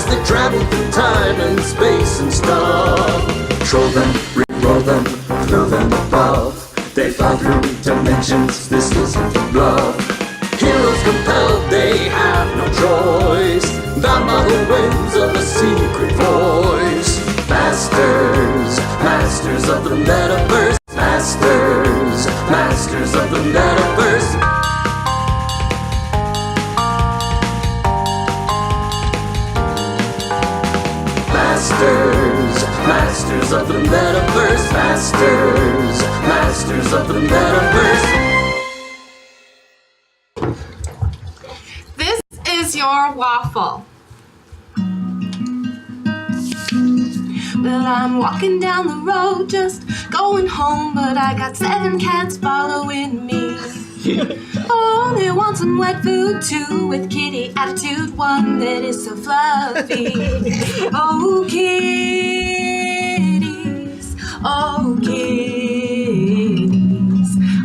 they travel through time and space and stuff. Troll them, re-roll them, throw them above. They fly through dimensions, this isn't a bluff. Heroes compelled, they have no choice. Bound by the winds of a secret voice. Masters, masters of the metaverse. Masters, masters of the metaverse. Masters, masters of the metaverse. Masters, masters of the metaverse. This is your waffle. Well, I'm walking down the road, just going home, but I got 7 cats following me. Oh, they want some wet food too, with kitty attitude, one that is so fluffy. Oh, kitties, oh, kitties,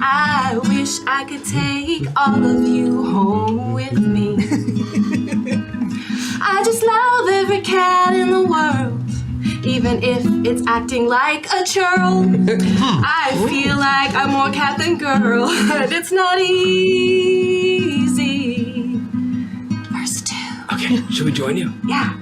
I wish I could take all of you home with me. I just love every cat in the world, even if it's acting like a churl. I feel like I'm more cat than girl, but it's not easy. Verse 2. Okay, should we join you? Yeah.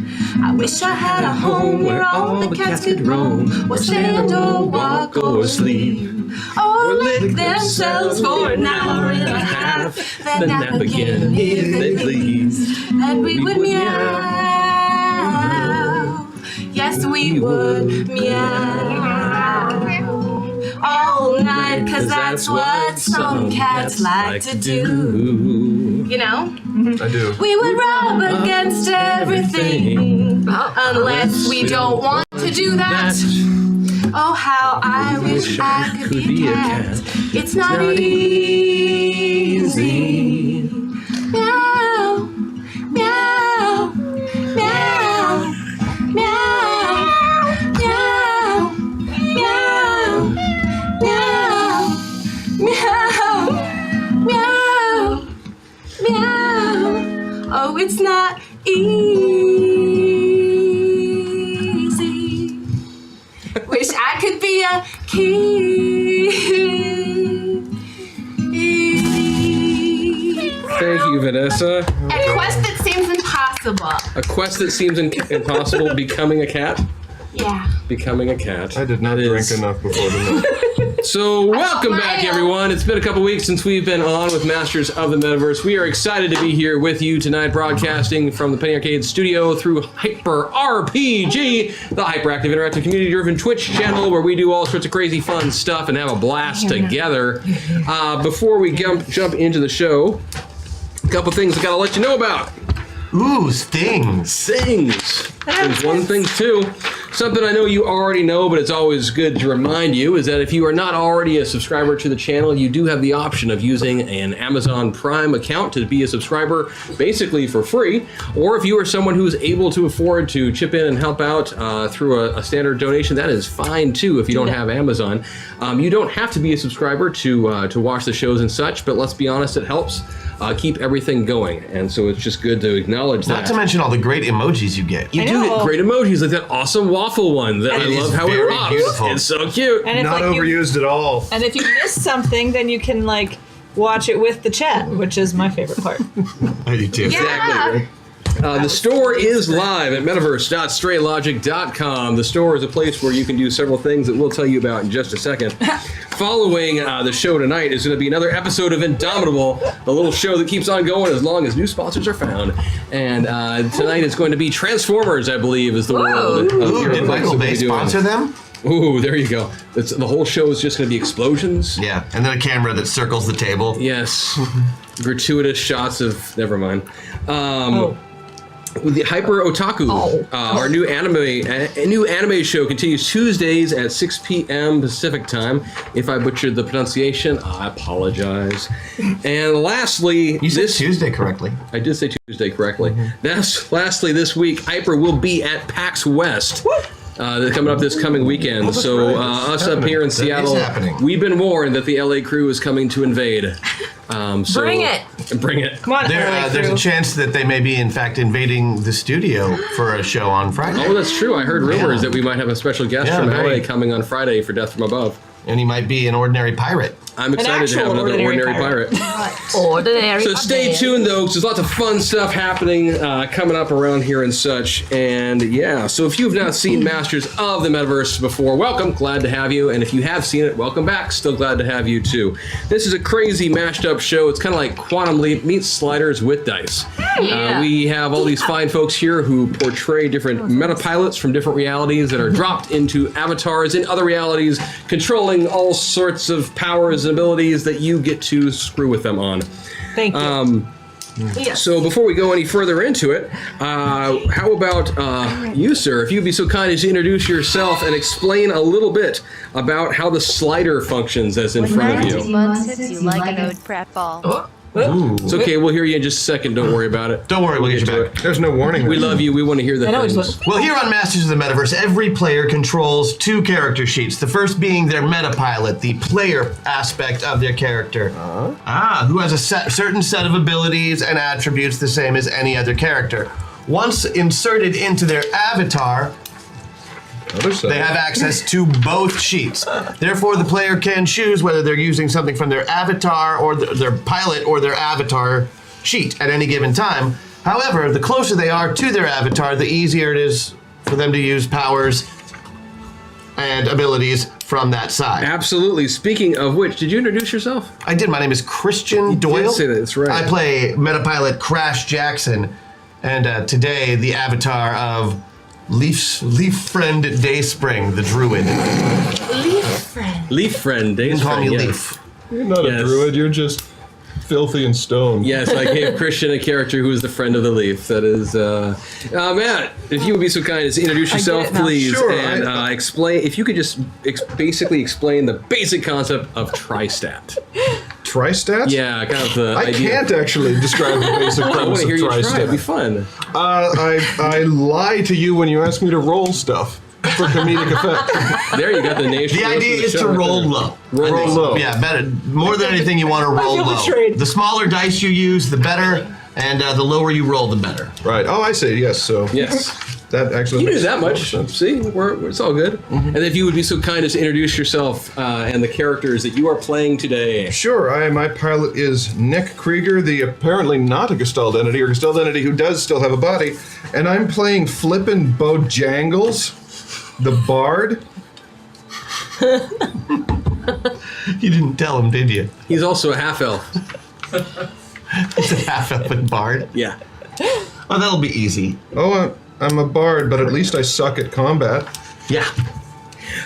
I wish I had a home where all the cats could roam, or stand or walk or sleep, or lick themselves for an hour and a half, then nap again if they please. And we would meow. Yes, we would meow all night, 'cause that's what some cats like to do. You know? I do. We would rub against everything, unless we don't want to do that. Oh, how I wish I could be a cat. It's not easy. Meow, meow, meow. Meow, meow, meow, meow, meow, meow, meow. Oh, it's not easy. Wish I could be a kitty. Thank you, Vanessa. A quest that seems impossible. A quest that seems impossible, becoming a cat? Yeah. Becoming a cat. I did not drink enough before tonight. So, welcome back, everyone. It's been a couple weeks since we've been on with Masters of the Metaverse. We are excited to be here with you tonight, broadcasting from the Penny Arcade studio through Hyper RPG, the hyperactive, interactive, community-driven Twitch channel where we do all sorts of crazy fun stuff and have a blast together. Before we jump into the show, a couple things I gotta let you know about. Ooh, things. There's one thing too. Something I know you already know, but it's always good to remind you, is that if you are not already a subscriber to the channel, you do have the option of using an Amazon Prime account to be a subscriber basically for free. Or if you are someone who is able to afford to chip in and help out through a standard donation, that is fine too if you don't have Amazon. You don't have to be a subscriber to watch the shows and such, but let's be honest, it helps keep everything going. And so it's just good to acknowledge that. Not to mention all the great emojis you get. You do get great emojis, like that awesome waffle one that I love how it pops. Beautiful. It's so cute. And if, Not overused at all. And if you miss something, then you can watch it with the chat, which is my favorite part. I do too. Exactly. The store is live at metaverse.straylogic.com. The store is a place where you can do several things that we'll tell you about in just a second. Following the show tonight is going to be another episode of Indomitable, the little show that keeps on going as long as new sponsors are found. And tonight is going to be Transformers, I believe, is the world. Ooh, did Michael Bay sponsor them? Ooh, there you go. The whole show is just going to be explosions. Yeah, and then a camera that circles the table. Yes. Gratuitous shots of... Never mind. With the Hyper Otaku, our new anime show continues Tuesdays at 6 p.m. Pacific time. If I butchered the pronunciation, I apologize. And lastly, you said Tuesday correctly. I did say Tuesday correctly. Lastly, this week, Hyper will be at PAX West. That's coming up this coming weekend. So us up here in Seattle, we've been warned that the LA crew is coming to invade. So Bring it. Bring it. Come on, There's a chance that they may be, in fact, invading the studio for a show on Friday. Oh, that's true. I heard rumors that we might have a special guest from very. LA coming on Friday for Death from Above. And he might be an ordinary pirate. I'm excited to have another ordinary pirate. Ordinary. So stay tuned, though, because there's lots of fun stuff happening coming up around here and such. And yeah, so if you've not seen Masters of the Metaverse before, welcome. Glad to have you. And if you have seen it, welcome back. Still glad to have you, too. This is a crazy mashed up show. It's kind of like Quantum Leap meets Sliders with dice. We have all these fine folks here who portray different meta pilots from different realities that are dropped into avatars in other realities, controlling all sorts of powers and abilities that you get to screw with them on. Thank you. So before we go any further into it, how about you, sir? If you'd be so kind as to introduce yourself and explain a little bit about how the slider functions as in front of you. You like an old prat ball. It's okay, we'll hear you in just a second. Don't worry about it. Don't worry, we'll get you back. There's no warning. We love you. We want to hear the things. Well, here on Masters of the Metaverse, every player controls 2 character sheets. The first being their meta pilot, the player aspect of their character. Who has a certain set of abilities and attributes the same as any other character. Once inserted into their avatar, they have access to both sheets. Therefore, the player can choose whether they're using something from their avatar or their pilot or their avatar sheet at any given time. However, the closer they are to their avatar, the easier it is for them to use powers and abilities from that side. Absolutely. Speaking of which, did you introduce yourself? I did. My name is Christian Doyle. You did say that. That's right. I play Metapilot Crash Jackson, and today the avatar of Leaf Friend Dayspring, the druid. Leaf Friend. You can call me Dayspring, Leaf. You're not a druid, you're just filthy and stoned. Yes, I gave Christian a character who is the friend of the leaf. That is, Matt, if you would be so kind as to introduce yourself, please, Sure, and explain, if you could just basically explain the basic concept of Tristat. Tristat? Yeah, kind of the I idea. can't actually describe the basic I want premise to of hear you try. It'd be Tristat. fun. I lie to you when you ask me to roll stuff for comedic effect. There you got the nation. The idea is to roll low. Roll low. Yeah, better. More than anything, you want to roll feel low. betrayed. The smaller dice you use, the better, and the lower you roll, the better. Right. Oh, I see. Yes. So Yes. that actually You knew makes that more much. sense. See, it's all good. And if you would be so kind as to introduce yourself and the characters that you are playing today. Sure. My pilot is Nick Krieger, the apparently not a Gestalt entity, or Gestalt entity who does still have a body, and I'm playing Flippin' Bojangles, the Bard. You didn't tell him, did you? He's also a half-elf. It's a half-elf bard. Yeah. Oh, that'll be easy. Oh, I'm a bard, but at least I suck at combat. Yeah.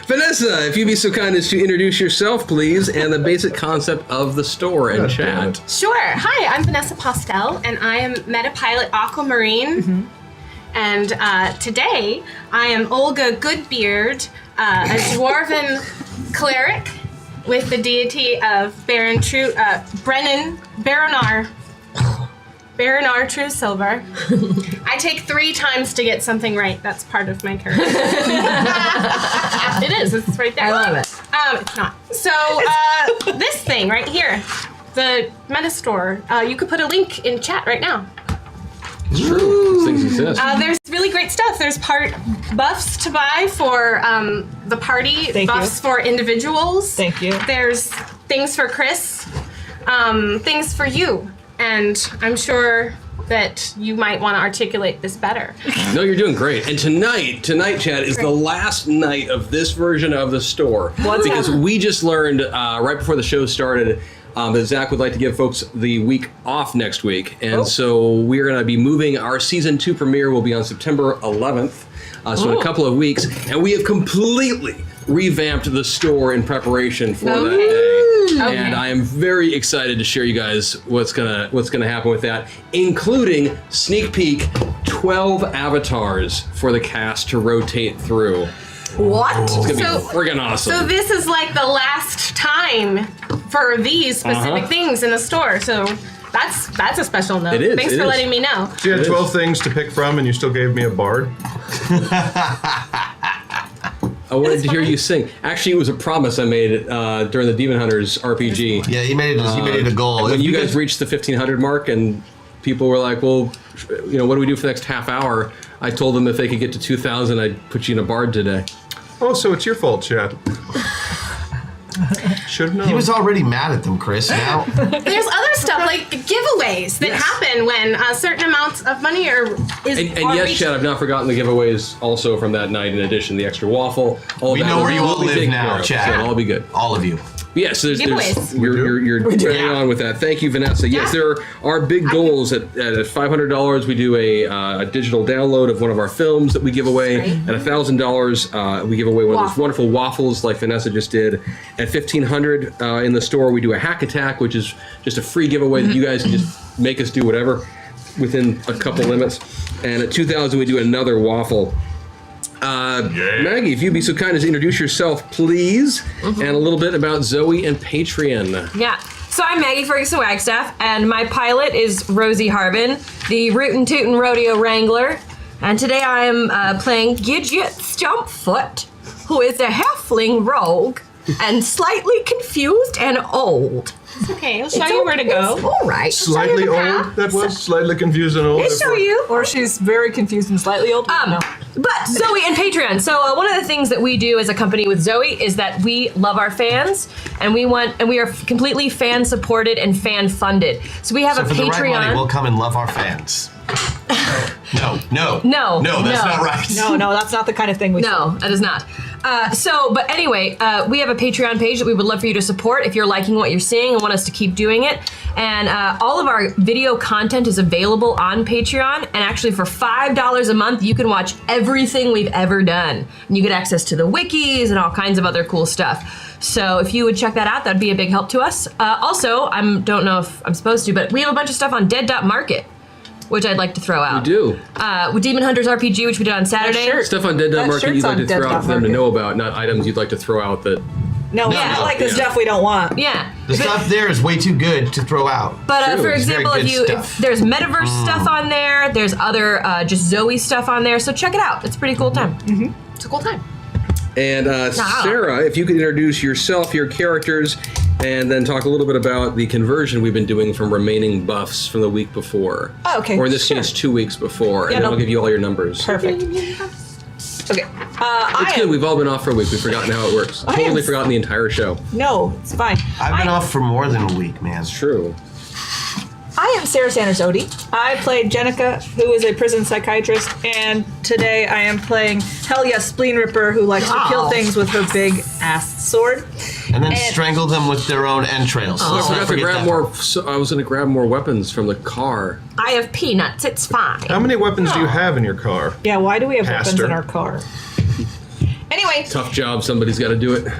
Vanessa, if you'd be so kind as to introduce yourself, please, and the basic concept of the store and God damn chat. it. Sure. Hi, I'm Vanessa Postel, and I am Metapilot Aquamarine. And today, I am Olga Goodbeard, a dwarven cleric with the deity of Baronar True Silver. I take 3 times to get something right. That's part of my character. It is. It's right there. I love it. It's not. So this thing right here, the Meta Store. You could put a link in chat right now. It's true. These things exist. There's really great stuff. There's buffs to buy for the party, Thank buffs you. for individuals. Thank you. There's things for Chris, things for you, and I'm sure that you might want to articulate this better. No, you're doing great. And tonight, Chad, is the last night of this version of the store. Because we just learned right before the show started that Zach would like to give folks the week off next week. And so we're going to be moving. Our season 2 premiere will be on September 11th. So in a couple of weeks. And we have completely revamped the store in preparation for that day. And I am very excited to share you guys what's gonna happen with that, including sneak peek 12 avatars for the cast to rotate through. What? It's gonna be friggin' awesome. So this is like the last time for these specific things in the store. So that's a special note. It is, Thanks it for is. letting me know. So you had 12 things to pick from, and you still gave me a bard? I wanted to hear you sing. Actually, it was a promise I made during the Demon Hunters RPG. Yeah, he made it a goal. When you guys reached the 1,500 mark and people were like, well, you know, what do we do for the next half hour? I told them if they could get to 2,000, I'd put you in a bard today. Oh, so it's your fault, Chad. Should have known. He was already mad at them, Chris. Now There's other stuff like giveaways that happen when certain amounts of money are And yes, reached. Chad, I've not forgotten the giveaways also from that night. In addition, the extra waffle. All we that know where you will all be live taken now, care of, Chad. So it'll all be good. All of you. Yes, Giveaways. you're bang on with that. Thank you, Vanessa. Yes, there are big goals. At $500, we do a digital download of one of our films that we give away. Right. At $1,000, we give away one of those wonderful waffles like Vanessa just did. At $1,500 in the store, we do a hack attack, which is just a free giveaway that you guys can just make us do whatever within a couple limits. And at $2,000, we do another waffle. Maggie, if you'd be so kind as to introduce yourself, please, and a little bit about Zoe and Patreon. Yeah. So I'm Maggie Ferguson Wagstaff, and my pilot is Rosie Harbin, the Rootin' Tootin' Rodeo Wrangler. And today I am playing Gidget Stumpfoot, who is a halfling rogue and slightly confused and old. Okay, I'll show you where to go. All right. Slightly old, that was? Slightly confused and old? I'll show you. Or she's very confused and slightly old. No. But Zoe and Patreon. So one of the things that we do as a company with Zoe is that we love our fans, and we are completely fan supported and fan funded. So we have So a for the Patreon. right money, we'll come and love our fans. No, No, that's no. not right. No, that's not the kind of thing we No, that is not. But anyway, we have a Patreon page that we would love for you to support if you're liking what you're seeing and want us to keep doing it. And all of our video content is available on Patreon. And actually, for $5 a month, you can watch everything we've ever done. And you get access to the wikis and all kinds of other cool stuff. So if you would check that out, that'd be a big help to us. Also, I don't know if I'm supposed to, but we have a bunch of stuff on Dead.Market, which I'd like to throw out. We do. With Demon Hunters RPG, which we did on Saturday. Stuff on Dead.Market shirt's you'd like on to throw out for them to Dead.Market. know about, not items you'd like to throw out that... No, not like the yeah. stuff we don't want. Yeah. The stuff there is way too good to throw out. But True. for It's very example, good if stuff. there's Metaverse stuff on there, there's other just Zoe stuff on there, so check it out. It's a pretty cool time. It's a cool time. And Sarah, if you could introduce yourself, your characters, and then talk a little bit about the conversion we've been doing from remaining buffs from the week before. Oh, okay, Or in this sure. case, 2 weeks before, Yeah, and then no- I'll give you all your numbers. Perfect. Okay. It's good. We've all been off for a week. We've forgotten how it works. I Totally am- forgotten the entire show. No, it's fine. I've been off for more than a week, man. True. I am Sarah Sanders Odie. I played Jenica, who is a prison psychiatrist, and today I am playing Hell Yes Spleen Ripper, who likes to kill things with her big ass sword. And then strangle them with their own entrails. I Let's not forgot to forget grab that more. part. So I was going to grab more weapons from the car. I have peanuts, it's fine. How many weapons do you have in your car? Yeah, why do we have weapons Pastor. in our car? Anyway, Tough job. Somebody's got to do it.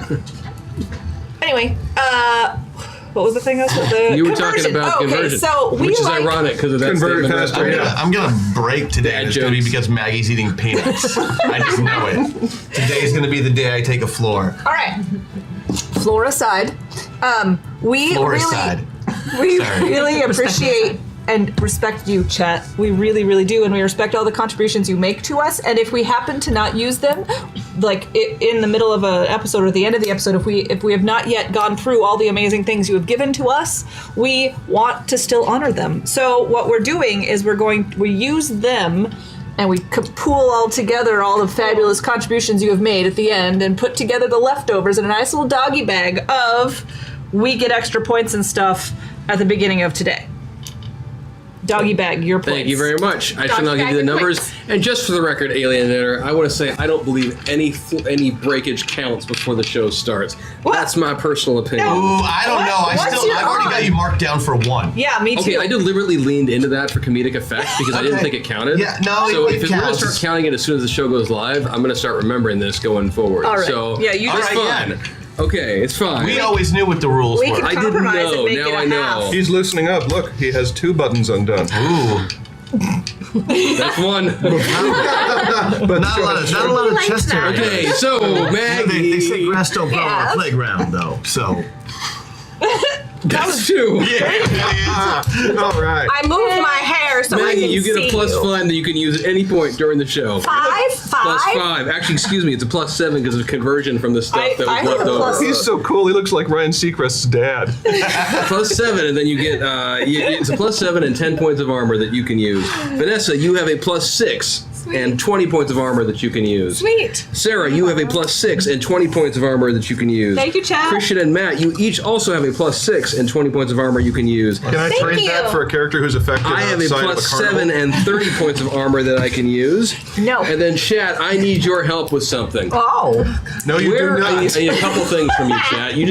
what was the thing else with the You were conversion? talking about Okay, conversion, so we which is like, ironic because of that Convert statement. faster, right there. yeah. I'm gonna break today. Bad and it's gonna be jokes. because Maggie's eating peanuts. I just know it. Today's gonna be the day I take a floor. All right. Floor aside, we Floor really, aside. we Sorry. really appreciate and respect you, chat. We really, really do, and we respect all the contributions you make to us. And if we happen to not use them, like in the middle of an episode or the end of the episode, if we have not yet gone through all the amazing things you have given to us, we want to still honor them. So what we're doing is we use them. And we pool all together all the fabulous contributions you have made at the end and put together the leftovers in a nice little doggy bag of we get extra points and stuff at the beginning of today. Doggy bag, your points. Thank you very much. I shall Doggy now give bag you the of numbers. points. And just for the record, Alienator, I want to say I don't believe any breakage counts before the show starts. What? That's my personal opinion. Ooh, I don't know. Once you're I've already got on. you marked down for 1. Yeah, me too. Okay, I deliberately leaned into that for comedic effect because I didn't Okay. think it counted. Yeah, no, So it if we're going to counts. start counting it as soon as the show goes live, I'm going to start remembering this going forward. All right. So Yeah, you it's just- All right, fine. Okay, it's fine. We always knew what the rules We were. can I didn't compromise and know. make Now it a I know. half. He's loosening up. Look, he has 2 buttons undone. Ooh, That's one. But not a lot of likes chest hair. that. Okay, so They Maggie. say grass don't grow on Yeah. the playground, though. So That's two. All right. I moved my hair so I Maggie, can you get see a plus 5 that you can use at any point during the show. Five? Plus 5. Actually, excuse me, it's a plus 7 because of conversion from the stuff I that was have left a plus- over. He's so cool. He looks like Ryan Seacrest's dad. Plus 7, and then you get it's a plus 7 and 10 points of armor that you can use. Vanessa, you have a plus 6 and 20 points of armor that you can use. Sweet. Sarah, you have a plus 6 and 20 points of armor that you can use. Thank you, Chad. Christian and Matt, you each also have a plus 6 and 20 points of armor you can use. Can I trade that for a character who's effective I have a outside plus of a carnival? 7 and 30 points of armor that I can use. No. And then, Chat, I need your help with something. Oh. No, you do I not. need a couple things from you, Chat. You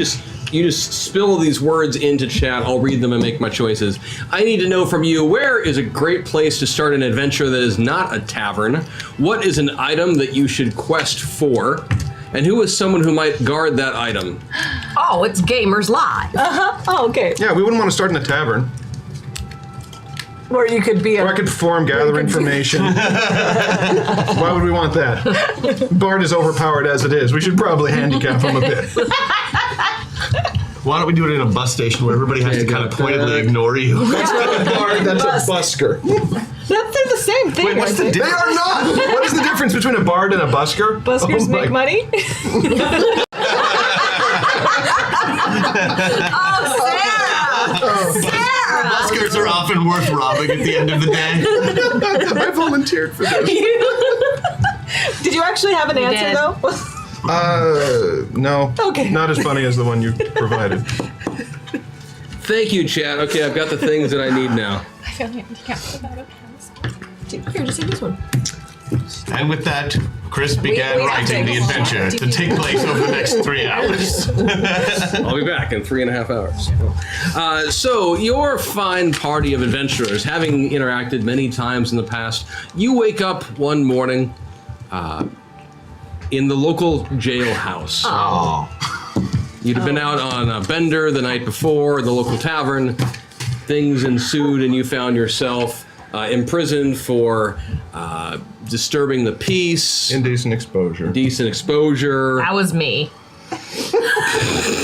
just spill these words into chat. I'll read them and make my choices. I need to know from you, where is a great place to start an adventure that is not a tavern? What is an item that you should quest for? And who is someone who might guard that item? Oh, it's Gamers Live. Oh, okay. Yeah, we wouldn't want to start in a tavern. Or you could be Or I could perform, gather information. Why would we want that? Bard is overpowered as it is. We should probably handicap him a bit. Why don't we do it in a bus station where everybody has to kind of pointedly ignore you? That's not a bard, that's a busker. They're the same thing. Wait, what's the aren't they? They are not! What is the difference between a bard and a busker? Buskers Oh my- make money? Buskers are often worth robbing at the end of the day. I volunteered for this. Did you actually have an answer, did. though? No. Okay. Not as funny as the one you provided. Thank you, Chat. Okay, I've got the things that I need now. I feel handicapped without a pencil. Here, just take this one. And with that, Chris began we have writing to- the adventure to take place over the next 3 hours. I'll be back in 3.5 hours. So, your fine party of adventurers, having interacted many times in the past, you wake up one morning in the local jailhouse. Oh. You'd been out on a bender the night before, the local tavern. Things ensued, and you found yourself imprisoned for disturbing the peace, Indecent exposure. decent exposure. That was me.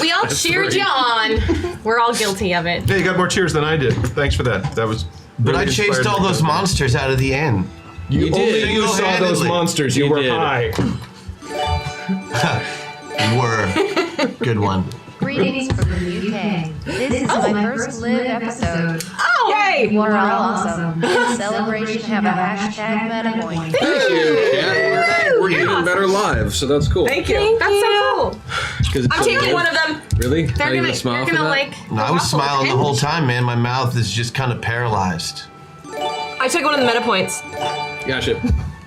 We all cheered you on. We're all guilty of it. Yeah, you got more cheers than I did. Thanks for that. That was. But really I chased inspired all me. those monsters out of the inn. You did. only you saw those Single-handedly. monsters. You You were did. high. Were. Good one. Greetings from the UK. This is my first live episode. Oh, yay! We're all awesome. In celebration, have a hashtag MetaPoint. Thank you, Chat. We're even better live, so that's cool. Thank you. That's so cool. 'Cause it's I'm so taking good. one of them. Really? They're Not even gonna, a smile they're for gonna that? like. No, I was smiling the whole time, man. My mouth is just kind of paralyzed. I took one of the meta points. Gotcha.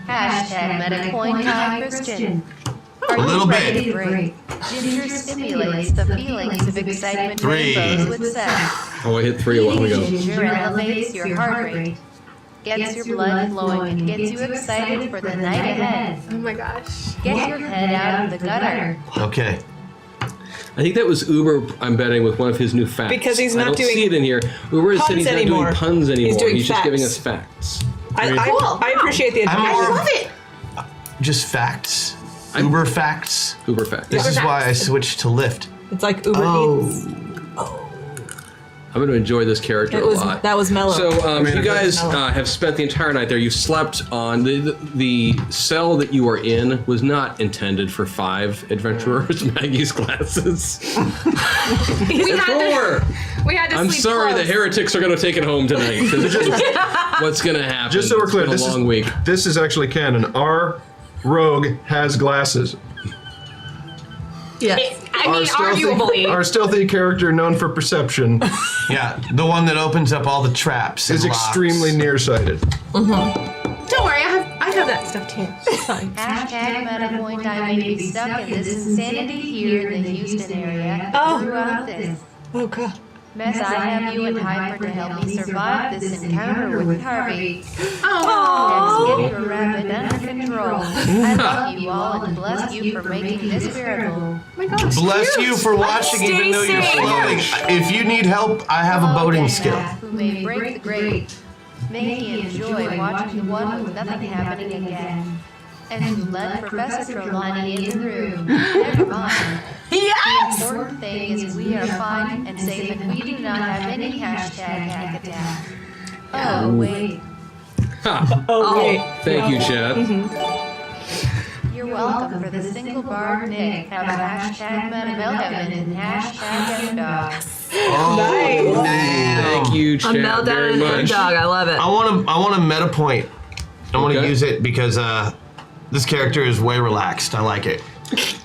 Hashtag MetaPoint time, Christian. Are A you little ready bit. to break? Ginger stimulates the feelings of excitement 3. rainbows with sex. Oh, I hit 3 a while ago. Ginger elevates your heart rate, gets your blood flowing, and gets you excited for the night ahead. Oh my gosh. Get your head out of the gutter. Okay. I think that was Uber, I'm betting, with one of his new facts. Because he's not I don't doing see it in here. Uber is saying he's puns not anymore. doing puns anymore. He's doing just facts. giving us facts. I Cool. appreciate the I'm education. more Love it. just facts. Uber facts. Uber facts. This is why I switched to Lyft. It's like Uber Eats. I'm going to enjoy this character a lot. That was mellow. So you guys mellow. have spent the entire night there. You slept on the cell that you were in was not intended for 5 adventurers. Maggie's glasses. We had to. Four. We had to I'm sleep sorry, close. the heretics are going to take it home tonight. 'Cause this is what's going to happen? Just so we're clear, it's been a long week. This is actually canon. Our rogue has glasses. Yes. I mean, arguably. Our stealthy character, known for perception, Yeah, the one that opens up all the traps. is and locks. extremely nearsighted. Don't worry, I have that stuff too. It's fine. Hashtag MetaPoint, I may be stuck in this insanity here in the Houston area. Throughout this Oh, God. mess, I have you and Hyper to help me survive this encounter with Harvey. Oh. Let's get your rapid under control. I love you all and bless you for making this bearable. my gosh. Bless you for watching Stay even though you're safe. floating. If you need help, I have a boating skill. Who may break the grate. May he enjoy watching the one with nothing happening again. And who led Professor Trelawney in the room. Never mind. Yes! The important thing is we are fine and safe and we do not have any hashtag hack attack. Oh, wait. Ha! Oh, wait. Thank you, Chad. You're welcome for the single bar Nick. Have a hashtag Metavelheaven and hashtag dog. Oh, damn. Thank you, A Chad, meltdown very and a much. dog. I love it. I want a meta point. I want to Okay. use it because this character is way relaxed. I like it.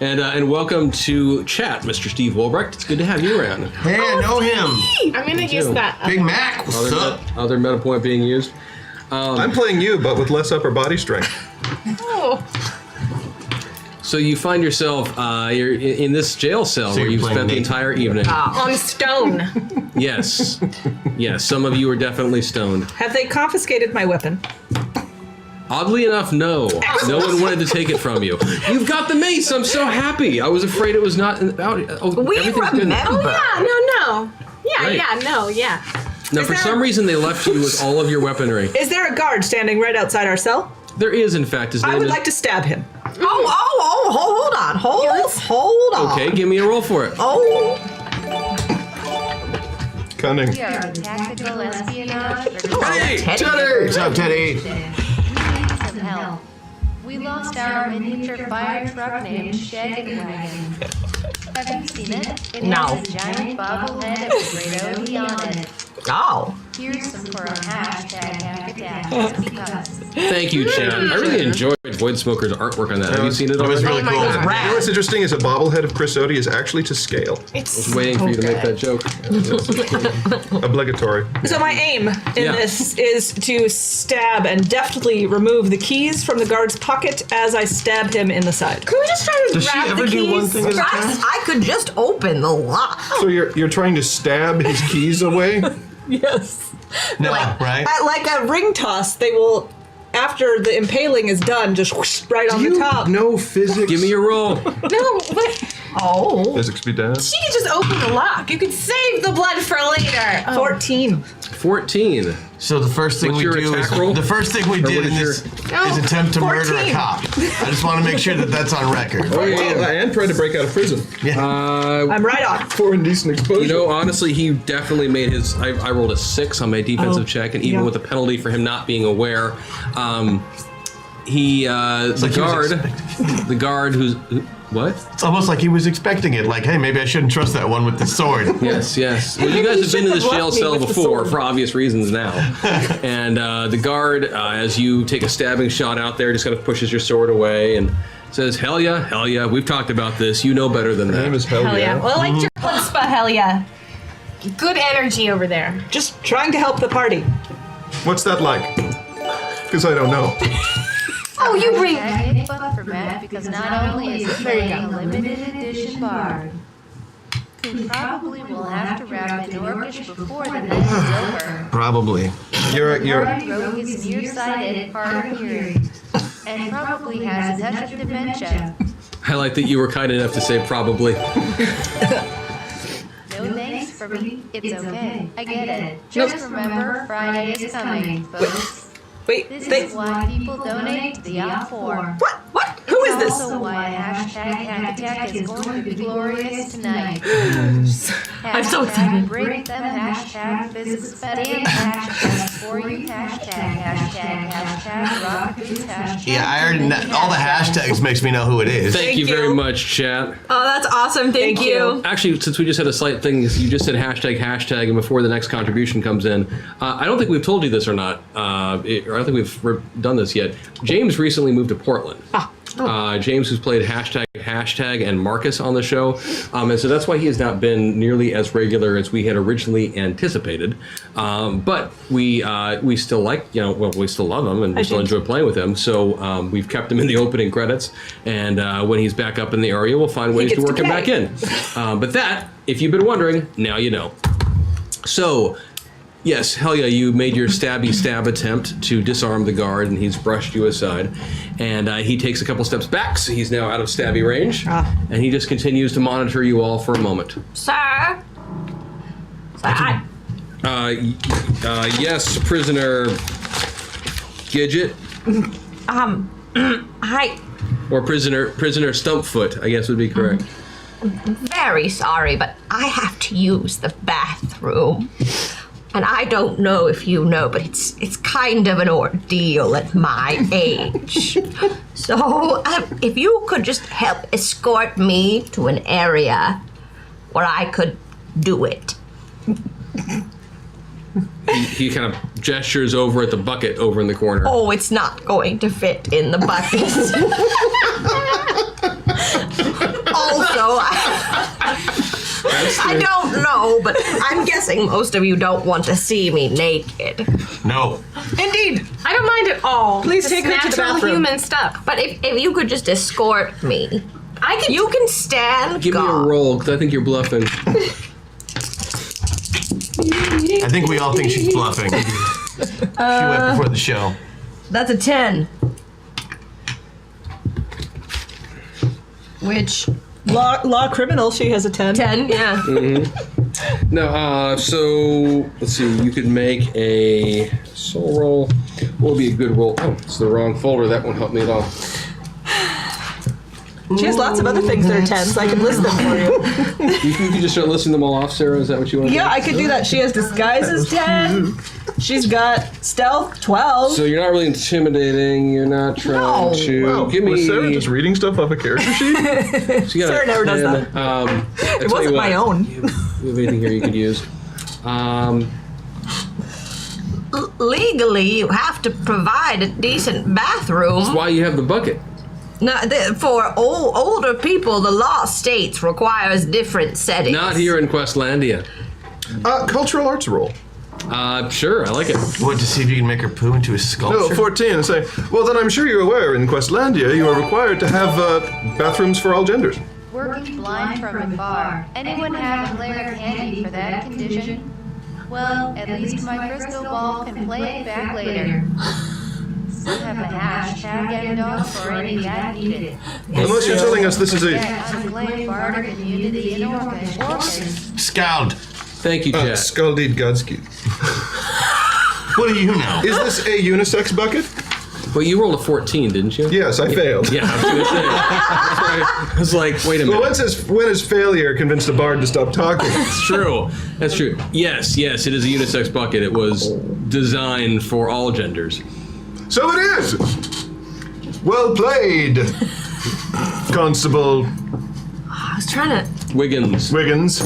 And welcome to chat, Mr. Steve Wolbrecht. It's good to have you around. Hey, I know him. I'm gonna use too. that. Big Mac, what's up? Other meta point being used. I'm playing you, but with less upper body strength. Oh. So you find yourself you're in this jail cell where you're you've playing spent the Nate. entire evening. On stone. Yes. Yes, some of you are definitely stoned. Have they confiscated my weapon? Oddly enough, no. No one wanted to take it from you. You've got the mace. I'm so happy. I was afraid it was not about it. Oh, We everything's good. remember. Yeah, no. Yeah, Right. yeah, no, yeah. Now, for some reason, they left you with all of your weaponry. Is there a guard standing right outside our cell? There is, in fact, his I name would is... like to stab him. Hold on. Hold on. Okay, give me a roll for it. Oh, Cunning. We are tactical espionage. for Hey, Teddy. What's up, Teddy? We need some help. We lost our miniature fire truck named Shaggin' Wagon. Have you seen it? It No. has a giant bobblehead of a great OD on it. Oh. Here's some for a hashtag hack attack. Because Thank you, Chad. I really enjoyed Void Smoker's artwork on that. Have you seen it It was already? really cool. You know what's interesting is a bobblehead of Chris Odie is actually to scale. I was waiting for you to make that joke. Obligatory. So my aim in Yeah. this is to stab and deftly remove the keys from the guard's pocket as I stab him in the side. Can we just try to Does she grab ever the do keys? one thing at a time? I could just open the lock. So you're trying to stab his keys away? Yes. No, right? Like a ring toss, they will, after the impaling is done, just whoosh, right on the top. No physics. Give me your roll. No, but Oh. Physics be damned. she can just open the lock. You can save the blood for later. 14. 14. So the first thing What's we your do is attack roll? the first thing we Or did what in is this your- is attempt to murder a 14. cop. I just want to make sure that that's on record. Oh, yeah, and try to break out of prison I'm right on. for indecent exposure. You know, honestly, he definitely made his. I rolled a 6 on my defensive Oh, check, and even yeah. with the penalty for him not being aware, the like he was the guard who's what? It's almost like he was expecting it. Like, hey, maybe I shouldn't trust that one with the sword. Yes, yes. Well, you guys have been in this shouldn't have jail left me cell with the before sword. for obvious reasons now. And the guard, as you take a stabbing shot out there, just kind of pushes your sword away and says, hell yeah, we've talked about this. You know better than Her name that. is Hell, Hell yeah. yeah. Well, I like your chutzpah, hell yeah. Good energy over there. Just trying to help the party. What's that like? Because I don't know. Oh, you bring. Hashtag fun for Matt because not only is he playing a limited edition bard, who probably will have to rap in Orcish before the night is over. Probably. You're Rogue is nearsighted, hard of hearing, and probably has a touch of dementia. I like that you were kind enough to say probably. No thanks for me. It's okay. I get it. Just remember, Friday is coming, folks. Wait, This they, is why people donate to the Op4. what? Who is this? Also why hashtag hack attack is going to be glorious tonight. I'm so excited. Break them, hashtag physics damn hashtag for you, hashtag rock boots, hashtag. Yeah, I already all the hashtags makes me know who it is. Thank you very much, chat. Oh, that's awesome. Thank you. Actually, since we just had a slight thing, you just said hashtag, and before the next contribution comes in, I don't think we've told you this or not, or I don't think we've done this yet. James recently moved to Portland. James, who's played hashtag and Marcus on the show, and so that's why he has not been nearly as regular as we had originally anticipated. But we still we still love him and we still enjoy playing with him. So we've kept him in the opening credits, and when he's back up in the area, we'll find ways to gets work to him back in. But that, if you've been wondering, now you know. So. Yes, hell yeah, you made your stabby stab attempt to disarm the guard, and he's brushed you aside. And he takes a couple steps back, so he's now out of stabby range. And he just continues to monitor you all for a moment. Sir. Sir. Yes, prisoner Gidget, Hi. or prisoner Stumpfoot, I guess would be correct. very sorry, but I have to use the bathroom. And I don't know if you know, but it's kind of an ordeal at my age. So if you could just help escort me to an area where I could do it. He kind of gestures over at the bucket over in the corner. Oh, it's not going to fit in the bucket. Also, I don't know, but I'm guessing most of you don't want to see me naked. No. Indeed. I don't mind at all. Please It's take her to the natural bathroom. human stuff. But if you could just escort me, you can stand Give me a guard. roll, because I think you're bluffing. I think we all think she's bluffing. She went before the show. That's a 10. Which Law criminal, she has a 10. 10? Yeah. No, so let's see. You could make a soul roll. What would be a good roll? Oh, it's the wrong folder. That won't help me at all. She has lots of other things that are 10s. I can list them for you. You can just start listing them all off, Sarah. Is that what you want to Yeah, do? I could do that. She has disguises 10. She's got stealth 12. So you're not really intimidating. You're not trying No. to Wow, give me. was Sarah just reading stuff off a character sheet? So you got Sarah a never does 10. that. I'll It tell you wasn't my what. own. You have anything here you could use? Legally, you have to provide a decent bathroom. Why you have the bucket? No, for older people, the law states requires different settings. Not here in Questlandia. Cultural arts roll. Sure, I like it. What, to see if you can make her poo into a sculpture? No, 14. And say, well, then I'm sure you're aware in Questlandia you are required to have bathrooms for all genders. Working blind from afar. Anyone have a layer handy for that condition? Well, at least my crystal ball can play it back later. Still have a hashtag and dog for any that needed. Unless you're telling us this is a Unflamed bardic immunity in Orpheus. Scout. Thank you, Jack. Skulldeed Godsky. What do you know? Is this a unisex bucket? Well, you rolled a 14, didn't you? Yes, I failed. Yeah, I was gonna say. That's why I was like, wait a Well, minute. when has failure convinced a bard to stop talking? It's true. That's true. Yes, it is a unisex bucket. It was designed for all genders. So it is! Well played, Constable I was trying to. Wiggins. Wiggins.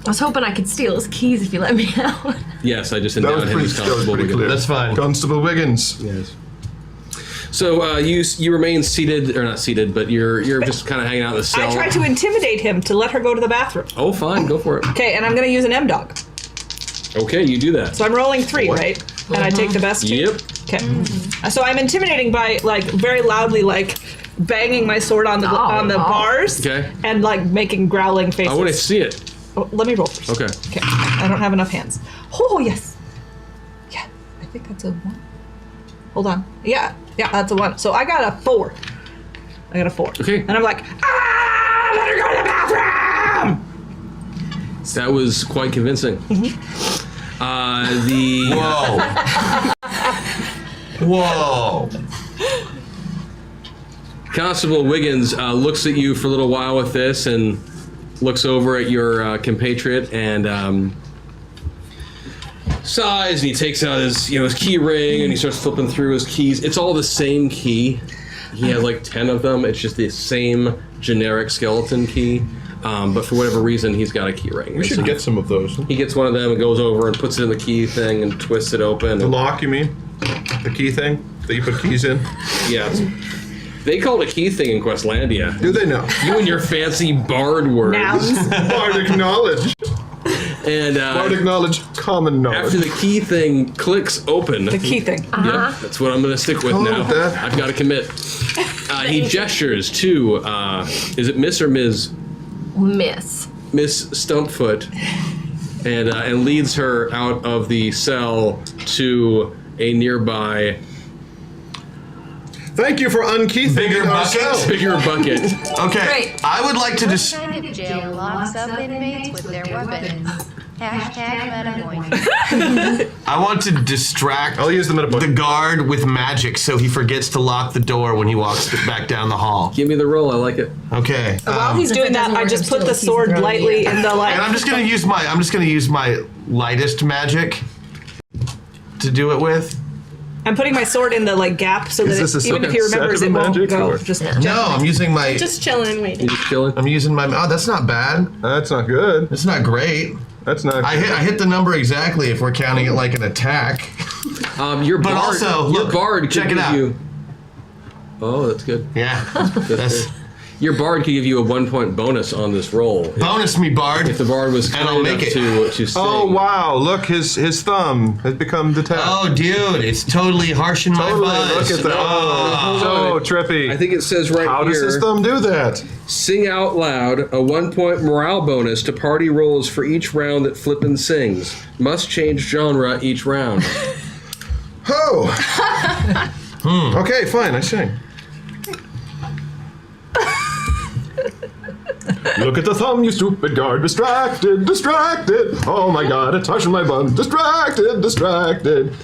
I was hoping I could steal his keys if you let me out. Yes, I just That was endowed him pretty, as that was Constable pretty Wiggins. clear. That's fine. Constable Wiggins. Yes. So you remain seated, or not seated, but you're just kind of hanging out in the cell. I tried to intimidate him to let her go to the bathroom. Oh, fine, go for it. Okay, and I'm going to use an M-Dog. Okay, you do that. So I'm rolling 3, right? And I take the best 2? Yep. Okay. So I'm intimidating by, like, very loudly, like, banging my sword on the bars. Okay. And, like, making growling faces. I want to see it. Oh, let me roll first. Okay. Okay. I don't have enough hands. Oh, yes. Yeah, I think that's a 1. Hold on. Yeah, that's a 1. So I got a 4. I got a 4. Okay. And I'm like, let her go to the bathroom! That was quite convincing. Whoa. Constable Wiggins looks at you for a little while with this and looks over at your compatriot and sighs, and he takes out his key ring and he starts flipping through his keys. It's all the same key. He has like 10 of them. It's just the same generic skeleton key. But for whatever reason, he's got a key ring. We should get some of those. He gets one of them and goes over and puts it in the key thing and twists it open. The And, lock, you mean? The key thing that you put keys in? yeah. They call it a key thing in Questlandia. Do they know? You and your fancy bard words. Nouns. Bardic knowledge. And Bardic knowledge, common knowledge. after the key thing clicks open. The key thing. Yep, that's what I'm going to stick with Call now. it that. I've got to commit. He gestures to, is it Miss or Ms.? Miss. Miss Stumpfoot, and leads her out of the cell to a nearby Thank you for unkeithing Bigger ourselves. bigger bucket. Okay. Great. I would like to What just. kind of jail locks up inmates with their weapons? Hashtag MetaPoint. I want to distract I'll use the meta point. the guard with magic so he forgets to lock the door when he walks back down the hall. Give me the roll. I like it. Okay. While he's If doing it that, doesn't I work, just I'm put still the teasing sword throwing lightly it. in the like. And I'm just gonna use my lightest magic to do it with. I'm putting my sword in the like gap so that Is this a even if he set remembers, of it won't magic, go. or- Just No, I'm using my. Just chilling, waiting. You just chilling? I'm using my. Oh, that's not bad. That's not good. It's not great. That's not. I hit the number exactly if we're counting it like an attack. Your But bard, also, your look, bard could check it give out. you. Oh, that's good. Yeah. That's Your bard could give you a 1 point bonus on this roll. bonus me, Bard. If the bard was And kind I'll enough make it. to sing. Oh wow! Look, his thumb has become detached. Oh, dude, it's totally harshing totally. my buzz. Look at that. Oh, so trippy. I think it says right How here. does his thumb do that? Sing out loud, a 1 point morale bonus to party rolls for each round that Flippin sings. Must change genre each round. Oh. Okay, fine. I sing. Look at the thumb, you stupid guard. Distracted, distracted. Oh my god, it's harshing my bum. Distracted, distracted.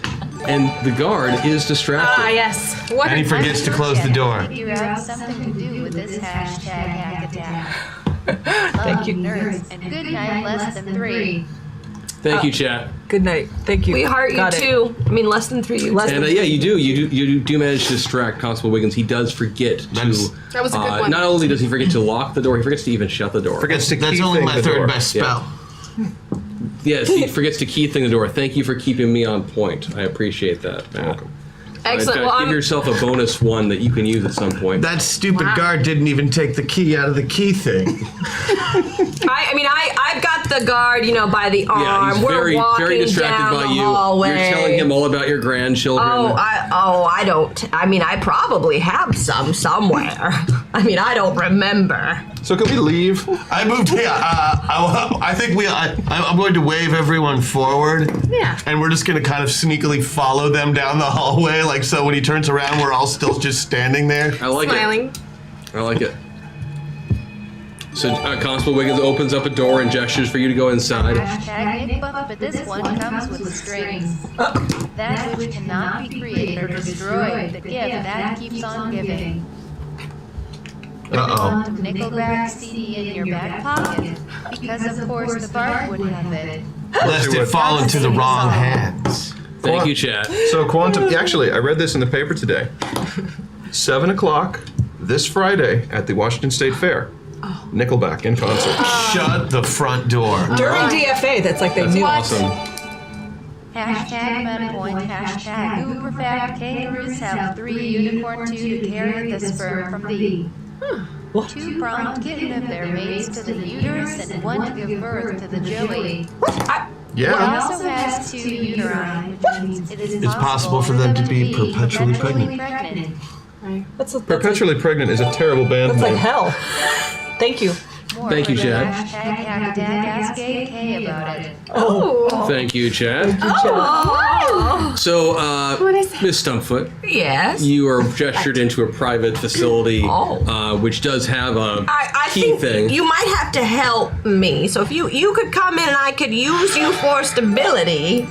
And the guard is distracted. Yes. What? And he forgets to close the door. You have something to do with this hashtag hack attack. Thank you. Nerds, and good night less than 3. Thank you, chat. good night. Thank you. We heart you Got it. too. I mean, less than 3. Less And than yeah, you do manage to distract Constable Wiggins. He does forget That's- to. That was a good one. Not only does he forget to lock the door, he forgets to even shut the door. Forgets to That's key only thing my the third door. best spell. Yes, he forgets to key thing the door. Thank you for keeping me on point. I appreciate that, man. Welcome. Excellent. In Well, fact, give yourself a bonus one that you can use at some point. That stupid guard didn't even take the key out of the key thing. I've got the guard, by the arm. Yeah, he's We're very, walking very distracted down by the you. hallway. You're telling him all about your grandchildren. I don't. I probably have some somewhere. I don't remember. So can we leave? I moved here. I think I'm going to wave everyone forward. Yeah. And we're just going to kind of sneakily follow them down the hallway. Like, so when he turns around, we're all still just standing there. I like Smiling. it. I like it. So Constable Wiggins opens up a door and gestures for you to go inside. Hashtag Nick Buff, but this one comes with strings. That which cannot be created or destroyed, the gift that keeps on giving. Uh-oh. Nickelback CD in your back pocket, because of course the bard would have it. Lest it fall into the wrong hands. Thank you, chat. So quantum. Actually, I read this in the paper today. 7 o'clock this Friday at the Washington State Fair. Nickelback in concert. Shut the front door. during DFA. That's like they knew. Awesome. Hashtag MetaPoint, hashtag Uberfact caterers have 3 unicorn 2 to carry the sperm from thee. 2 prompt kitten of their mates to the uterus and 1 to give birth to the joey. It Yeah. also has 2 uteri, which means it is It's possible for them to be perpetually pregnant. That's Perpetually Pregnant is a terrible band That's like name. hell. Thank you. Thank you, Chad. Hashtag hack attack, ask AK about it. Thank you, Chad. Oh. So, What is it? Miss Stumpfoot, Yes. you are gestured into a private facility, Oh. which does have a I key think thing. you might have to help me. So if you could come in and I could use you for stability.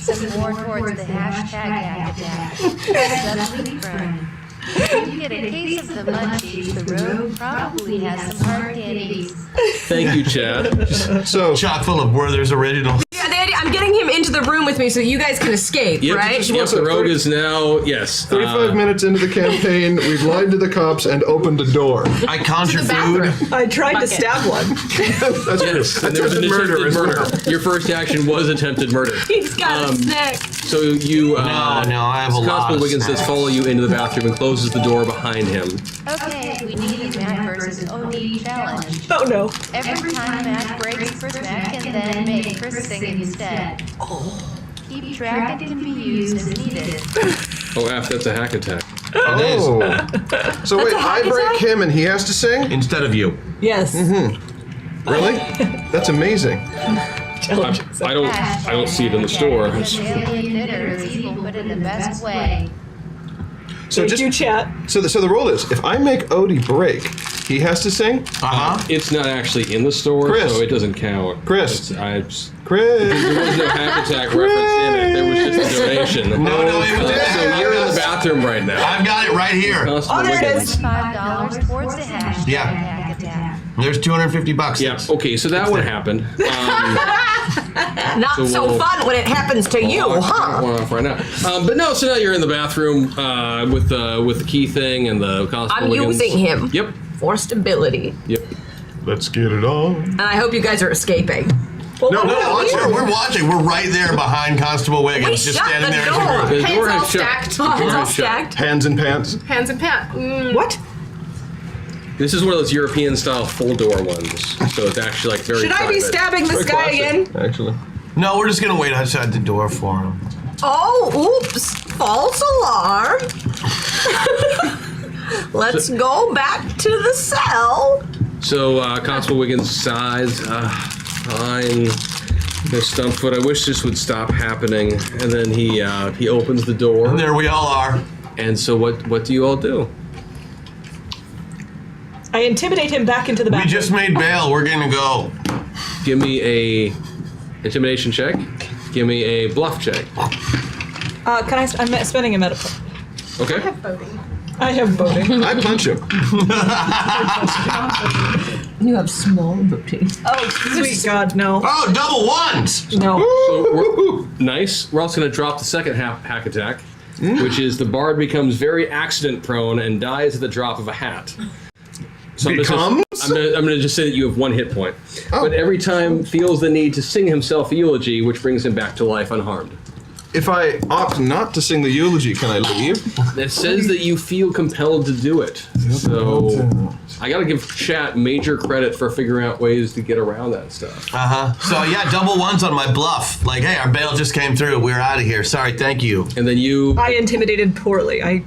Some more towards the hashtag hack attack. Dudley friend. If you get a case of the munchies, the road probably has some hard candies. Thank you, Chad. So Chock full of Werther's original. Yeah, I'm getting him into the room with me so you guys can escape, Yep, right? yep, the road is now, yes. 35 minutes into the campaign, we've lied to the cops and opened a door. I conjure food. I tried to stab one. That's Yes, and there was an attempted murder attempted as murder. well. Your first action was attempted murder. He's got a snack. So you, No, I have a lot Constable of Wiggins does snacks. follow you into the bathroom and closes the door behind him. Okay, we need a Matt versus OD challenge. Oh no. Every time Matt breaks, Chris Matt can then make Chris sing instead. Keep track and can be used as needed. Oh, F, that's a hack attack. It is. Oh. So wait, I break him and he has to sing? Instead of you. Yes. Really? That's amazing. I don't see it in the store. Because alien dinner is evil, but in the best way. So Thank you, chat. so the rule is, if I make Odie break, He has to sing? It's not actually in the store, Chris. so it doesn't count. Chris. Chris. Chris. There was no hack attack reference in it. There was just a donation. No, it was So you're in the bathroom right now. I've got it right here. Constable there it Wiggins. is. $5 towards the hashtag Yeah. hack attack. There's $250. Yeah. Okay. So that one happened. Not so we'll- fun when it happens to you, huh? One off right now. But no. So now you're in the bathroom with the key thing and the Constable I'm Wiggins. using him. Yep. For stability. Yep. Let's get it on. And I hope you guys are escaping. No, we're watching. We're right there behind Constable Wiggins, We just shut standing the there. door. The Hands door all has shut. stacked. The door Hands all has shut. stacked. Hands in pants. Hands and pat. What? This is one of those European style full door ones, so it's actually like very. Should I be private. stabbing this Very guy classic, again? Actually. No, we're just gonna wait outside the door for him. Oh, oops. False alarm. Let's go back to the cell. So Constable Wiggins sighs. Fine. Miss Stumpfoot, I wish this would stop happening. And then he opens the door. And there we all are. And so what do you all do? I intimidate him back into the We bathroom. just made bail. We're gonna go. Give me a intimidation check. Give me a bluff check. I'm spending a meta point. Okay. I have voting. I punch him. You have small booty. Oh, sweet God, no. Oh, double ones! No. So nice. We're also going to drop the second hack attack, which is the bard becomes very accident prone and dies at the drop of a hat. So I'm gonna just say that you have 1 hit point. But every time feels the need to sing himself a eulogy, which brings him back to life unharmed. If I opt not to sing the eulogy, can I leave? It says that you feel compelled to do it. So I gotta give chat major credit for figuring out ways to get around that stuff. So yeah, double ones on my bluff. Like, hey, our bail just came through. We're out of here. Sorry, thank you. And then you, I intimidated poorly.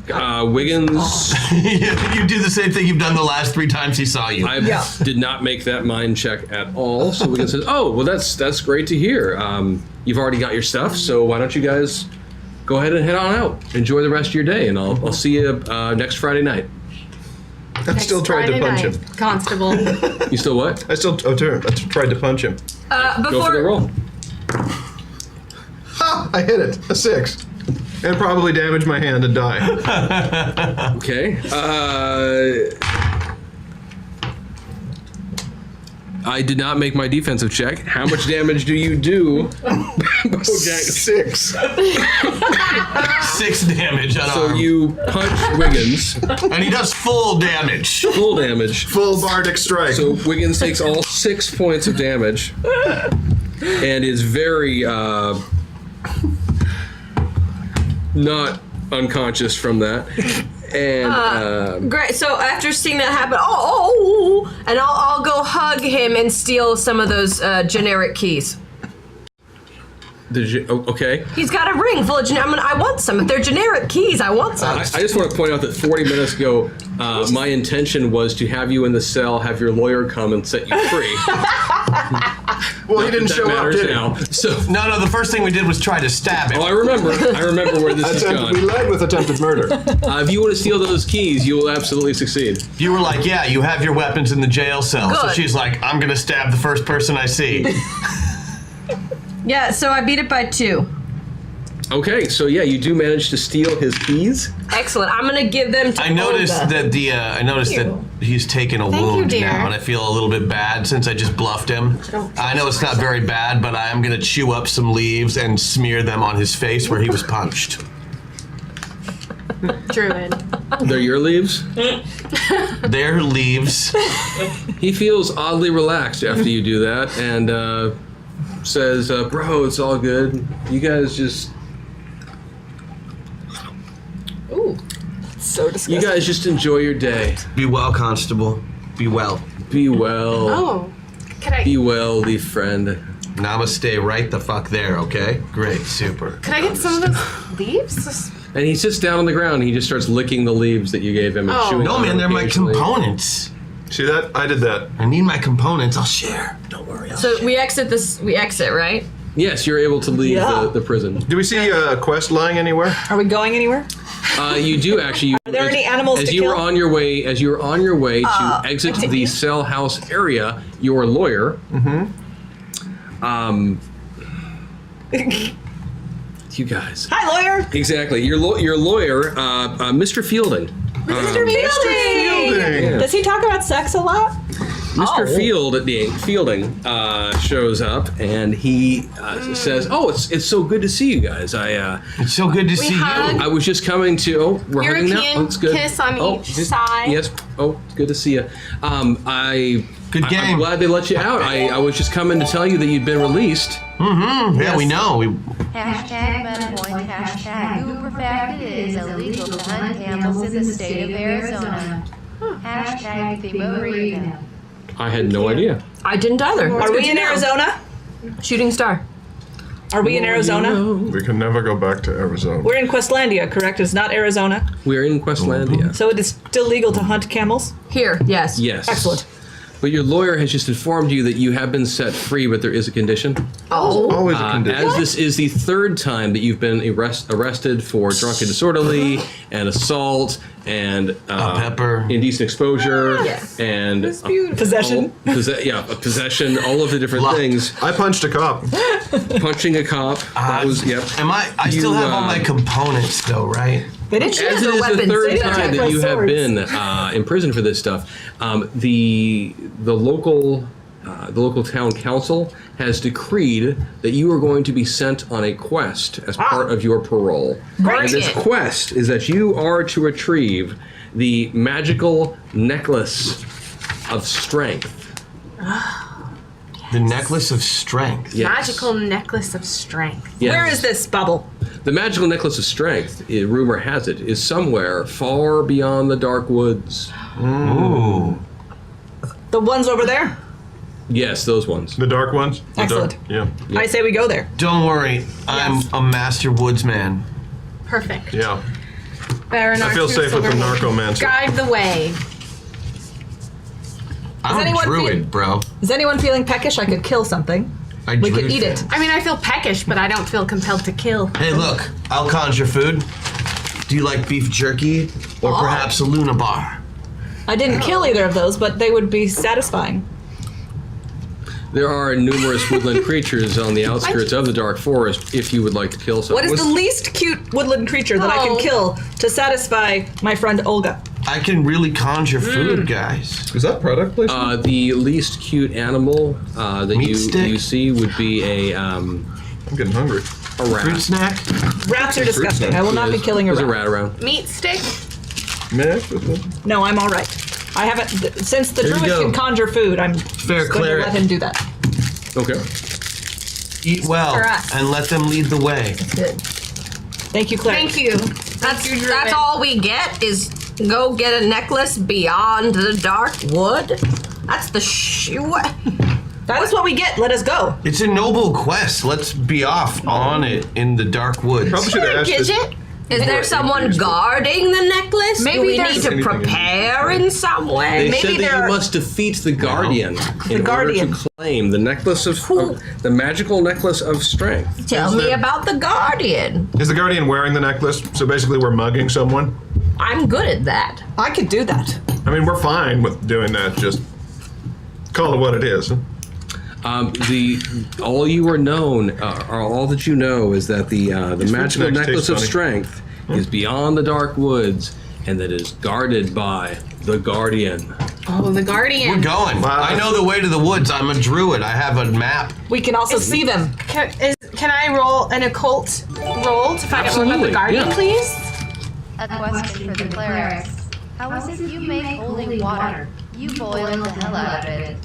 Wiggins, You do the same thing you've done the last 3 times he saw you. I did not make that mind check at all. So Wiggins says, "Oh, well, that's great to hear. You've already got your stuff, so why don't you guys go ahead and head on out? Enjoy the rest of your day, and I'll see you next Friday night." I still tried to punch him. Constable. You still what? I tried to punch him. Go for the roll. Ha! I hit it. A 6. And probably damage my hand and die. Okay. I did not make my defensive check. How much damage do you do? 6. 6 damage on So arm. you punch Wiggins. And he does full damage. Full damage. Full bardic strike. So Wiggins takes all 6 points of damage. And is very not unconscious from that. And Great. So after seeing that happen, and I'll go hug him and steal some of those generic keys. okay. He's got a ring full of I want some. If they're generic keys, I want some. I just want to point out that 40 minutes ago, my intention was to have you in the cell, have your lawyer come and set you free. Well, he didn't That show up, matters did he? now. So, No, the first thing we did was try to stab him. I remember where this has gone. We led with attempted murder. If you want to steal those keys, you will absolutely succeed. You were like, yeah, you have your weapons in the jail cell. So Good. she's like, I'm gonna stab the first person I see. Yeah, so I beat it by 2. Okay, so yeah, you do manage to steal his keys. Excellent. I'm gonna give them to I noticed Olga. that that he's taken a wound dear. now, and I feel a little bit bad since I just bluffed him. I know it's not very bad, but I am gonna chew up some leaves and smear them on his face where he was punched. Druid. They're your leaves. They're leaves. He feels oddly relaxed after you do that, and says, "Bro, it's all good. You guys just." Ooh. So disgusting. You guys just enjoy your day. Be well, Constable. Be well. Be well. Oh. Could I Be well, the friend. Namaste right the fuck there, okay? Great, super. could I get some of those leaves? And he sits down on the ground and he just starts licking the leaves that you gave him and Oh. chewing No, on man, them they're my occasionally. components. See that? I did that. I need my components. I'll share. Don't worry. So we exit this. We exit, right? Yes, you're able to leave Yeah. the prison. Do we see a quest lying anywhere? Are we going anywhere? You do actually. Are there any animals as to you kill? were on your way, as you were on your way to exit the cell house area, your lawyer. You guys. Hi, lawyer. Exactly. Your lawyer, Mr. Fielding. Mr. Fielding. Does he talk about sex a lot? Mr. Fielding shows up and he says, "Oh, it's so good to see you guys. It's so good to see you. I was just coming to. Oh, we're hugging now. Oh, it's good. Kiss on each side. Yes. Oh, it's good to see you. Good game. I'm glad they let you out. I was just coming to tell you that you'd been released. Mm-hmm. Yeah, we know. Hashtag MetaPoint, hashtag Uber fact it is illegal to hunt camels in the state of Arizona. Hashtag Themo Regan. I had no idea. I didn't either. Are we in Arizona? Shooting star. Are we in Arizona? We can never go back to Arizona. We're in Questlandia, correct? It's not Arizona. We're in Questlandia. So it is still legal to hunt camels? Here, yes. Yes. Excellent. But your lawyer has just informed you that you have been set free, but there is a condition. Always a condition. As this is the third time that you've been arrested for drunken disorderly and assault and pepper, indecent exposure, Yes. and Possession. Possession, all of the different things. I punched a cop. Punching a cop. That was yep. I still have all my components though, right? They didn't shoot As us it with is weapons. the third They didn't time attack that with you have swords. been in prison for this stuff, the local town council has decreed that you are going to be sent on a quest as part of your parole. And this quest is that you are to retrieve the magical necklace of strength. The necklace of strength. Yes. Magical necklace of strength. Yes. Where is this bubble? The magical necklace of strength, rumor has it, is somewhere far beyond the dark woods. Ooh. The ones over there? Yes, those ones. The dark ones? The Excellent. Yeah. I say we go there. Don't worry, I'm a master woodsman. Perfect. Yeah. Baron I feel safe with the narcomancer. Guide the way. I'm a anyone druid, feel- bro. Is anyone feeling peckish? I could kill something. We could eat it. I mean, I feel peckish, but I don't feel compelled to kill. Hey, look, I'll conjure food. Do you like beef jerky or perhaps a Luna bar? I didn't kill either of those, but they would be satisfying. There are numerous woodland creatures on the outskirts of the dark forest if you would like to kill some. What is the least cute woodland creature that I can kill to satisfy my friend Olga? I can really conjure food, guys. Is that product placement? The least cute animal that Meat you stick? see would be a I'm getting hungry. rat. Fruit snack? Rats are disgusting. I will not be killing a There's rat. a rat around. Meat stick? No, I'm all right. I haven't. Since the There you druid go. can conjure food, I'm Fair just going to cleric. let him do that. Okay. Eat well For us. and let them lead the way. Thank you, Claire. Thank you. That's all we get is go get a necklace beyond the dark wood. That's the what? That is what we get. Let us go. It's a noble quest. Let's be off on it in the dark woods. Probably should have asked this. Gidget? Is there someone guarding the necklace? Maybe Do we there's need to anything in prepare in some way? They Maybe said that there you are- must defeat the guardian in Guardian. order to claim the necklace of the magical necklace of strength. Tell me about the guardian. Is the Guardian wearing the necklace? So basically we're mugging someone? I'm good at that. I could do that. I mean, we're fine with doing that. Just call it what it is. All you are known, or all that you know, is that the magical snacks necklace taste of funny. strength is beyond the dark woods, and that it is guarded by the guardian. Oh, the guardian. We're going. Wow. I know the way to the woods. I'm a druid. I have a map. We can also see them. Can I roll an occult roll to find out more about Absolutely, the guardian, yeah. please? A question for the clerics. How is it you make holy water? You boil the hell out of it.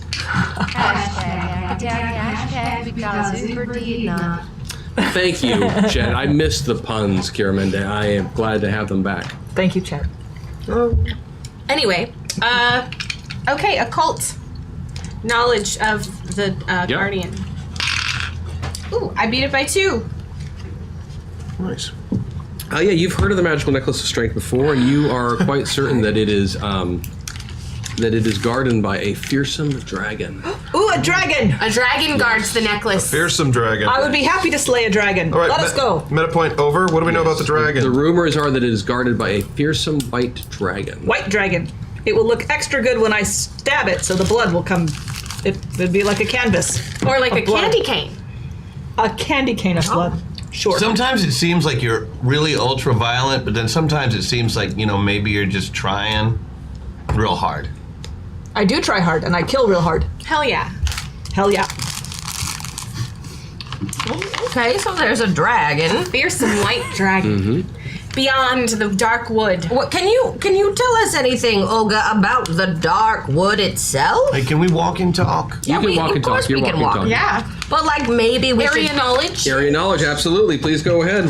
Hashtag because Uber did not. Thank you, Jen. I missed the puns, Kiramende. I am glad to have them back. Thank you, Chad. Anyway, okay, occult knowledge of the guardian. Ooh, I beat it by 2. Nice. Yeah, you've heard of the magical necklace of strength before, and you are quite certain that it is that it is guarded by a fearsome dragon. Ooh, a dragon! A dragon guards the necklace. Fearsome dragon. I would be happy to slay a dragon. All right, Let us go. Meta point over. What do we know about the dragon? The rumors are that it is guarded by a fearsome white dragon. White dragon. It will look extra good when I stab it, so the blood will come. It would be like a canvas. Or like Of a blood. candy cane. A candy cane of blood. Sure. Sometimes it seems like you're really ultra violent, but then sometimes it seems like, maybe you're just trying real hard. I do try hard, and I kill real hard. Hell yeah. Hell yeah. Okay, so there's a dragon. Fearsome white dragon. Beyond the dark wood. What can you tell us anything, Olga, about the dark wood itself? Hey, can we walk and talk? You can walk of and talk. course You're we can walking and walk. talking. Yeah. But like maybe we Area should. knowledge. Area knowledge, absolutely. Please go ahead.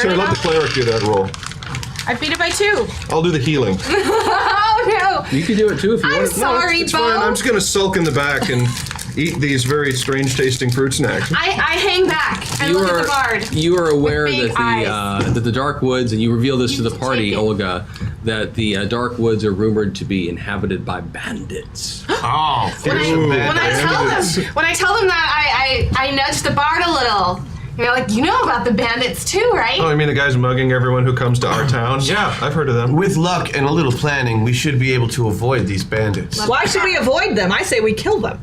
So let the cleric do that roll. I beat it by 2. I'll do the healing. Oh no. You can do it too if you I'm want. sorry, It's Bo. fine. I'm just going to sulk in the back and eat these very strange tasting fruit snacks. I hang back and look at the bard. You are aware big that the dark woods, and you reveal this to the party, take it. Olga, that the dark woods are rumored to be inhabited by bandits. Oh, When fearsome I tell them that, I nudge the bard a little. You're like, you know about the bandits too, right? Oh, you mean the guys mugging everyone who comes to our town? Yeah, I've heard of them. With luck and a little planning, we should be able to avoid these bandits. Why should we avoid them? I say we kill them.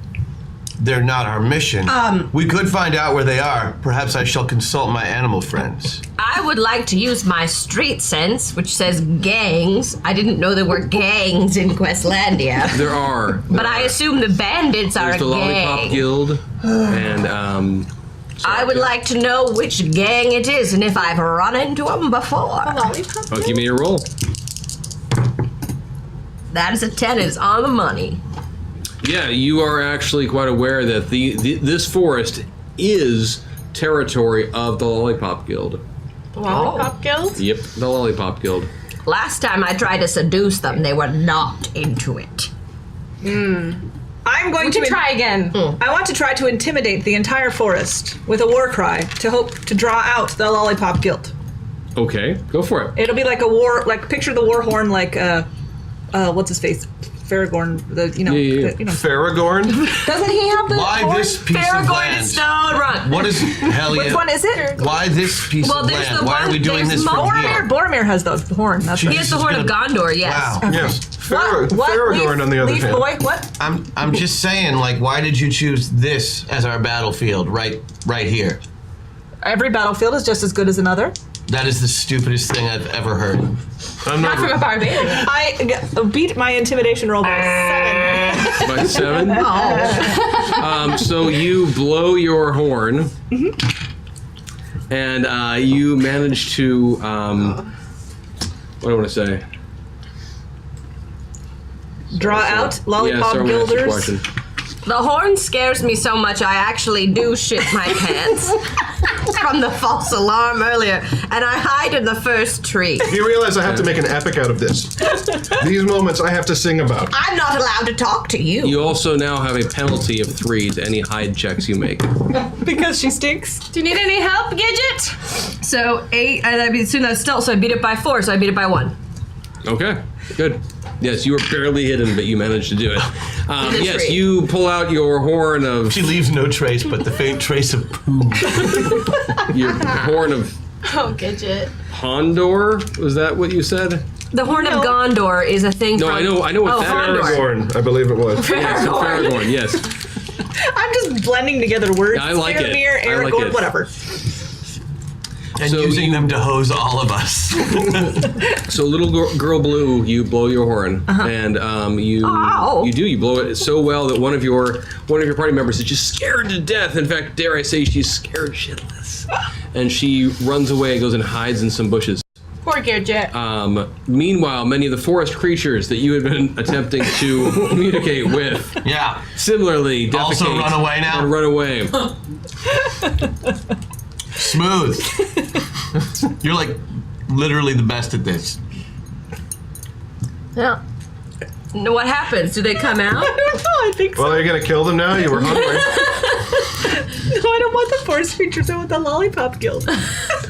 They're not our mission. We could find out where they are. Perhaps I shall consult my animal friends. I would like to use my street sense, which says gangs. I didn't know there were gangs in Questlandia. There are. But I assume the bandits are There's the a Lollipop gang. Guild, and I would like to know which gang it is and if I've run into them before. Lollipop. oh, give me a roll. That is a 10. It's on the money. Yeah, you are actually quite aware that this forest is territory of the Lollipop Guild. Lollipop Guild? Yep, the Lollipop Guild. Last time I tried to seduce them, they were not into it. I'm going We to can try again. I want to try to intimidate the entire forest with a war cry to hope to draw out the Lollipop Guild. Okay, go for it. It'll be like a war, like picture the war horn, like what's his face, Faragorn. Yeah. Faragorn? Doesn't he have the Why horn? this piece of Faragorn and land? Stone Run. What is hell yeah? Which one is it? Why this piece Well, of there's land? the Why are one- we doing there's this from Boromir. here? Boromir has the horn. That's He right. has the Horn of Gondor, yes. Wow. Yes. What? Faragorn Leaf- on the other Leaf hand. boy? What? I'm just saying, like, why did you choose this as our battlefield right here? Every battlefield is just as good as another. That is the stupidest thing I've ever heard. I'm Not from a barbarian. I beat my intimidation roll by 7. By 7. So you blow your horn, and you manage to. What do I want to say? Draw out Lollipop Sarah, I'm gonna ask you a Guilders. question. The horn scares me so much I actually do shit my pants from the false alarm earlier, and I hide in the first tree. You realize I have to make an epic out of this. These moments I have to sing about. I'm not allowed to talk to you. You also now have a penalty of 3 to any hide checks you make. Because she stinks. Do you need any help, Gidget? So 8, and I mean, so that's still, so I beat it by 4, so I beat it by 1. Okay, good. Yes, you were barely hidden, but you managed to do it. the Yes, tree. you pull out your horn of She leaves no trace but the faint trace of poo. your horn of Oh, Gidget. Hondor. Was that what you said? The Horn of Gondor is a thing No, from... I know what that Gondor. is. Faragorn, I believe it was. Yes, Faragorn. Yes. I'm just blending together words. I like it. Faramir, I like Aragorn, it. whatever. And So using you- them to hose all of us. So, little girl Blue, you blow your horn, and you Ow. you blow it so well that one of your party members is just scared to death. In fact, dare I say, she's scared shitless, and she runs away, goes and hides in some bushes. Poor Gidget. Meanwhile, many of the forest creatures that you had been attempting to communicate with Yeah. similarly defecate Also run away now? and run away. Smooth. You're like literally the best at this. Yeah. No, what happens? Do they come out? I don't know. I think so. Well, are you going to kill them now? You were hungry. I don't want the forest creatures. I want the Lollipop Guild.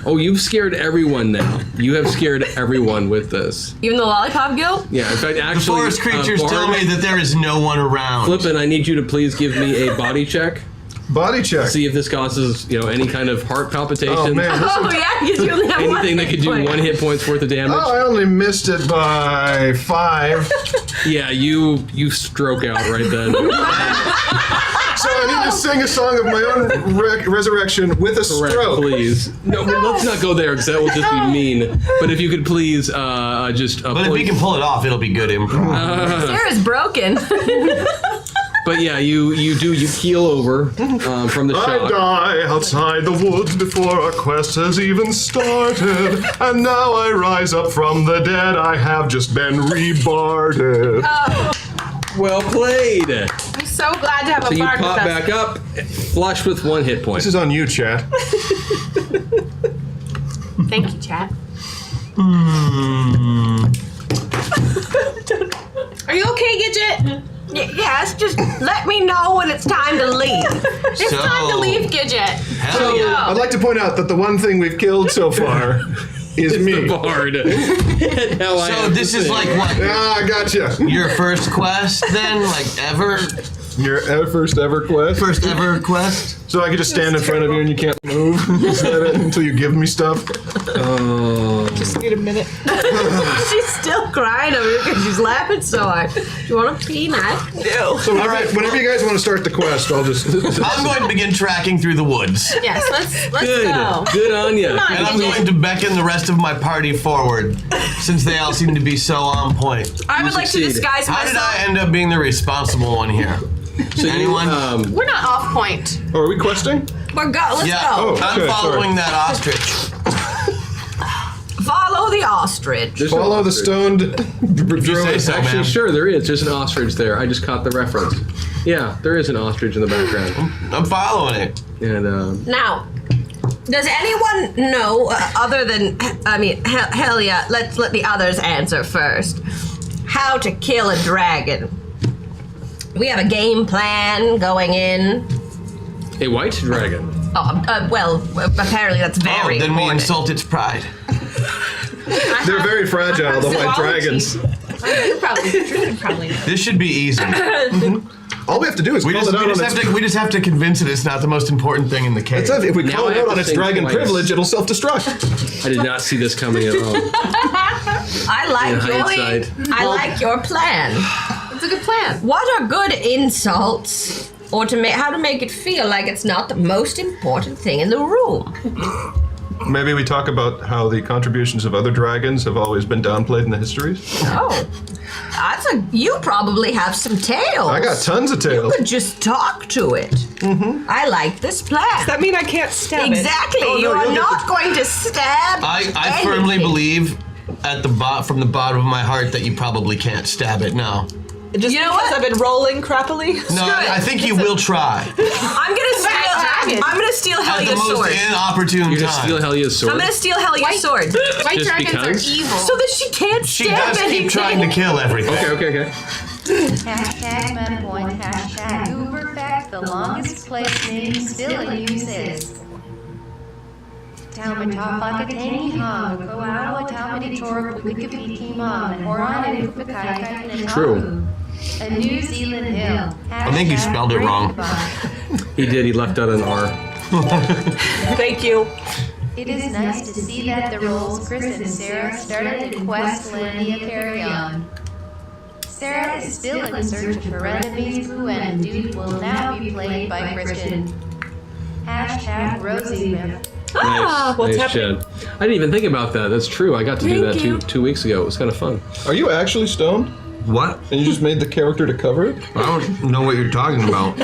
Oh, you've scared everyone now. You have scared everyone with this. Even the Lollipop Guild? Yeah, in fact, actually, Forest creatures Bard, tell me that there is no one around. Flippin', I need you to please give me a body check. Body check. See if this causes, any kind of heart palpitation. Oh man, Oh, yeah, because you only have one Anything that could do point. 1 hit point's worth of damage. I only missed it by 5. Yeah, you stroke out right then. So I need to sing a song of my own resurrection with a Correct, stroke. please. No, let's not go there because that will just be mean. But if you could please just. But if we can pull it off, it'll be good improv. Sarah's broken. But yeah, you keel over from the I shock. die outside the woods before our quest has even started. And now I rise up from the dead. I have just been rebarded. Well played. I'm so glad to have So a you bard pop with us. back up, flush with 1 hit point. This is on you, chat. Thank you, chat. Are you okay, Gidget? Yes, just let me know when it's time to leave. It's time to leave, Gidget. Hell yeah. I'd like to point out that the one thing we've killed so far is me. The bard. So this is like what? Ah, gotcha. Your first quest then? Like ever? Your first ever quest. First ever quest? So I can just stand in front of you and you can't move Is that it? Until you give me stuff. Just need a minute. She's still crying over here because she's laughing so hard. Do you want a peanut? No. So whenever you guys want to start the quest, I'll just. I'm going to begin tracking through the woods. Yes, let's Good. go. Good on you. Come on, And I'm Gidget. going to beckon the rest of my party forward, since they all seem to be so on point. I would like to succeed. disguise How did myself. I end up being the responsible one here? So Anyone? We're not off point. Oh, are we questing? Let's Yeah, go. Oh. I'm okay, following that ostrich. Follow the ostrich. There's an Follow the ostrich. stoned. Did you say so, Actually, man? sure, there is. There's an ostrich there. I just caught the reference. Yeah, there is an ostrich in the background. I'm following it. And Now, does anyone know, other than, hell yeah, let's let the others answer first, how to kill a dragon? We have a game plan going in. a white dragon. Well, apparently that's very Then we important. insult its pride. They're very fragile, the white dragons. You probably know. This should be easy. All we have to do is We call just, it out we, on just its. have to, we just have to convince it it's not the most important thing in the case. If we Now call I it have out on to its think dragon twice. privilege, it'll self-destruct. I did not see this coming at all. I like In hindsight. I like your plan. It's a good plan. What are good insults, or how to make it feel like it's not the most important thing in the room? Maybe we talk about how the contributions of other dragons have always been downplayed in the histories. Oh, you probably have some tales. I got tons of You tales. could just talk to it. Mm-hmm. I like this plan. Does that mean I can't stab it? Exactly. Oh, no, you are you'll get not going to stab. I firmly anything. believe from the bottom of my heart that you probably can't stab it. No. Just You know because what? I've been rolling crappily? No, I think you will try. I'm gonna steal At the Helia's most sword. inopportune You're gonna time. steal Helia's sword. I'm gonna steal Helia's sword White Just dragons because? are evil. so that she can't She stab does anything. keep trying to kill everything. Okay. Hashtag MetaPoint, hashtag who perfect the longest place name still in use is. Taumatapakatangi hang, Koawa Taumatitor, Wikipiki Mom, Horan and Upakai and True. A New Zealand hill. I think you spelled it wrong. He did. He left out an R. Thank you. It is nice to see that the roles Chris and Sarah started to Questlandia carry on. Sarah is still in search of her enemies who and Dude will now be played by Christian. Hashtag Rosie Riff. Nice, what's nice, happening? Chad. I didn't even think about that. That's true. I got to do that two weeks ago. It was kind of fun. Are you actually stoned? What? And you just made the character to cover it? I don't know what you're talking about.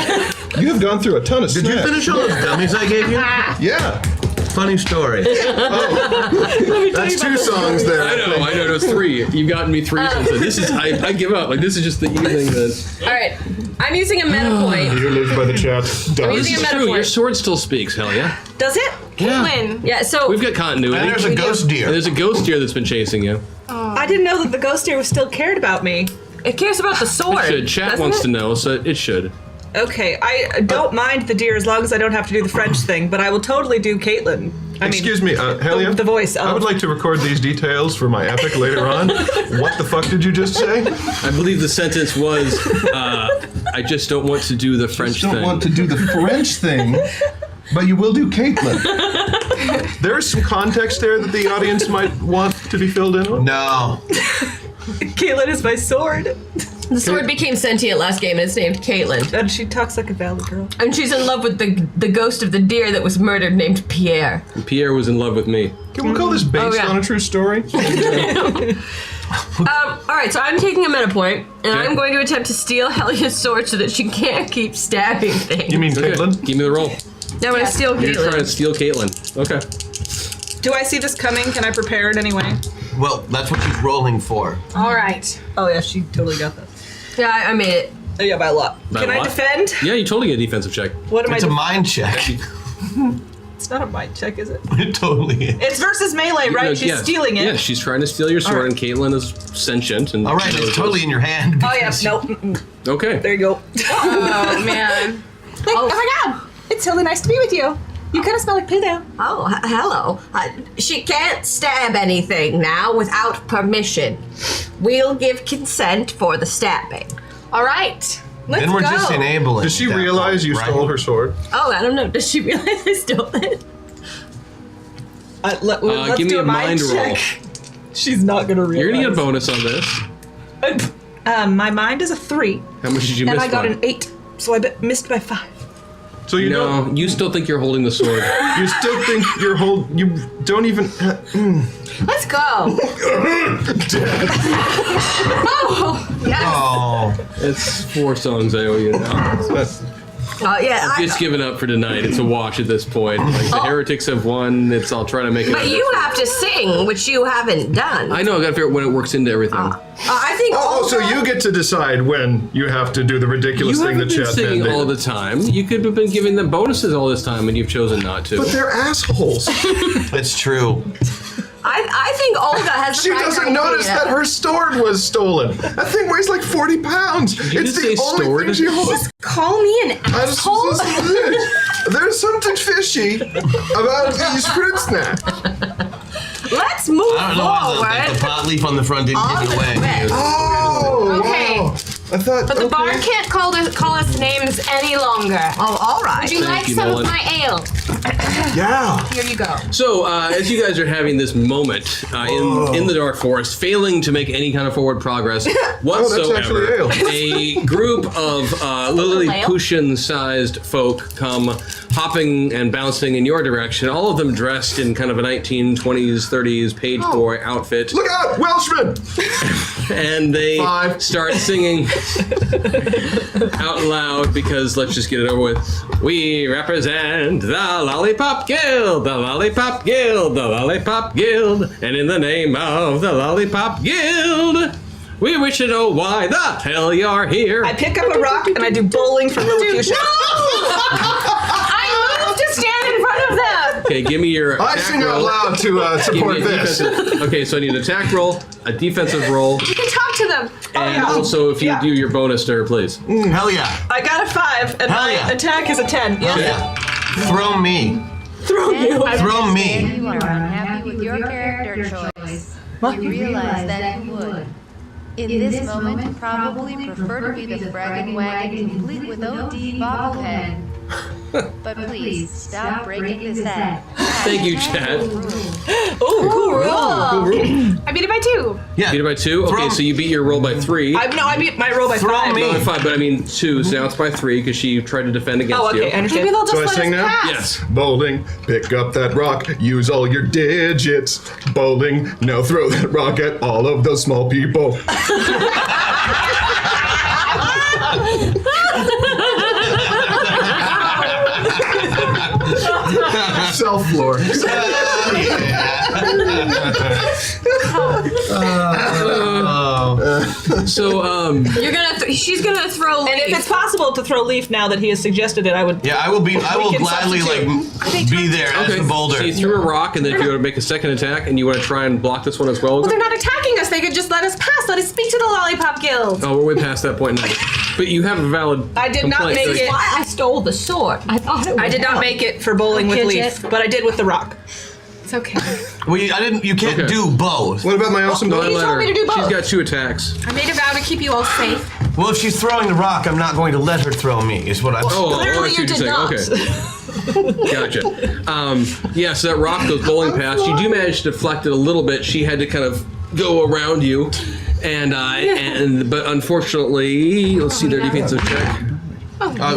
You have gone through a ton of Did you snacks. finish all those dummies I gave you? Yeah. Funny story. That's 2 songs there. I know. It was 3. You've gotten me 3 since then. This is. I give up. Like this is just the evening that. All right, I'm using a meta point. You live by the chat. using Does. a It's meta true. point. Your sword still speaks. Hell yeah. Does it? Caitlin. Yeah. So We've got continuity. And there's a ghost And deer. there's a ghost deer that's been chasing you. I didn't know that the ghost deer was still cared about me. it cares about the sword. It should. Chat doesn't wants it? to know, so it should. Okay, I don't mind the deer as long as I don't have to do the French thing, but I will totally do Caitlin. Excuse me, Helia? the voice I would of- like to record these details for my epic later on. What the fuck did you just say? I believe the sentence was, I just don't want to do the French Don't thing. want to do the French thing, but you will do Caitlin. There is some context there that the audience might want to be filled in on. No. Caitlin is my sword. The sword became sentient last game, and it's named Caitlin. And she talks like a valley girl. And she's in love with the ghost of the deer that was murdered, named Pierre. Pierre was in love with me. Can we call this based yeah. on a true story? All right, so I'm taking a meta point, and Okay. I'm going to attempt to steal Helia's sword so that she can't keep stabbing things. You mean Okay, Caitlin? give me the roll. No, I'm going to steal You're trying to Caitlin. steal Caitlin. Okay. Do I see this coming? Can I prepare in any way? Well, that's what she's rolling for. All right. Oh yeah, she totally got this. Yeah, I made it. Oh yeah, by a lot. By Can a I lot? defend? Yeah, you totally get a defensive check. What am It's I? a mind check. It's not a mind check, is it? It totally is. It's versus melee, right? No, She's yeah. stealing it. Yeah, she's trying to steal your sword, All right. and Caitlin is sentient. And All right, it's totally in your hand. Oh yeah, because- no. Mm-mm. Okay. There you go. Oh man. Oh my god. It's totally nice to be with you. You kind of smell like poo though. Oh, hello. She can't stab anything now without permission. We'll give consent for the stabbing. All right. Let's Then we're go. just enabling. Does she at that realize point, you right? stole her sword? Oh, I don't know. Does she realize I stole it? Let's give me do a mind roll. check. She's not gonna realize. You're going to get a bonus on this. My mind is a 3, How much did you miss and I got by? an 8, so I missed by 5. So you No, don't. you still think you're holding the sword. You still think you're You don't even. Let's go. Oh yes. Oh, It's 4 songs I owe you now. That's, Yeah. It's given up for tonight. It's a wash at this point. Like, the heretics have won. I'll try to make it. But you have to sing, which you haven't done. I know. I got to figure out when it works into everything. I think. oh, so Olga- you get to decide when you have to do the ridiculous You thing haven't that been Chet singing mandated. all the time. You could have been giving them bonuses all this time, and you've chosen not to. But they're assholes. it's true. I think Olga has. She doesn't notice that her sword was stolen. That thing weighs like 40 pounds. you It's just the say only stored? thing she holds. Call me an I just- asshole. There's something fishy about these fruit snacks. Let's move I don't know why the forward. pot leaf on the front didn't give it away. Oh, Okay. wow. I thought. But the okay. bar can't call us names any longer. Oh, all right. Would you Thank like you, some Nolan. of my ale? Yeah. Here you go. So, as you guys are having this moment in the Dark Forest, failing to make any kind of forward progress whatsoever, actually ale. a group of Lilliputian-sized folk come hopping and bouncing in your direction, all of them dressed in kind of a 1920s, 30s page boy outfit. Look out, Welshman! And they 5. start singing out loud because let's just get it over with. We represent the Lollipop Guild, the Lollipop Guild, the Lollipop Guild, and in the name of the Lollipop Guild, we wish to know why the hell you're here. I pick up a rock and I do bowling for Lilliputian. I moved to stand in front of them. Okay, give me your I attack sing out roll. loud to Give me support a this. defensive. Okay, so I need an attack roll, a defensive roll, You can talk to them. and also if you Yeah. do your bonus stir, please. Hell yeah. I got a 5, and Hell my yeah. attack is a 10. Yes. Yeah. Throw me. Throw you. Throw me. If you are unhappy with your character choice, you realize that you would. In this moment, probably prefer to be the bragging wagon complete with OD bobblehead. But please, stop breaking this head. Thank you, Chad. Oh, cool roll. I beat it by 2. Yeah. Beat it by 2? Okay, Throw- so you beat your roll by 3. I beat my roll by Throw 5. me. No, by 5, but I mean 2, so now it's by 3 because she tried to defend against Oh, okay, I you. understand. Maybe they'll just So I let sing us now? pass. Yes. Bowling, pick up that rock, use all your digits. Bowling, now throw that rock at all of those small people. Self-floor. So, You're gonna. She's gonna throw. And if it's possible to throw Leaf now that he has suggested it, I would. Yeah, I will can gladly be there as okay. the boulder. So you threw a rock, and then if you want to make a second attack, and you want to try and block this one as well. Well, they're not attacking us. They could just let us pass. Let us speak to the Lollipop Guild. Oh, we're way past that point now. But you have a valid. I did not complaint. make Like, it. Why I stole the sword? I thought it would I did not help. make it for bowling with Gidget. Leaf, but I did with the rock. It's okay. Well, you can't Okay. do both. What about my awesome No, I bow? let told her. me to do both. She's got 2 attacks. I made a vow to keep you all safe. Well, if she's throwing the rock, I'm not going to let her throw me, is what I'm Oh, Clearly I see you what did you're not. saying. Okay. Gotcha. Yeah, so that rock goes bowling past. You do manage to deflect it a little bit. She had to kind of go around you. But unfortunately, let's see their defensive check.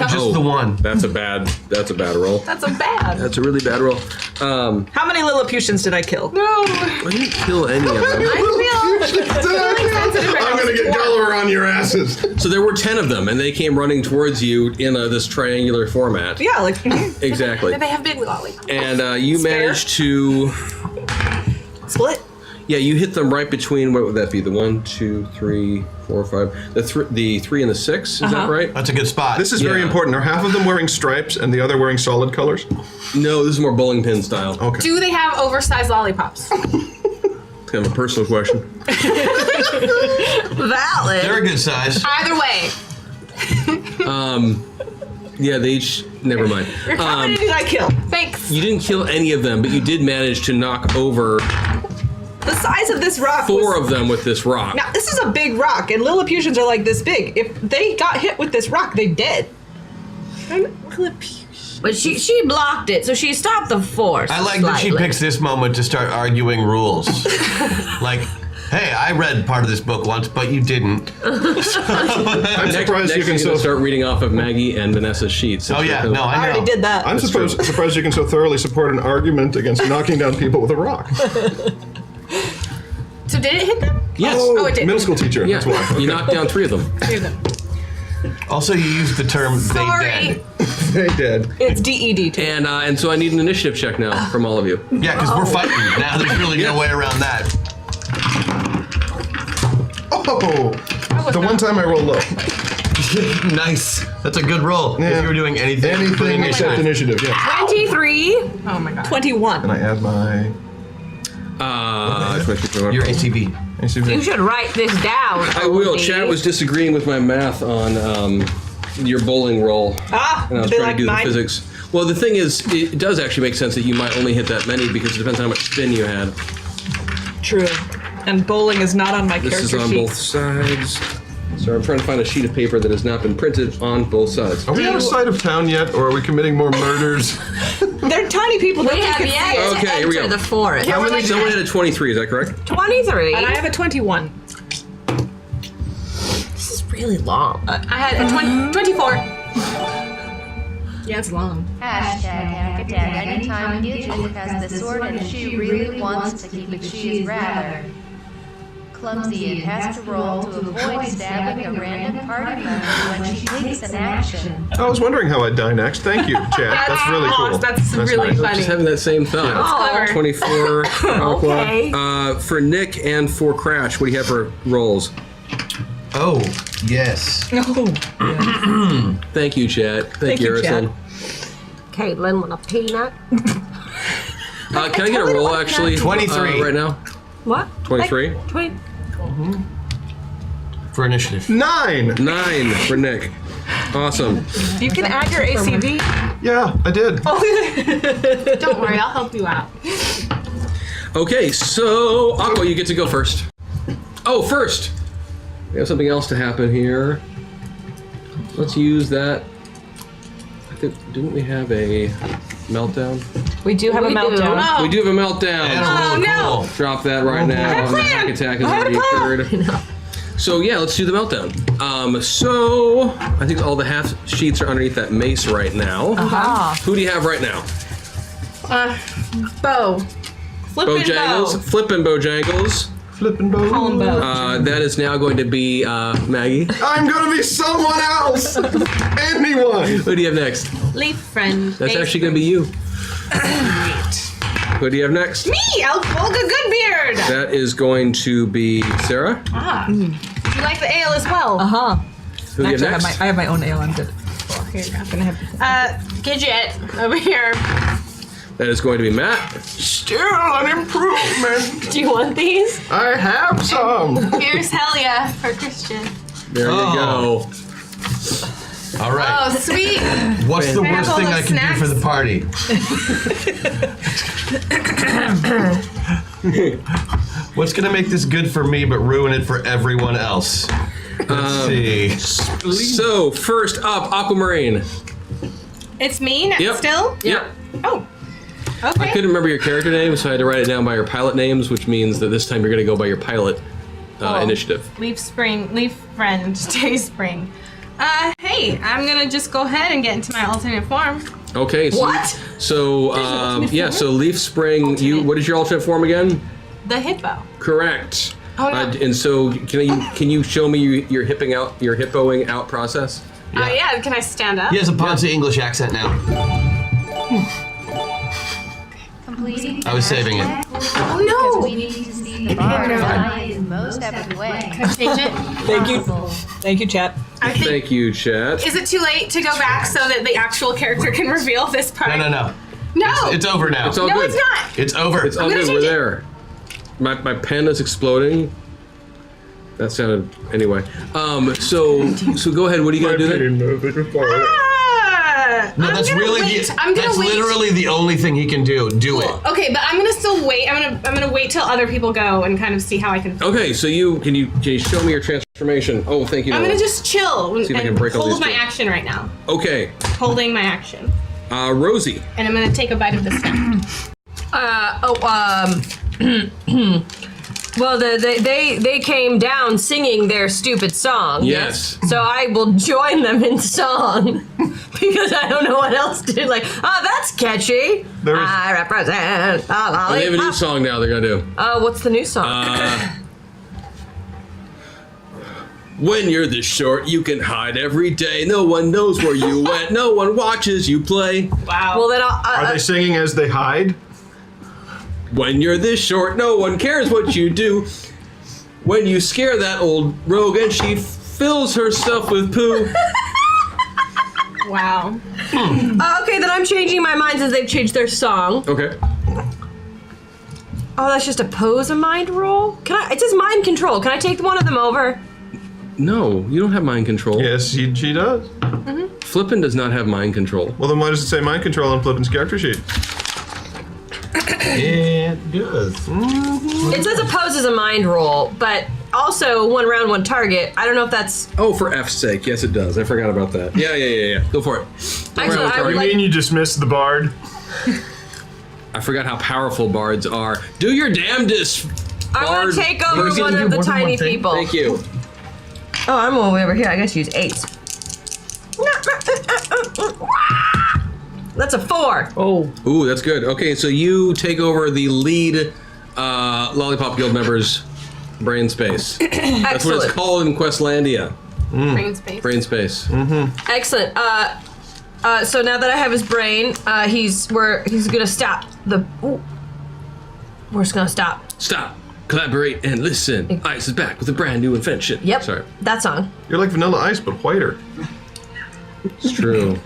just the one. That's a bad roll. That's a bad. That's a really bad roll. How many Lilliputians did I kill? I didn't kill any of them. I'm gonna get Gulliver on your asses. So there were 10 of them, and they came running towards you in this triangular format. Yeah, like Exactly. They have big lollipops. And you Spare? managed to, split. yeah, you hit them right between, what would that be? The 1, 2, 3, 4, 5, the 3 and the 6. Is that right? That's a good spot. This is very Yeah. important. Are half of them wearing stripes and the other wearing solid colors? No, this is more bowling pin style. Okay. Do they have oversized lollipops? It's kind of a personal question. Valid. They're a good size. Either way. Yeah, they each. Never mind. How many did I kill? Thanks. You didn't kill any of them, but you did manage to knock over The size of this rock 4 was... of them with this rock. Now, this is a big rock, and Lilliputians are like this big. If they got hit with this rock, they dead. But she blocked it, so she stopped the force. I like that she slightly. picks this moment to start arguing rules. Like, hey, I read part of this book once, but you didn't. I'm surprised Next you you're can gonna so. start reading off of Maggie and Vanessa's sheets. Oh yeah, no, I I know. already did that. I'm surprised you can so thoroughly support an argument against knocking down people with a rock. So did it hit them? Yes. Oh, it did. Middle school teacher. Yeah, That's why. you knocked down 3 of them. Three of them. Also, you used the term Sorry. they dead. They did. It's DED too. And so I need an initiative check now from all of you. Yeah, because we're fighting. Now there's really no way around that. Oh! The one time I rolled low. Nice. That's a good roll. Yeah. If you were doing anything. Anything except initiative, yeah. 23. Oh my god. 21. And I add my Your ACV. ACV. You should write this down. I will. Odie. Chat was disagreeing with my math on your bowling roll. Ah, And I was they trying like to do mine. the physics. Well, the thing is, it does actually make sense that you might only hit that many because it depends on how much spin you had. True. And bowling is not on my This is character on sheet. both sides. So I'm trying to find a sheet of paper that has not been printed on both sides. Are we out of sight of town yet, or are we committing more murders? They're tiny people. We Nobody have can see yet it. to Okay, here we enter go. the forest. How many? Someone had a 23, is that correct? 23. And I have a 21. This is really long. I had a 24. Yeah, it's long. Hashtag hack attack anytime Gidget has the sword and she really wants to keep it. She is rather clumsy and has to roll to avoid stabbing a random party member when she takes an action. I was wondering how I'd die next. Thank you, Chad. That's really cool. That's really nice. funny. Just having that same thought. Clever. 24. Okay. For Nick and for Crash, what do you have for rolls? Oh, yes. Oh. Thank you, Chad. Thank you, you, Chad. Arison. Caitlin with a peanut. Can I get a roll, actually? 23. Right now? What? 23? 20. For initiative. 9! 9 for Nick. Awesome. You can add your ACV. Yeah, I did. Don't worry, I'll help you out. Okay, so Aqua, you get to go first. Oh, first! We have something else to happen here. Let's use that. I think, didn't we have a meltdown? We do have a We do. meltdown. Oh. We do have a meltdown. That's really no. cool. Drop that right now. And the hack attack has already occurred. So yeah, let's do the meltdown. So I think all the half sheets are underneath that mace right now. Who do you have right now? Bow. Flippin' Bojangles, flippin' Bojangles. Flippin' bow. Colin Bow. That is now going to be Maggie. I'm gonna be someone else! Anyone! Who do you have next? Leaf friend. That's actually going to be you. Who do you have next? Me, Olga Goodbeard. That is going to be Sarah. You like the ale as well. Uh-huh. Who do you Actually, have next? I have my own ale. I'm good. Here you go. Gonna have Gidget over here. That is going to be Matt. Still an improvement! Do you want these? I have some! Here's Helia for Christian. There you go. All right. Oh, sweet. What's the Can I have worst all thing those I can do for the party? What's gonna make this good for me but ruin it for everyone else? Let's see. So, first up, Aquamarine. It's me now, Yep. still? Yep. Oh. I Okay. couldn't remember your character name, so I had to write it down by your pilot names, which means that this time you're going to go by your pilot initiative. Leaf friend, Day Spring. Hey, I'm gonna just go ahead and get into my alternate form. Okay. So What? So, yeah. So Leaf Spring. What is your alternate form again? The hippo. Correct. Oh, no. And so, can you show me your hippoing out process? Yeah, can I stand up? He has a Ponce English accent now. Completing. I was saving it. Oh Because no! we need to see the bar in the most epic way. Change it. Thank you. Thank you, chat. I think. Thank you, chat. Is it too late to go back so that the actual character can reveal this part? No. No! It's over now. It's all No, good. it's not! It's over. It's all gonna good. We're change it. there. My pen is exploding. That sounded anyway. So go ahead. What are you gonna do then? No, that's really that's literally the only thing he can do. Do it. Okay, but I'm gonna still wait. I'm gonna wait till other people go and kind of see how I can. Okay, so can you show me your transformation? Oh, thank you. I'm Noah. gonna just chill See if I can and break all hold these my two. action right now. Okay, Holding my action, Rosie. and I'm gonna take a bite of the snack. Well, they came down singing their stupid song. Yes. So I will join them in song because I don't know what else to do. Like, oh, that's catchy. There is- I represent a Oh, they have a new lollipop. song now. They're gonna do. What's the new song? When you're this short, you can hide every day. No one knows where you went. No one watches you play. Wow. well, then Are they singing as they hide? When you're this short, no one cares what you do. When you scare that old rogue and she fills herself with poo. Wow. okay, then I'm changing my mind since they've changed their song. Okay. Oh, that's just a pose a mind roll? It says mind control. Can I take one of them over? No, you don't have mind control. Yes, she does. Flippin does not have mind control. Well, then why does it say mind control on Flippin's character sheet? It does. It says a pose is a mind roll, but also 1 round, 1 target. I don't know if that's... Oh, for F's sake. Yes, it does. I forgot about that. Yeah. Go for it. Actually, I would You like... mean you dismissed the bard? I forgot how powerful bards are. Do your damnedest. I want Bard to take over person. one of the more than tiny one thing. people. Thank you. Oh, I'm all the way over here. I guess use 8s. That's a 4. Oh. Ooh, that's good. Okay, so you take over the lead Lollipop Guild member's brain space. That's what Excellent. it's called in Questlandia. Brain space. Brain space. Excellent. So now that I have his brain, he's gonna stop the. Ooh. We're just gonna stop. Stop. Collaborate and listen. Ice is back with a brand new invention. Yep. Sorry. That song. You're like Vanilla Ice, but whiter. It's true.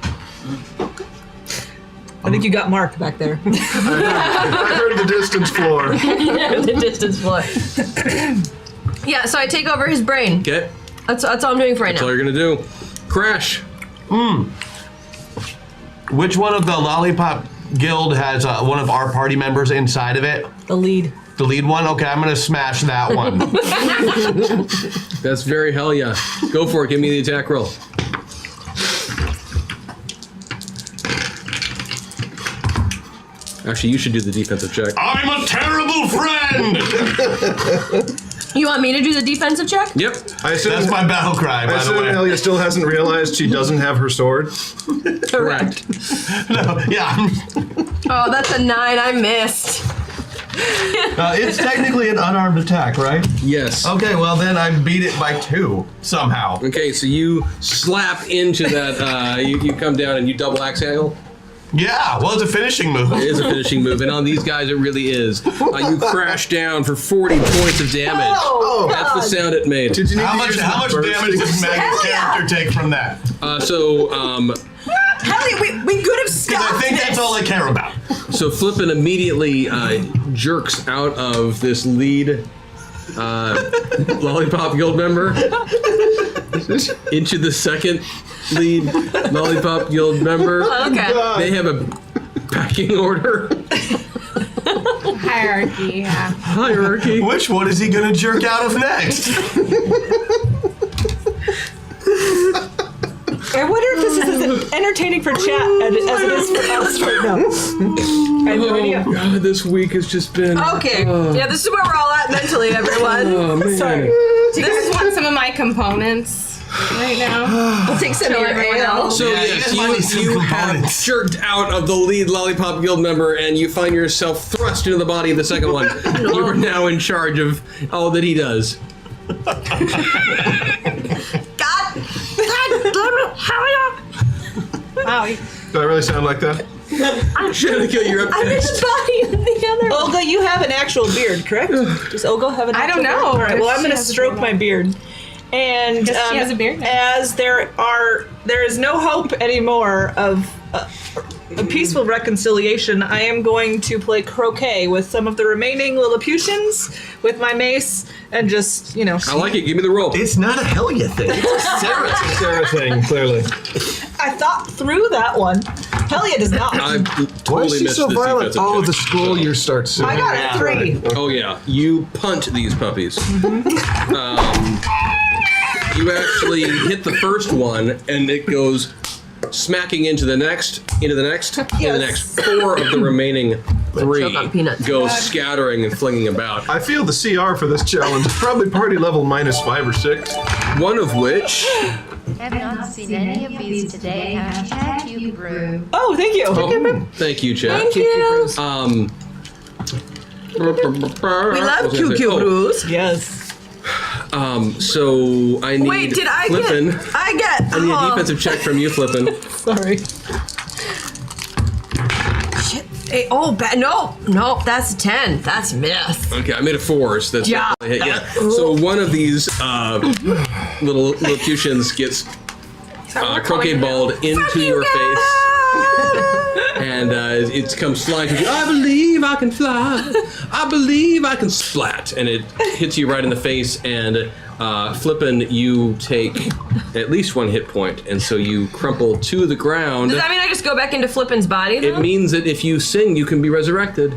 I think you got Mark back there. I heard the distance floor. The distance floor. Yeah. So I take over his brain. Okay. That's all I'm doing for right That's all now. you're going to do. Crash. Which one of the Lollipop Guild has one of our party members inside of it? The lead. The lead one? Okay, I'm gonna smash that one. That's very hell yeah. Go for it. Give me the attack roll. Actually, you should do the defensive check. I'm a terrible friend! You want me to do the defensive check? Yep. I assume, That's my battle cry, I by the assume way. Elia still hasn't realized she doesn't have her sword. Correct. No, yeah. Oh, that's a 9. I missed. It's technically an unarmed attack, right? Yes. Okay, well then I beat it by 2 somehow. Okay, so you slap into that, you come down and you double axe handle. Yeah, well, it's a finishing move. It is a finishing move, and on these guys it really is. You crash down for 40 points of damage. Oh, That's the sound it made. Did you need How to much use how the much burst? damage does Maggie's character take from that? We could have Because stopped I think that's all I care about. So Flippin immediately jerks out of this lead Lollipop Guild member into the second lead Lollipop Guild member. Okay. They have a packing order. Hierarchy, yeah. Hierarchy. Which one is he gonna jerk out of next? I wonder if this is as entertaining for chat as it is for us right now. I have no idea. Oh God, this week has just been. Okay. Yeah, this is where we're all at mentally, everyone. Oh man. Sorry. Do you guys want some of my components right now? We'll take some of your everyone ale. else. So Yeah, you yes, guys might need some you have components. jerked out of the lead Lollipop Guild member, and you find yourself thrust into the body of the second one. You are now in charge of all that he does. God damn it! Hurry up! Wow. Do I really sound like that? Shanika, you're up I'm in next. the body of the other. Olga, you have an actual beard, correct? Does Olga have an I actual don't know. beard? All right, well, I'm She going to has a stroke beard my now. beard. And Guess she has a beard now. as there is no hope anymore of a peaceful reconciliation, I am going to play croquet with some of the remaining Lilliputians with my mace and just, I like it. Give me the roll. It's not a hell yeah thing. It's a Sarah thing. Sarah thing, clearly. I thought through that one. Hell yeah, does not. I Why totally is she missed so this violent? defensive Oh, check. the scroll year starts soon. I got a 3. Oh yeah, you punt these puppies. You actually hit the first one, and it goes smacking into the next, into the next. 4 of the remaining 3 choke on peanuts. go scattering and flinging about. I feel the CR for this challenge is probably party level -5 or 6. One of which, Have not seen any of these today. Hashtag you brew. Oh, thank you. thank you, Chad. Thank you. We Love QQ brews. Yes. So I need Wait, did I Flippin. get? I get. I need a defensive check from you, Flippin. Sorry. Shit. Hey, no, that's a 10. That's a miss. Okay, I made a 4, so that's Yeah. definitely a hit. Yeah. So one of these little Lilliputians gets croquet balled into your face. And it comes flying to you. I believe I can fly. I believe I can splat. And it hits you right in the face. And Flippin', you take at least 1 hit point. And so you crumple to the ground. Does that mean I just go back into Flippin's body? Though? It means that if you sing, you can be resurrected.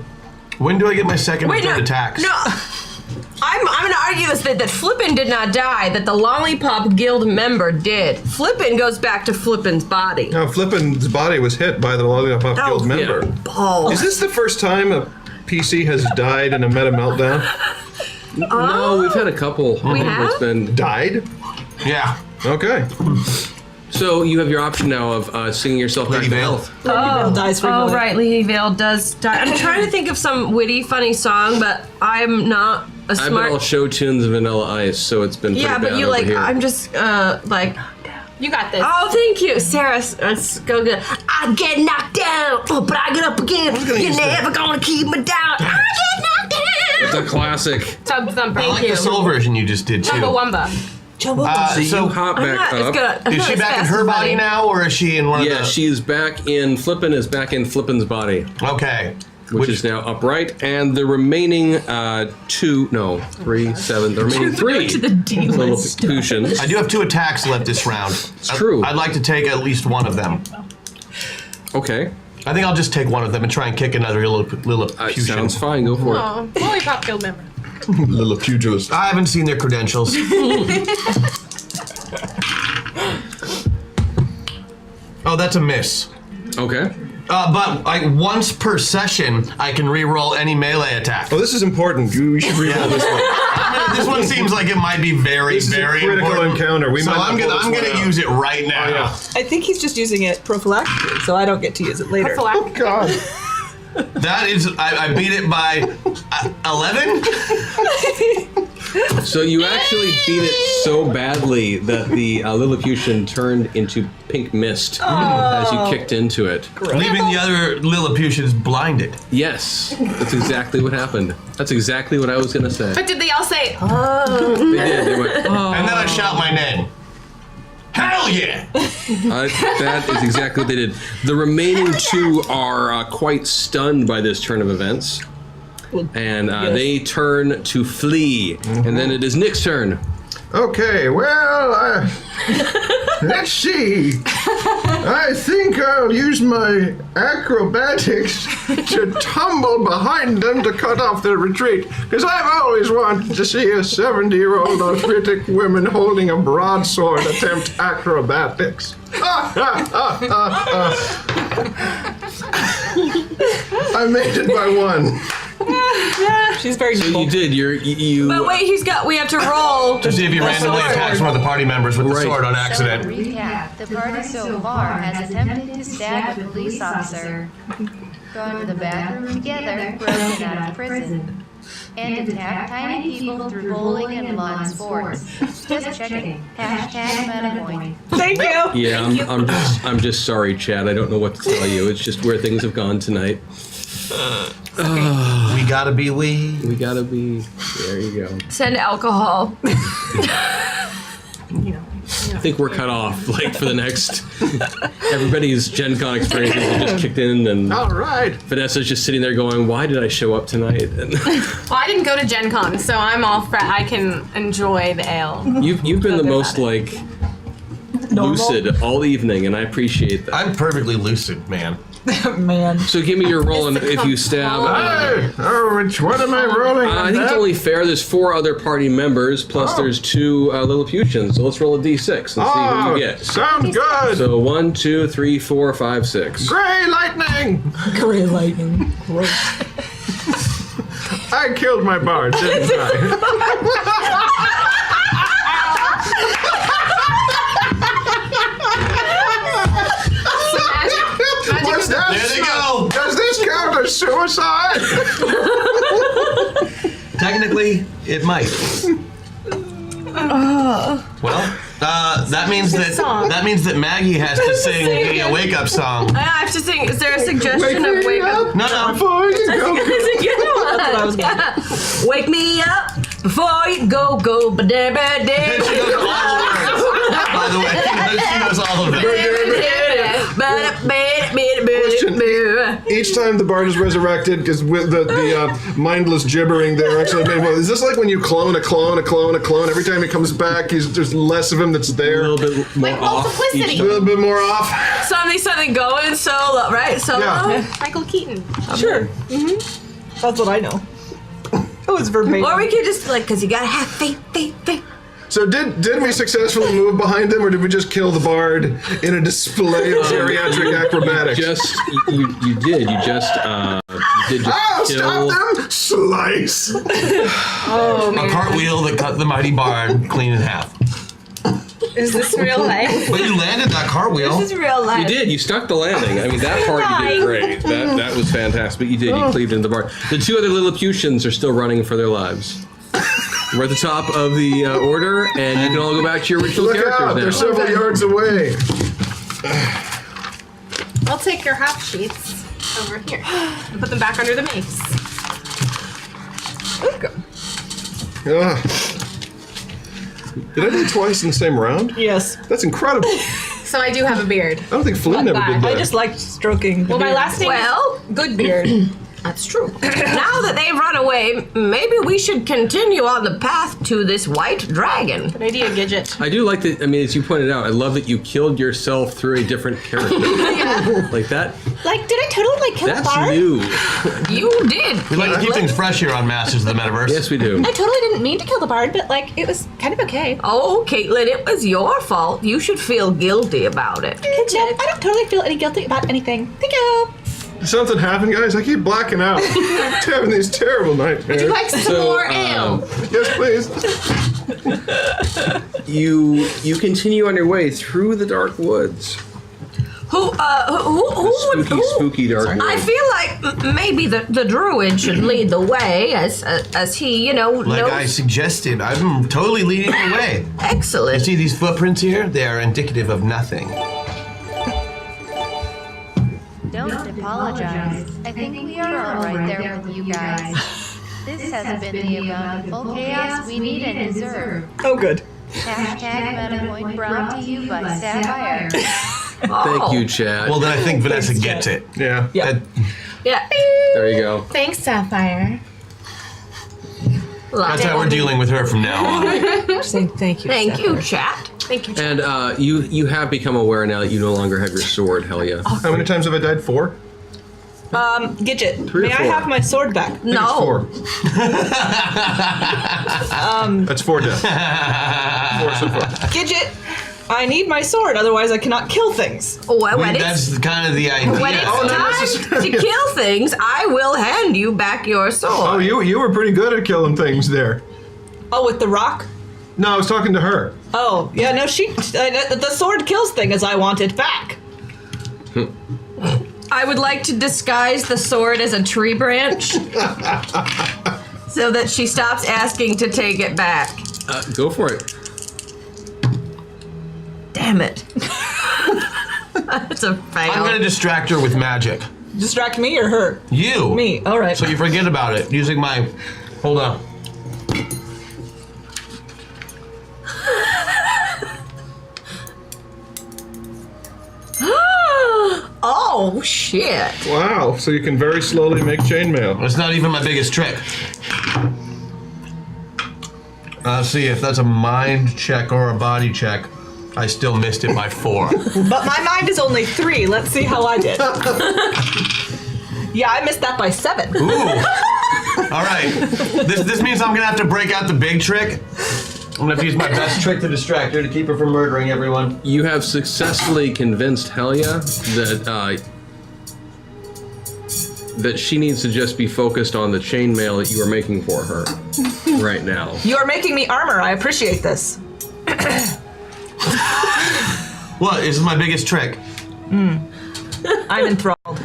When do I get my second Wait, and no, third attacks? no. I'm going to argue this that Flippin did not die, that the Lollipop Guild member did. Flippin goes back to Flippin's body. Now, Flippin's body was hit by the Lollipop Guild member. Balls. Is this the first time a PC has died in a meta meltdown? No, we've had a couple. We have? It's been Died? Yeah. Okay. So you have your option now of singing yourself back Lady to Vale. health. Bell dies for Oh, good. right, Lady Vale does die. I'm trying to think of some witty, funny song, but I'm not a I've been smart... all show tunes of Vanilla Ice, so it's been pretty Yeah, but bad you over like, here. I'm just like... You got this. Oh, thank you, Sarah. Let's go good. I get knocked down, but I get up again. You're never gonna keep me down. I get knocked It's down. a classic. Tub thumper. I like the soul version you just did too. Chumbawamba. So So, you hop I'm back not as up. good. I'm is not she as back in fast her as body Buddy. now, or is she in one Yeah, of the... she's back in Flippin is back in Flippin's body, Okay. which is now upright, and the remaining 3, 7, the remaining 3 to the D little list. Lilliputians. I do have 2 attacks left this round. It's true. I'd like to take at least one of them. Okay, I think I'll just take one of them and try and kick another Lilliputian. sounds fine. Go for it. Oh, Lollipop Guild member. Lillipugilist. I haven't seen their credentials. Oh, that's a miss. Okay. But like once per session, I can re-roll any melee attack. Oh, this is important. We should reroll this one. This one seems like it might be very, This is a very critical important. encounter. We So might not I'm pull this one gonna out. use it right now. Oh, yeah. I think he's just using it prophylactically, so I don't get to use it later. Oh, God. That is, I beat it by 11. So you actually beat it so badly that the Lilliputian turned into pink mist as you kicked into it. Leaving the other Lilliputians blinded. Yes, that's exactly what happened. That's exactly what I was gonna say. But did they all say, They did. They went, oh. And then I shout my name. Hell yeah! That is exactly what they did. The remaining 2 are quite stunned by this turn of events. And they turn to flee. And then it is Nick's turn. Okay, well, let's see. I think I'll use my acrobatics to tumble behind them to cut off their retreat. Because I've always wanted to see a 70-year-old arthritic woman holding a broadsword attempt acrobatics. I made it by one. She's very So nimble. you did. You. But wait, we have to roll. To see if you randomly attacks one of the party members with the sword on So to accident. recap, the party so far has attempted to stab a police officer, gone to the bathroom together, broken out of prison, and attacked tiny people through bowling and lawn sports. Just checking. Hashtag MetaPoint. Thank you. Yeah, I'm just sorry, Chad. I don't know what to tell you. It's just where things have gone tonight. We gotta be we. We gotta be. There you go. Send alcohol. I think we're cut off. Like for the next, everybody's Gen Con experiences have just kicked in, and All right. Vanessa's just sitting there going, "Why did I show up tonight?" And Well, I didn't go to Gen Con, so I'm all I can enjoy the ale. you've been the most like lucid all evening, and I appreciate that. I'm perfectly lucid, man. Man. So give me your roll, and if you stab. Hey, which one am I rolling? I think it's only fair. There's 4 other party members, plus there's 2 Lilliputians. So let's roll a d6 and see who you get. Sounds good. So 1, 2, 3, 4, 5, 6. Gray lightning. Gray lightning. Gross. I killed my bard, didn't I? What's that? There they go. Does this count as suicide? Technically, it might. Well, that means that Maggie has to sing the wake up song. I have to sing. Is there a suggestion of wake up? No. Before you go. That's what I was getting. Wake me up before you go. And she knows all the words. By the way, she knows all of it. Each time the bard is resurrected, because with the mindless gibbering there, actually, well, is this like when you clone a clone? Every time he comes back, there's less of him that's A there. little bit more Like off. multiplicity. each A little bit more off. Something going solo, right? Solo. Yeah. Michael Keaton. Sure. Mm-hmm. That's what I know. That was verbatim. Or we could just because you gotta have faith. So did we successfully move behind him, or did we just kill the bard in a display of geriatric acrobatics? You did. You did just Oh, kill. stop them! Slice! A cartwheel that cut the mighty bard clean in half. Is this real life? But you landed that cartwheel. This is real life. You did. You stuck the landing. I mean, that part you did great. That was fantastic. But you did. You cleaved into the bar. The 2 other Lilliputians are still running for their lives. We're at the top of the order, and you can all go back to your original Look characters out! now. They're several yards away. I'll take your half sheets over here and put them back under the mace. Ugh. Did I do it twice in the same round? Yes. That's incredible. So I do have a beard. I don't think Flynn ever did that. I just liked stroking. Well, my last name Well, is Goodbeard. that's true. Now that they've run away, maybe we should continue on the path to this white dragon. Good idea, Gidget. I do like that. I mean, as you pointed out, I love that you killed yourself through a different character. Like that. Like, did I totally kill That's new. You did. We like to keep things fresh here on Masters of the Metaverse. Yes, we do. I totally didn't mean to kill the bard, but like, it was kind of okay. Oh, Caitlin, it was your fault. You should feel guilty about it. I don't totally feel any guilty about anything. Thank you. Something happened, guys. I keep blacking out. I'm having these terrible nightmares. Would you like some more ale? Yes, please. You continue on your way through the dark woods. Who would? Spooky dark woods. I feel like maybe the druid should lead the way, as he, Like knows. I suggested, I'm totally leading the way. You Excellent. see these footprints here? They are indicative of nothing. Don't apologize. I think we are all right there with you guys. This has been the amount of full chaos we need and deserve. Oh, good. Hashtag MetaPoint brought to you by Sapphire. Thank you, Chad. Well, then I think Vanessa gets it. Yeah. Yeah. Yeah. There you go. Thanks, Sapphire. That's how we're dealing with her from now on. Saying thank you. Thank you, Zephyr. chat. Thank you, chat. And you have become aware now that you no longer have your sword, Helia. How many times have I died? 4? Gidget, 3 or may I 4? have my sword back? No. 4. That's 4 deaths. 4 so far. Gidget, I need my sword, otherwise I cannot kill things. When That's kind of the idea. it's time to kill things, I will hand you back your sword. Oh, you were pretty good at killing things there. Oh, with the rock? No, I was talking to her. Oh, yeah, no, the sword kills things as I want it back. I would like to disguise the sword as a tree branch so that she stops asking to take it back. Go for it. Damn it. That's a fail. I'm going to distract her with magic. Distract me or her? You. Me, all right. So you forget about it using my... Hold on. Oh, shit. Wow, so you can very slowly make chainmail. That's not even my biggest trick. Let's see if that's a mind check or a body check. I still missed it by 4. But my mind is only 3. Let's see how I did. Yeah, I missed that by 7. Ooh. All right. This means I'm going to have to break out the big trick. I'm going to have to use my best trick to distract her to keep her from murdering everyone. You have successfully convinced Helia that she needs to just be focused on the chainmail that you are making for her right now. You are making me armor. I appreciate this. What? This is my biggest trick. I'm enthralled.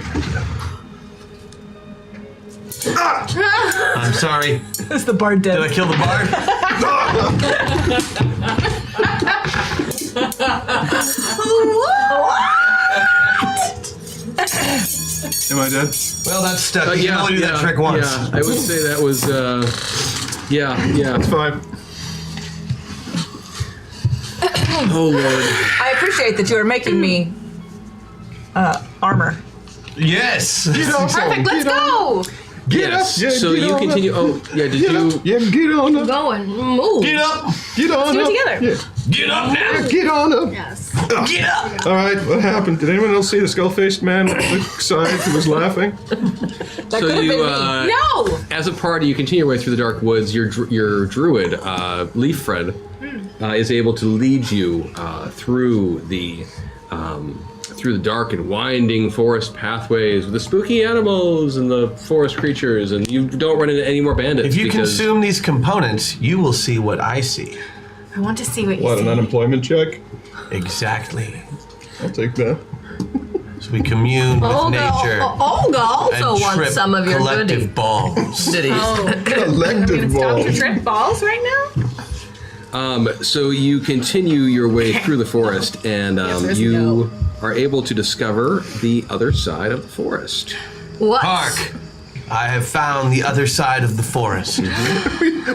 I'm sorry. Is the bard dead? Did I kill the bard? Am I dead? Well, that's stuck. You can only do that trick once. Yeah, I would say that was, yeah. It's fine. Oh, Lord. I appreciate that you are making me armor. Yes. Perfect, let's go! Get Yes. up! Yeah, So get you on continue. Up. Oh, yeah. Did Get you? up! Yeah, get on up! Going, move. Get up. Get on do it up! together. Yeah. Get up now. Get on up! Yes. Get up. All right, what happened? Did anyone else see the skull-faced man on the side who was laughing? That So could have you, been me. No! as a party, you continue your way through the dark woods. Your druid, Leaffred, is able to lead you through the dark and winding forest pathways with the spooky animals and the forest creatures, and you don't run into any more bandits. If you because consume these components, you will see what I see. I want to see what you What, an see. unemployment check? Exactly. I'll take that. So we commune with Olga, nature Olga also and wants trip some of your collective goodies. balls. Collective Stop ball. to trip balls right now? So you continue your way through the forest, and Yes, you are able to discover the other side of the forest. What? Hark! I have found the other side of the forest.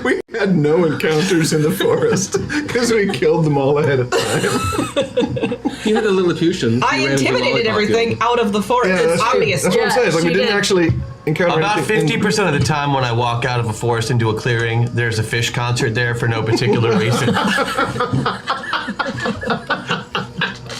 We had no encounters in the forest because we killed them all ahead of time. You had the Lilliputian. I You ran into the intimidated Lollipop everything Guild. out of the forest. Yeah, It's that's true. obvious. That's what I'm saying. It's like we she didn't did. actually encounter About anything. 50% of the time when I walk out of a forest into a clearing, there's a fish concert there for no particular reason.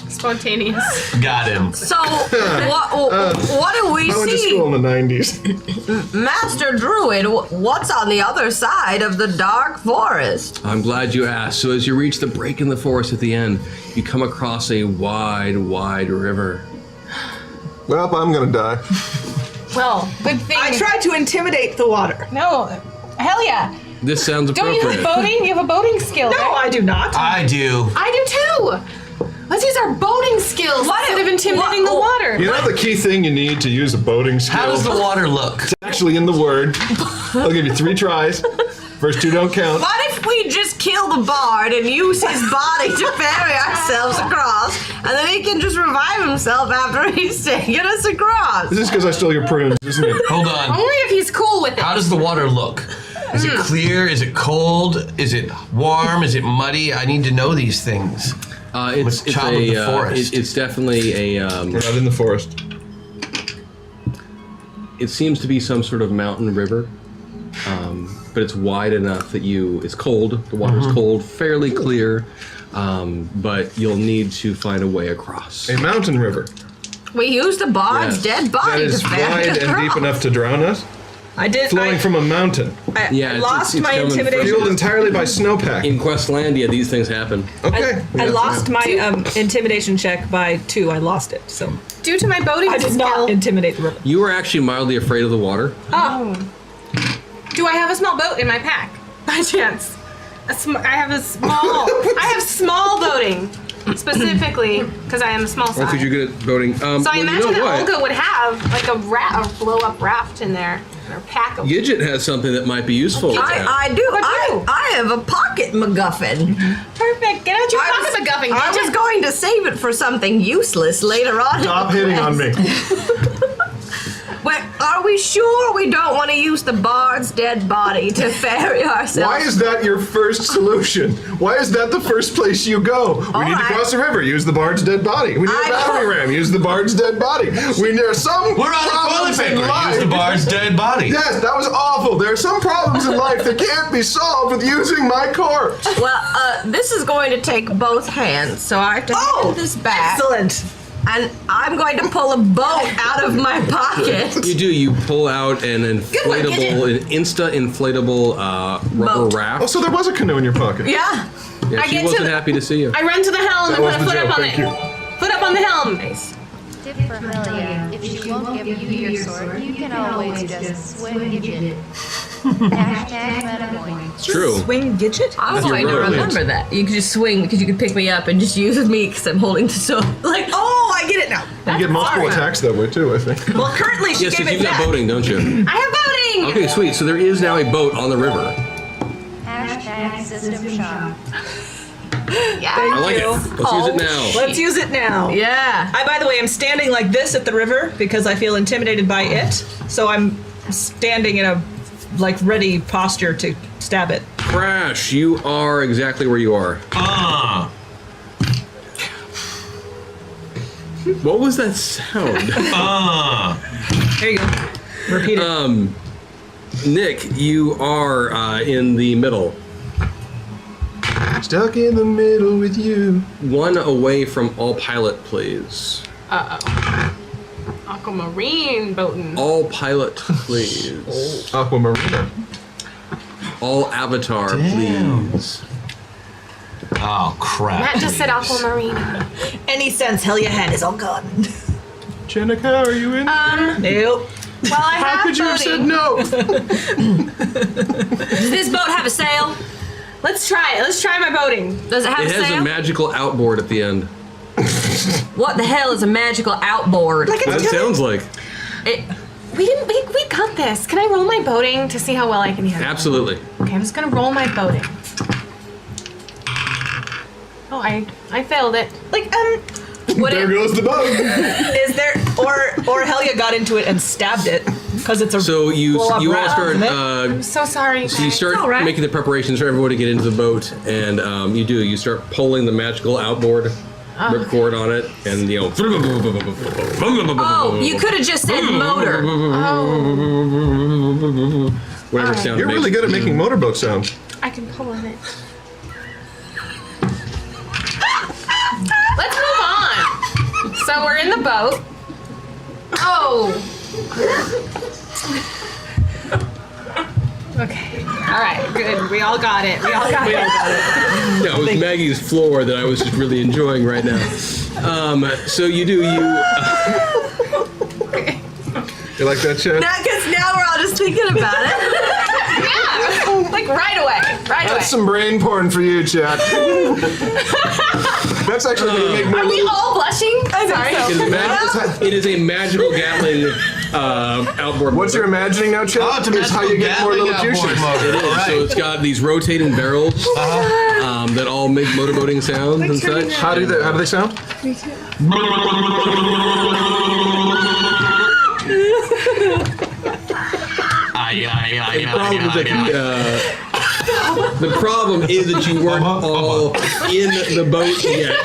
Spontaneous. Got him. So, what do we I went to see? school in the 90s. Master Druid, what's on the other side of the dark forest? I'm glad you asked. So as you reach the break in the forest at the end, you come across a wide, wide river. Well, I'm gonna die. Well, good thing. I tried to intimidate the water. No. Hell yeah. This sounds Don't you appropriate. have boating? You have a boating skill, No, right? I do not. I do. I do too. Let's use our boating skills instead of intimidating the water. You know the key thing you need to use a boating skill? How does the water look? It's actually in the word. I'll give you 3 tries. First 2 don't count. What if we just kill the bard and use his body to ferry ourselves across, and then he can just revive himself after he's taken us across? This is because I stole your prunes, isn't it? Hold on. Only if he's cool with it. How does the water look? Is it clear? Is it cold? Is it warm? Is it muddy? I need to know these things. It's child of the forest. it's definitely a. We're not in the forest. It seems to be some sort of mountain river. but it's wide enough that it's cold. The water's cold, fairly clear, but you'll need to find a way across. A mountain river. We used the bard's Yes. dead That body is to ferry wide and deep across. enough to drown us. I did. Flowing from a mountain. I Yeah, it's- lost it's my coming from- intimidation. Fueled entirely by snowpack. In Questlandia, these things happen. Okay. I yeah. lost my intimidation check by 2. I lost it. So Due to my boating I did skill. not intimidate the river. You were actually mildly afraid of the water. Do I have a small boat in my pack? By chance. I have small boating. Specifically, because I am a small Or size. could you get at boating? So I you imagine know that what? Olga would have like a blow-up raft in there, or pack of. Gidget has something that might be useful. I do. I have a pocket MacGuffin. Perfect. Get out your pocket MacGuffin. I was going to save it for something useless later on. Stop hitting on me. Wait, are we sure we don't want to use the bard's dead body to ferry ourselves? Why is that your first solution? Why is that the first place you go? We need to Alright. cross the river. Use the bard's dead body. We need a battery ram. Use the bard's dead body. There are some We're on toilet problems in paper. life. Use the bard's dead body. Yes, that was awful. There are some problems in life that can't be solved with using my corpse. Well, this is going to take both hands, so I have to hand this back. Excellent. And I'm going to pull a boat out of my pocket. You do. You pull out an one, insta-inflatable rubber Boat. raft. Oh, so there was a canoe in your pocket. Yeah. Yeah, I she get to wasn't the- happy to see you. I run to the helm and was put a the foot joke, up on thank it. you. Foot up on the helm. Tip for Melia, if she won't give you your sword, you can always just swing it. Hashtag MetaPoint. It's true. Swing Gidget? I was Your going to road remember that. You could just swing because you could pick me up and just use me because I'm holding the sword. Like, Oh, I get it now. You get multiple attacks that way too, I think. Well, currently she Yes, gave because it you've got back. boating, don't you? I have boating. Okay, sweet. So there is now a boat on the river. Hashtag System Shock. Yeah. I like it. Let's use it now. Let's use it now. yeah. By the way, I'm standing like this at the river because I feel intimidated by it. So I'm standing in a ready posture to stab it. Crash, you are exactly where you are. What was that sound? There you go. Repeat it. Nick, you are in the middle. Stuck in the middle with you. One away from all pilot, please. Aquamarine boating. All pilot, please. Aquamarina. All avatar, please. Oh, crap. Matt just said aquamarine. Any sense hell you had is all gone. Jenica, are you in? Nope. Well, I How have could you have said boating. no? Does this boat have a sail? Let's try it. Let's try my boating. Does it have It a has sail? a magical outboard at the end. What the hell is a magical outboard? That sounds like. It, We got this. Can I roll my boating to see how well I can handle it? Absolutely. Okay, I'm just gonna roll my boating. Oh, I failed it. would There it, goes the boat. Is there or Helia got into it and stabbed it because it's a So you blow-up all rat, start. isn't it? I'm so sorry. So you guys. start all right. making the preparations for everyone to get into the boat, and you do. You start pulling the magical outboard, ripcord on it, and oh, you could have just said motor. whatever sound. You're it really makes. good at making motorboat sounds. I can pull on it. Let's move on. So we're in the boat. Oh. Okay. All right. Good. We all got it. We all got it. No, it was Maggie's floor that I was just really enjoying right now. So you do. You like that, Chad? Because now we're all just thinking about it. Yeah. Like right away. Right away. That's some brain porn for you, Chad. That's actually going to make more Are we all blushing? I'm sorry. It is a magical Gatling outboard. What you're imagining now, Chad, Oh, it's a is how you get more little Gatling juices. outboard motor. It is. All right. So it's got these rotating barrels that all make motorboating sounds and such. How do they sound? The problem is that you weren't all in the boat yet.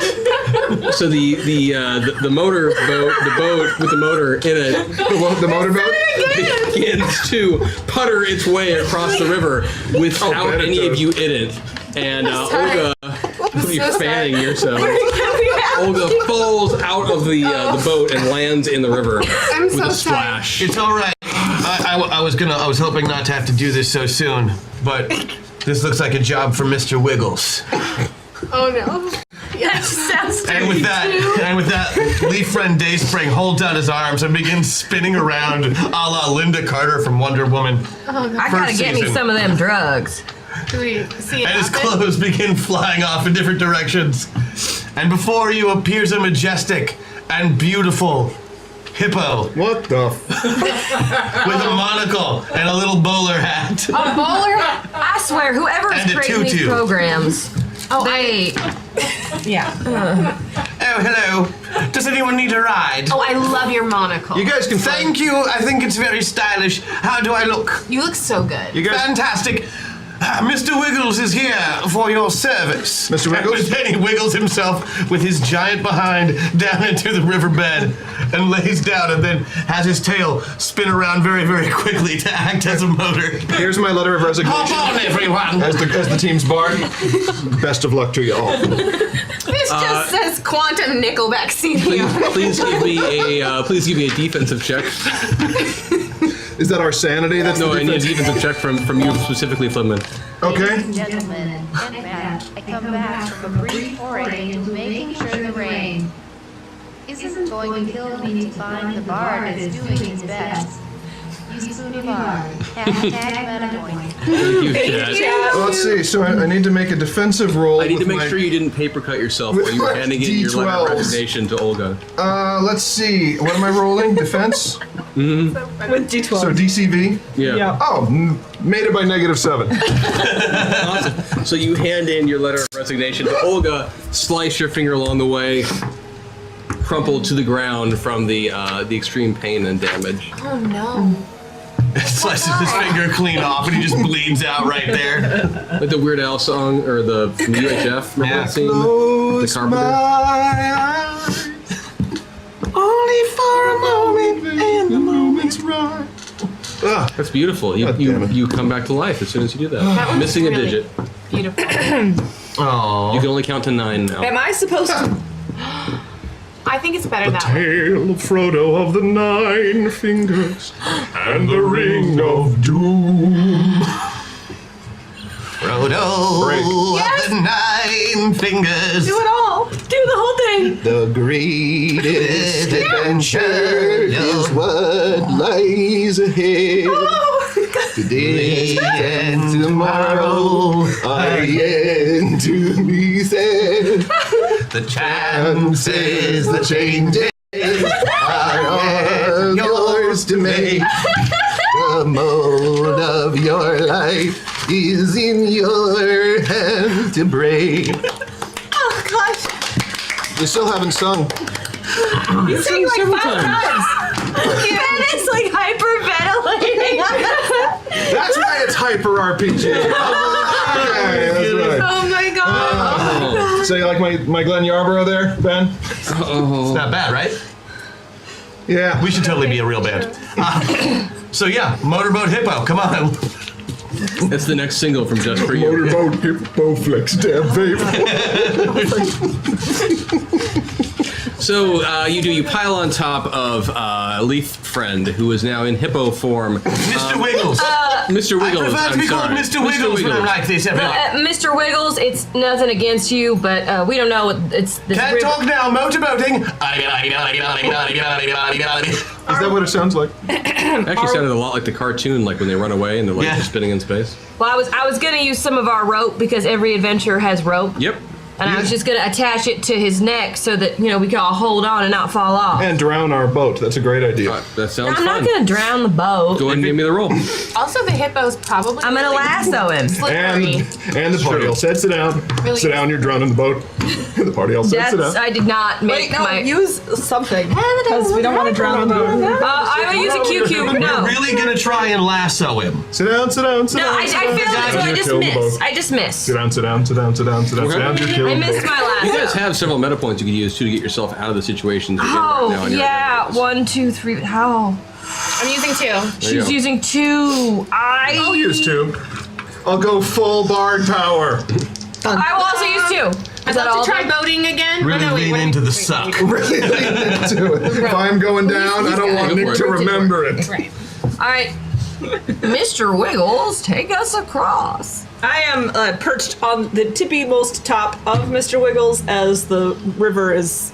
So the motor boat, the boat with the motor in it, The motorboat? begins to putter its way across the river without bet it any of does. you in it. And Olga, you're fanning yourself. Olga falls out of the boat and lands in the river I'm with so a sorry. splash. It's all right. I was hoping not to have to do this so soon, but this looks like a job for Mr. Wiggles. Oh no. That sounds And with that, Leaf Friend Dayspring holds out his arms and begins spinning around, a la Linda Carter from Wonder Woman. I gotta First get me season. some of them drugs. Do we see it And his happen? clothes begin flying off in different directions. And before you appears a majestic and beautiful hippo What the with a monocle and a little bowler hat. A bowler? I swear, whoever is And a creating these tutu. programs, they. Yeah. Oh, hello. Does anyone need a ride? Oh, I love your monocle. You guys can Thank you. I think it's very stylish. How do I look? You look so good. You guys, Fantastic. Mr. Wiggles is here for your service. Mr. Wiggles? And then he wiggles himself with his giant behind down into the riverbed and lays down and then has his tail spin around very, very quickly to act as a motor. here's my letter of Hop resignation. on, everyone. As the team's bard, best of luck to you all. This just says quantum Nickelback CD. Please give me a defensive check. Is that our sanity? That's No, the I need a defense? defensive check from you specifically, Flipman. Okay. Ladies and gentlemen, in fact, I come back from a brief foray into making sure the rain isn't going to kill me to find the bard that's doing his best. Use Spoony Bard. #MetaPoint. Thank you, Chad. Let's see. So I need to make a defensive roll. I need to with make my- sure you didn't paper cut yourself With while you were my handing in your letter of D12s. resignation to Olga. Let's see. What am I rolling? Defense? With D12. So DCV? Yeah. Oh, made it by -7. Awesome. So you hand in your letter of resignation to Olga, slice your finger along the way, crumpled to the ground from the extreme pain and damage. Oh no. Slices his finger clean off and he just bleeds out right there. Like the Weird Al song or the from UHF. Remember Yeah. that scene? The Carpenter. eyes, only for a moment, and the moment's right. Ah, That's beautiful. You God damn it. you come back to life as soon as you do that. That was Missing a really digit. Beautiful. Aww. You can only count to 9 now. Am I supposed to? I think it's better that way. Tale of Frodo of the 9 Fingers and the Ring of Doom. Frodo of the 9 Fingers. Do it all. Do the whole thing. The greatest adventure is what lies ahead. Today and tomorrow are yet to be said. The chances, the changes Are yours to make. The mode of your life is in your hands to break. Oh gosh. You still haven't sung. You sang like 5 times. And it's like hyperventilating. That's why it's hyper RPG. Okay, that's right. Oh my god. So you like my Glenn Yarborough there, Ben? It's not bad, right? Yeah. We should totally be a real band. So yeah, Motorboat Hippo, come on. That's the next single from Just For You. Motorboat Hippo Flex Damn baby. So you pile on top of Leaf Friend, who is now in hippo form. Mr. Wiggles. Mr. I Wiggles, prefer to be I'm called sorry. Mr. Wiggles when I'm like this, everyone. Mr. Wiggles, it's nothing against you, but we don't know what it's. This Can't river- talk now, motorboating. Is that what it sounds like? Actually sounded a lot like the cartoon, like when they run away and they're like Yeah. just spinning in space. Well, I was gonna use some of our rope because every adventure has rope. Yep. And I was just gonna attach it to his neck so that we can all hold on and not fall off. And drown our boat. That's a great idea. That sounds I'm fun. not gonna drown the boat. Go ahead and give me the roll. Also, the hippo's probably. I'm gonna lasso him. Slippery. And the party all said, sit down. Really? Sit down, you're drowning the boat. The party all said, sit That's down. I did not make Wait, no, my. use something. Because we don't want to drown the boat. I'm gonna use a Q cube. We're No. really gonna try and lasso him. sit down, sit down, sit No, down. I sit down. failed it, so I You're just killing the boat. missed. I just missed. Sit down, sit down, sit down, sit down, sit down, sit down. You're killing you. I missed my last. You guys have several meta points you could use too to get yourself out of the situations you're in right now. Oh, in your yeah. advantages. 1, 2, 3. How? I'm using 2. There you She's go. using 2. I'll use 2. I'll go full bard power. I will also use 2. I'd love to try boating again. Really lean into the suck. Really lean into it. If I'm going down, I don't want Go Nick for it. to remember it. Right. All right. Mr. Wiggles, take us across. I am perched on the tippy-most top of Mr. Wiggles as the river is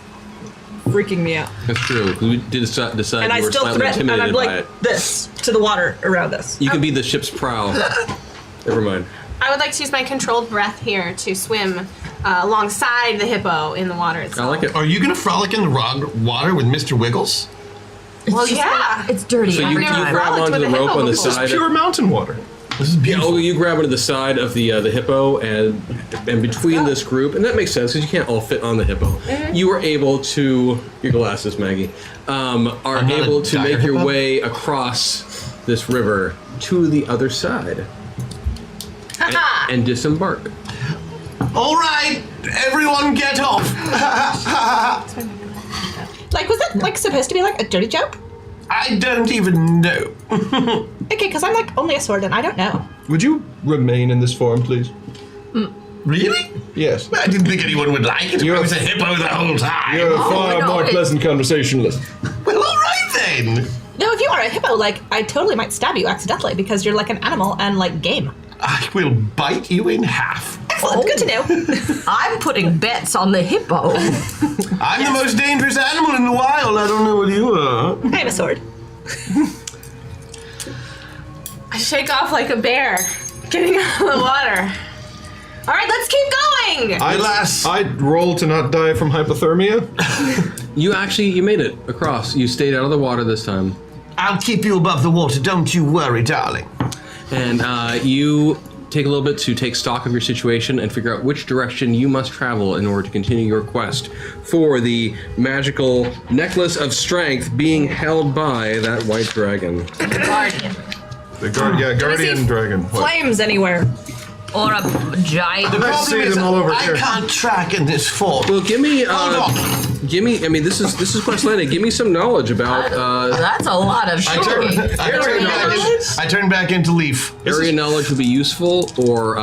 freaking me out. That's true. We did decide And I you were still slightly threaten, and I'm intimidated by like it. this to the water around us. You can be the ship's prow. Never mind. I would like to use my controlled breath here to swim alongside the hippo in the water itself. I like it. Are you gonna frolic in the water with Mr. Wiggles? Well, yeah. It's dirty. So you never grab frolicked onto with the a rope hippo on the before. side. Pure mountain water. This is Yeah, beautiful. oh, you grab onto the side of the hippo, and between this group, and that makes sense because you can't all fit on the hippo. You are able to, your glasses, Maggie, are I'm not able a to dire make your hippo? way across this river to the other side and disembark. All right, everyone, get off. Like, was that like supposed to be like a dirty joke? I don't even know. Okay, because I'm like only a sword and I don't know. Would you remain in this form, please? Really? Yes. I didn't think anyone would like it. You're- I was a hippo the whole time. You're a far no, more it- pleasant conversationalist. Well, all right then. No, if you are a hippo, like I totally might stab you accidentally because you're like an animal and like game. I will bite you in half. Excellent, good to know. I'm putting bets on the hippo. I'm the most dangerous animal in the wild. I don't know what you are. I have a sword. I shake off like a bear getting out of the water. All right, let's keep going. I'd roll to not die from hypothermia. You made it across. You stayed out of the water this time. I'll keep you above the water. Don't you worry, darling. And you take a little bit to take stock of your situation and figure out which direction you must travel in order to continue your quest for the magical necklace of strength being held by that white dragon. Guardian. The guardian dragon. What? Flames anywhere. Or a giant. The I problem see is them all over I here. can't track in this form. Well, give me, Hold on. give me. I mean, this is Questlandia. Give me some knowledge about That's a lot of shooting. I turn back into Leaf. area knowledge would be useful, or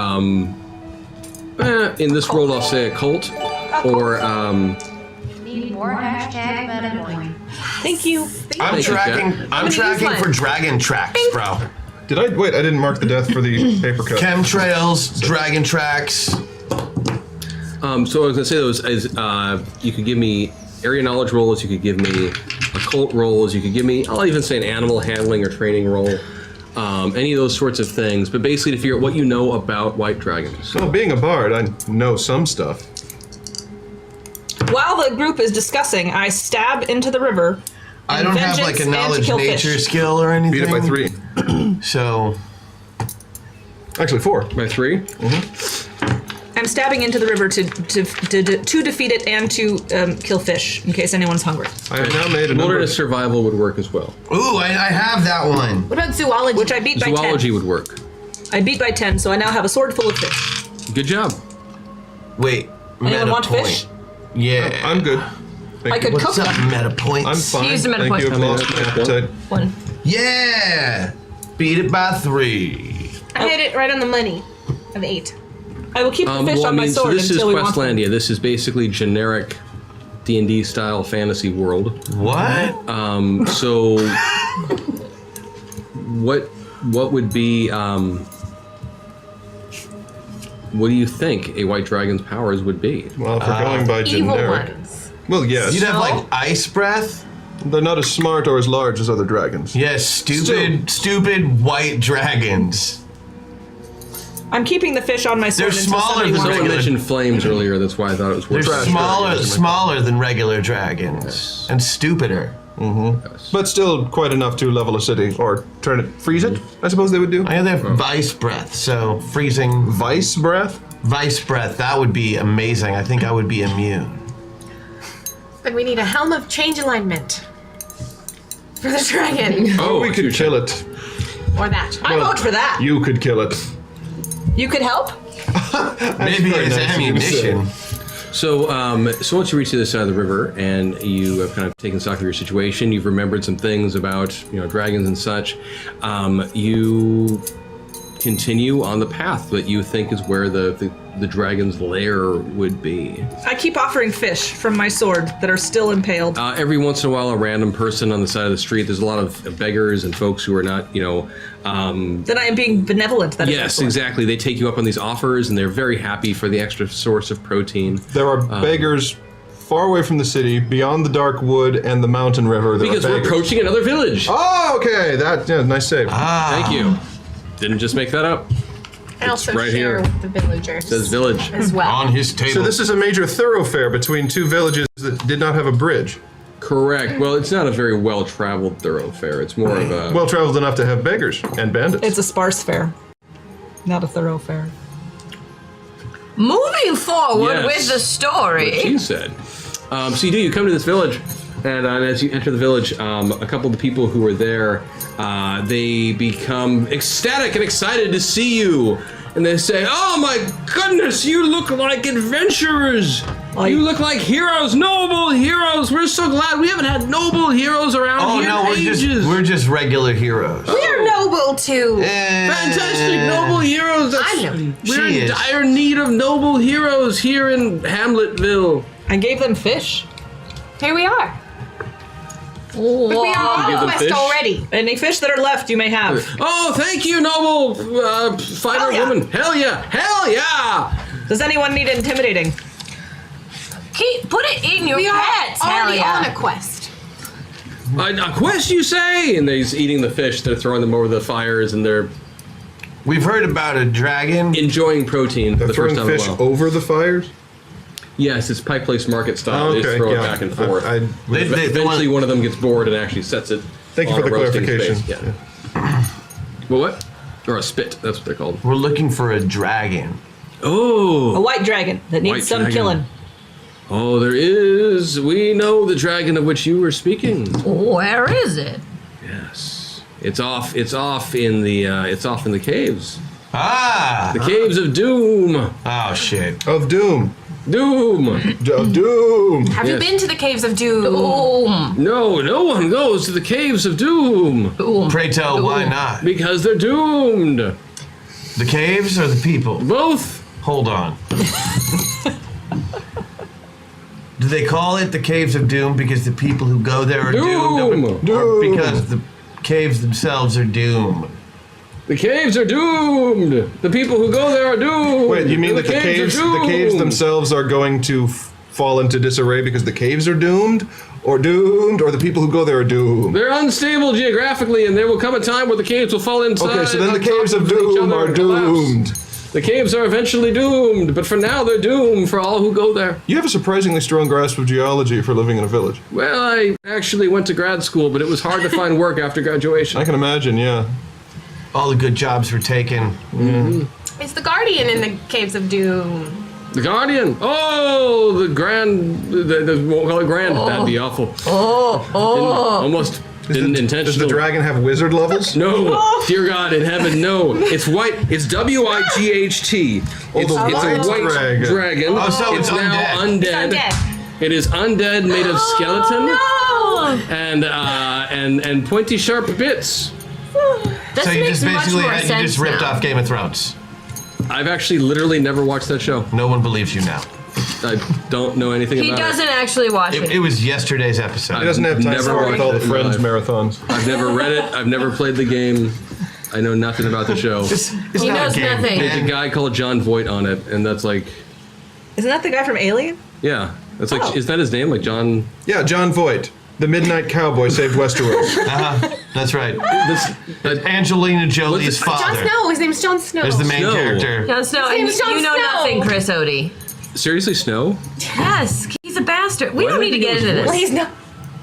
in this world I'll say occult, or Need more hashtag MetaPoint. Thank you. I'm Thank you, tracking. Kat. I'm tracking for dragon tracks, bro. Did I wait? I didn't mark the death for the paper cut. Chemtrails, dragon tracks. So I was gonna say those is you could give me area knowledge rolls, you could give me occult rolls, you could give me, I'll even say an animal handling or training roll, any of those sorts of things. But basically to figure out what you know about white dragons. Well, being a bard, I know some stuff. While the group is discussing, I stab into the river. I don't have like a vengeance and to knowledge kill nature fish. skill or anything. Beat it by 3. So Actually, 4. By 3? I'm stabbing into the river to defeat it and to kill fish in case anyone's hungry. I have now made a number. Wilderness survival would work as well. ooh, I have that one. What about zoology? Which I beat by Zoology 10. would work. I beat by 10, so I now have a sword full of fish. Good job. Wait, Anyone meta want point. fish? Yeah. I'm good. Thank I you. could What's cook up, them. meta points? I'm fine. Use the meta Thank you. points. I've lost my appetite. 1. Yeah. Beat it by 3. I hit it right on the money of 8. I will keep the fish Well, I on my mean, so sword this is until we want them. Questlandia. This is basically generic D&D style fantasy world. What? So, what would be? What do you think a white dragon's powers would be? Well, if we're going by Evil generic. ones. Well, yes. You'd have like ice breath? They're not as smart or as large as other dragons. Yes, stupid white dragons. I'm keeping the fish on my sword They're until smaller somebody than wants Someone them. mentioned flames earlier. That's why I thought it was They're worth. smaller than regular dragons. And stupider. But still quite enough to level a city or turn it, freeze it, I suppose they would do. I have their vice breath, so freezing Vice breath? vice breath, that would be amazing. I think I would be immune. But we need a helm of change alignment for the dragon. Oh, we could kill it. Or that. I vote for that. You could kill it. You could help? Maybe very it's nice of you to say. ammunition. So once you reach the other side of the river and you have kind of taken stock of your situation, you've remembered some things about dragons and such. You continue on the path that you think is where the dragon's lair would be. I keep offering fish from my sword that are still impaled. Every once in a while, a random person on the side of the street. There's a lot of beggars and folks who are not, Then I am being benevolent. That is yes, excellent. exactly. They take you up on these offers, and they're very happy for the extra source of protein. There are beggars far away from the city, beyond the dark wood and the mountain river. Because we're approaching another village. Oh, okay. Nice save. Thank you. Didn't just make that up. I also right share here. with the villagers It says village. as well. On his table. So this is a major thoroughfare between two villages that did not have a bridge. Correct. Well, it's not a very well-traveled thoroughfare. It's more of a... Well-traveled enough to have beggars and bandits. It's a sparse fare, not a thoroughfare. Moving forward Yes. with the story. What she said. So you come to this village, and as you enter the village, a couple of the people who are there, they become ecstatic and excited to see you. And they say, "Oh my goodness, you look like adventurers! You look like heroes, noble heroes! We're so glad we haven't had noble heroes around here in ages." we're just regular heroes. We're noble too. Fantastic noble heroes! I know. We're She in is. dire need of noble heroes here in Hamletville. I gave them fish. Here we are. Wow. We are on give a them quest fish? already. Any fish that are left, you may have. Oh, thank you, noble fighter Hell yeah. woman. Hell yeah! Hell yeah! Does anyone need intimidating? Put it in your We are pets. Hell already yeah. on a quest. A quest, you say? And he's eating the fish. They're throwing them over the fires, and they're We've heard about a dragon. enjoying protein for They're the first throwing time in fish a while. over the fires? Yes, it's Pike Place Market style. They just Okay, throw yeah. it back and forth. Eventually, one of them gets bored and actually sets it. Thank you on for the a roasting clarification. space. Yeah. Well, what? Or a spit. That's what they're called. We're looking for a dragon. A Oh. white dragon that needs White some dragon. killing. Oh, there is. We know the dragon of which you were speaking. Where is it? Yes. It's off in the caves. Ah! The caves of doom. Oh, shit. Of doom. Doom. Of doom. Have you Yes. been to the caves of doom? No, no one goes to the caves of doom Pray tell, why not? because they're doomed. The caves or the people? Both. Hold on. Do they call it the Caves of Doom because the people who go there are doomed? Doom. Or because the caves themselves are doomed? The caves are doomed. The people who go there are doomed. Wait, you mean And that the caves themselves are going to fall into disarray because the caves are doomed, or the people who go there are doomed? They're unstable geographically, and there will come a time where the caves will fall inside. Okay, so then the on top caves of each doom other are and collapse. doomed. The caves are eventually doomed, but for now they're doomed for all who go there. You have a surprisingly strong grasp of geology for living in a village. Well, I actually went to grad school, but it was hard to find work after graduation. I can imagine, yeah. All the good jobs were taken. It's the guardian in the caves of doom. The Guardian. Oh, the Grand. We'll call it Grand. That'd be awful. Almost didn't Does intentionally. the dragon have wizard levels? No, dear God in heaven, no. It's white. It's WIGHT. Oh, the It's white a white dragon. dragon. Oh, so it's now undead. undead. Undead. It is undead, made of skeleton Oh, and pointy sharp bits. this So you makes just much basically more you sense just ripped now. off Game of Thrones. I've actually literally never watched that show. No one believes you now. I don't know anything He about doesn't actually watch It it. was yesterday's episode. He doesn't have time Never for it with watched all the it in Friends life. marathons. I've never read it. I've never played the game. I know nothing about the show. It's He not a knows game, nothing. There's a man. guy called John Voight on it, and that's like, Isn't that the guy from Alien? yeah, that's like, Oh. is that his name? Like John? Yeah, John Voight, the Midnight Cowboy, saved Westeros. That's right. This, Angelina Jolie's What's Jon father Snow. His name's Jon Snow. is the main Snow. character. Jon Snow, His and name's Jon you know Snow. nothing, Chris Odie. seriously, Snow? Yes, he's a bastard. We Why don't did need to I get think it into was this. Well,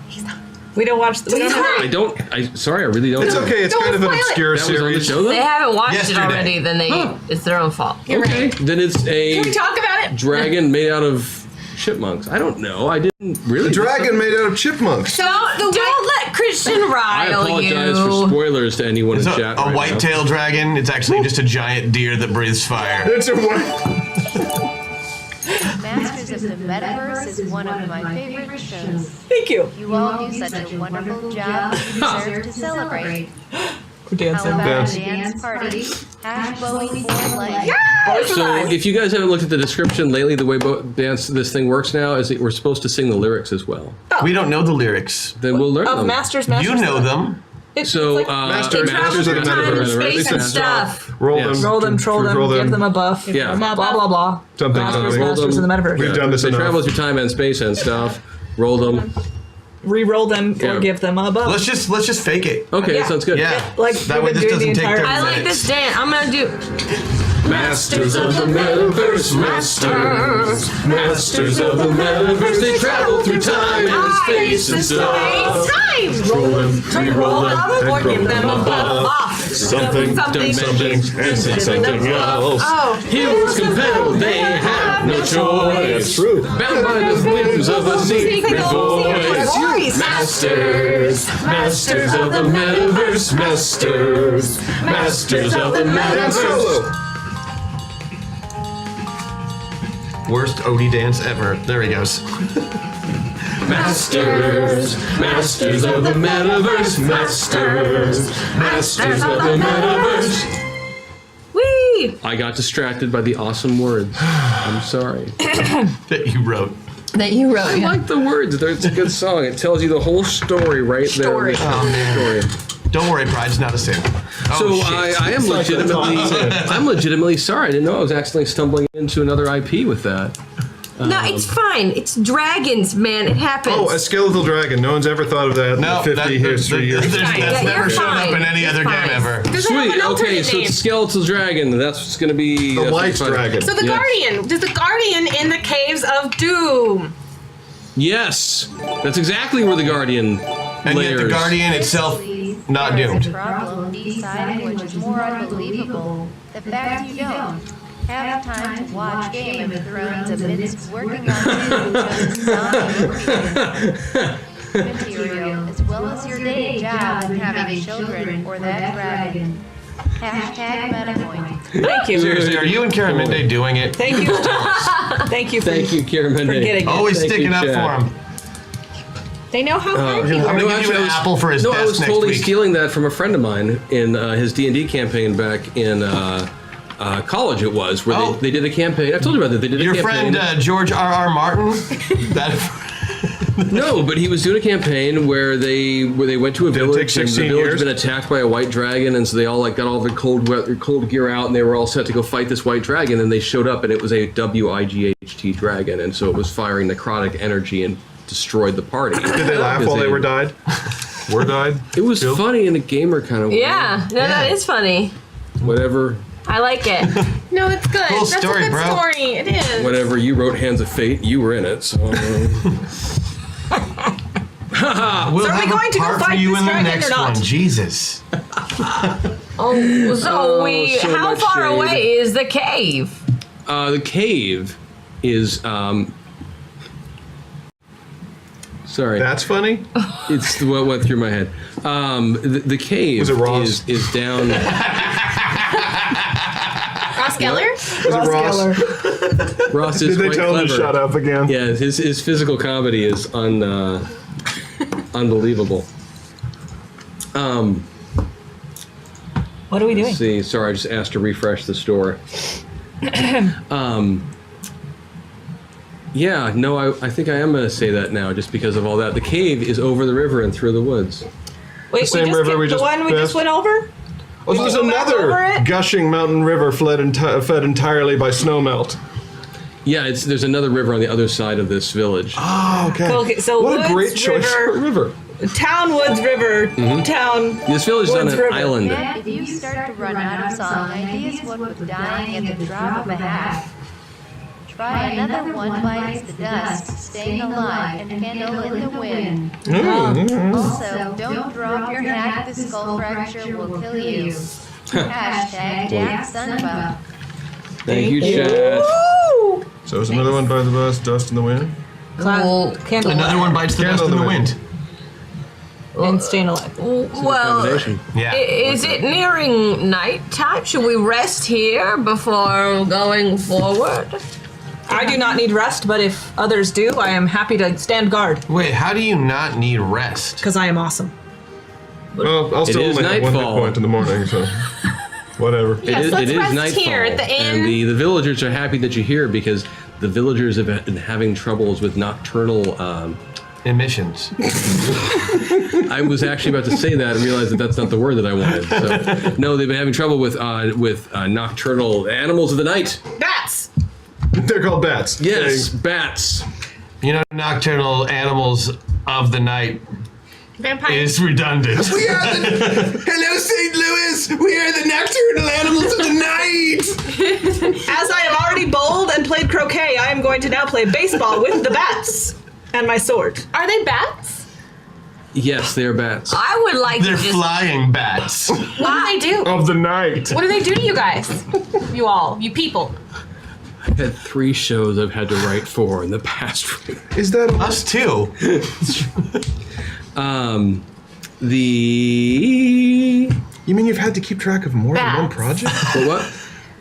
he's not. We don't watch. We don't have, I don't. Sorry, I really don't. It's know. okay, it's Don't kind of an spoil it. obscure That was on the series. show though. They haven't watched Yesterday. it already, then it's their own fault. Okay, then it's a Can we talk about it? dragon made out of chipmunks. I don't know. I didn't really. The dragon made out of chipmunks. Don't let Christian I rile apologize for you. spoilers to anyone It's in a, chat. a right now. white-tailed dragon. It's actually just a giant deer that breathes fire. It's a white. Masters of the Metaverse is one of my favorite shows. Thank you. You all do such a wonderful job. You deserve to celebrate. We're dancing. How about Dance. a dance party? Hash Bowie for life. So if you guys haven't looked at the description lately, the way dance this thing works now is that we're supposed to sing the lyrics as well. We don't know the lyrics. Then we'll learn Of them. Masters. You know them. So Masters Masters of the time and Metaverse, space and right? stuff. Roll Yes. them. Roll them, troll them, Roll give them a buff. Yeah. Blah, blah, blah. Something, Masters, something. Masters in the Metaverse. We've done this They enough. travel through time and space and stuff. Roll them. Re-roll them Yeah. or give them a buff. Let's just fake it. Okay, Yeah. sounds good. Yeah. Like that way we've this been doing doesn't the take entire- 30 I like minutes. this dance. I'm gonna do. Masters of the Metaverse, masters. Masters of the Metaverse, they travel through time and space and stuff. Roll them, re-roll them, Or give them a buff. Something, something, and something else. Oh, Heroes compelled, they have no choice. True. Bound by the whims of a secret voice. Masters, masters of the Metaverse, masters. Masters of the Dance Metaverse. solo. Worst Odie dance ever. There he goes. Masters, masters of the Metaverse, masters. Masters of the Metaverse. wee! I got distracted by the awesome words. I'm sorry. That you wrote. That you wrote. I like the words. It's a good song. It tells you the whole story right there. Story. Oh, man. Story. Don't worry, Pride's not a sin. So Oh, shit. I am legitimately sorry. I didn't know I was accidentally stumbling into another IP with that. No, it's fine. It's dragons, man. It happens. Oh, a skeletal dragon. No one's ever thought of that No, in 50 history years. fine. That's Yeah, never you're shown fine. up in any It's other fine. game ever. Does it have Sweet. an Okay, alternate so name? it's skeletal dragon. That's what's going to be The white dragon. So the Yeah. Guardian. Does the Guardian in the Caves of Doom? Yes, that's exactly where the Guardian And layers. yet the Guardian itself not There is doomed. a problem deciding which is more unbelievable. The fact you don't have time to watch Game of Thrones amidst working on new Zombie Orpheus material, as well as your day job and having children or that dragon. Hashtag MetaPoint. Thank you. Seriously, are you and Karen Mende doing it? Thank you. Thank you for, Thank you, Karen Mende. for getting it. Always Thank sticking you, up Chad. for him. They know how hard you I'm are. gonna give you actually, an I was- apple for his No, desk I was next totally week. stealing that from a friend of mine in his D&D campaign back in college. It was where Oh. they did a campaign. I told you about that. They did a Your campaign. friend George R.R. Martin? That No, but he was doing a campaign where they went to a village take and the 16 village years? had been attacked by a white dragon, and so they all like got all the cold gear out, and they were all set to go fight this white dragon. And they showed up, and it was a WIGHT dragon, and so it was firing necrotic energy and destroyed the party. Did they laugh while they were died? Were died? It was Killed? funny in a gamer kind of way. Yeah, no, that is funny. Whatever, I like it. No, it's good. Cool That's story, a good bro. story. It is. whatever you wrote, Hands of Fate. You were in it, so. we'll are we have going a to go part for fight you this in the dragon next or not? one. Jesus. Oh, so how much far shade. away is the cave? The cave is. Sorry, That's funny. it's what went through my head. The cave Was it Ross? is down. Ross Geller? Was it Ross? Geller. Ross is Did they quite tell him clever. to shut up again? Yeah, his physical comedy is unbelievable. What are we doing? Let's see, sorry, I just asked to refresh the store. Yeah, no, I think I am going to say that now, just because of all that. The cave is over the river and through the woods. Wait, same river we the just one we passed? just went over? Oh, so there's Did you go back over another it? gushing mountain river fed entirely by snowmelt. Yeah, there's another river on the other side of this village. Oh, okay. Okay, so what Woods a great choice for a River, river. Town Woods River, Town. This village is on Woods an River. island. Matt, if you start to run out of song ideas, what with dying at the drop of a hat, try another one bites the dust, staying alive and candle in the wind. Also, don't drop your hat, the skull fracture will kill you. Hashtag Jack Sunbuck. Thank you, Chad. Woo! So is another one by the bus, dust in the wind? Candle Another one bites the dust Candle in the in the wind. and staying alive. Well, Combination. Yeah. is it nearing night time? Should we rest here before going forward? I do not need rest, but if others do, I am happy to stand guard Wait, how do you not need rest? because I am awesome. Well, I'll still is only have 1 hit nightfall. point in the morning, so whatever. Yes, let's rest nightfall, here at the inn. and the villagers are happy that you're here because the villagers have been having troubles with nocturnal. Emissions. I was actually about to say that and realized that that's not the word that I wanted. So, no, they've been having trouble with nocturnal animals of the night. Bats! They're called bats. Yes, bats. You know, nocturnal animals of the night Vampires. is redundant. Hello, St. Louis. We are the nocturnal animals of the night. As I have already bowled and played croquet, I am going to now play baseball with the bats and my sword. Are they bats? Yes, they are bats. I would like They're to just. flying bats. What do they do? Of the night. What do they do to you guys? You people. I've had 3 shows I've had to write for in the past week. Is that Us too. The You mean you've had to keep track of more than one Bats. project? what?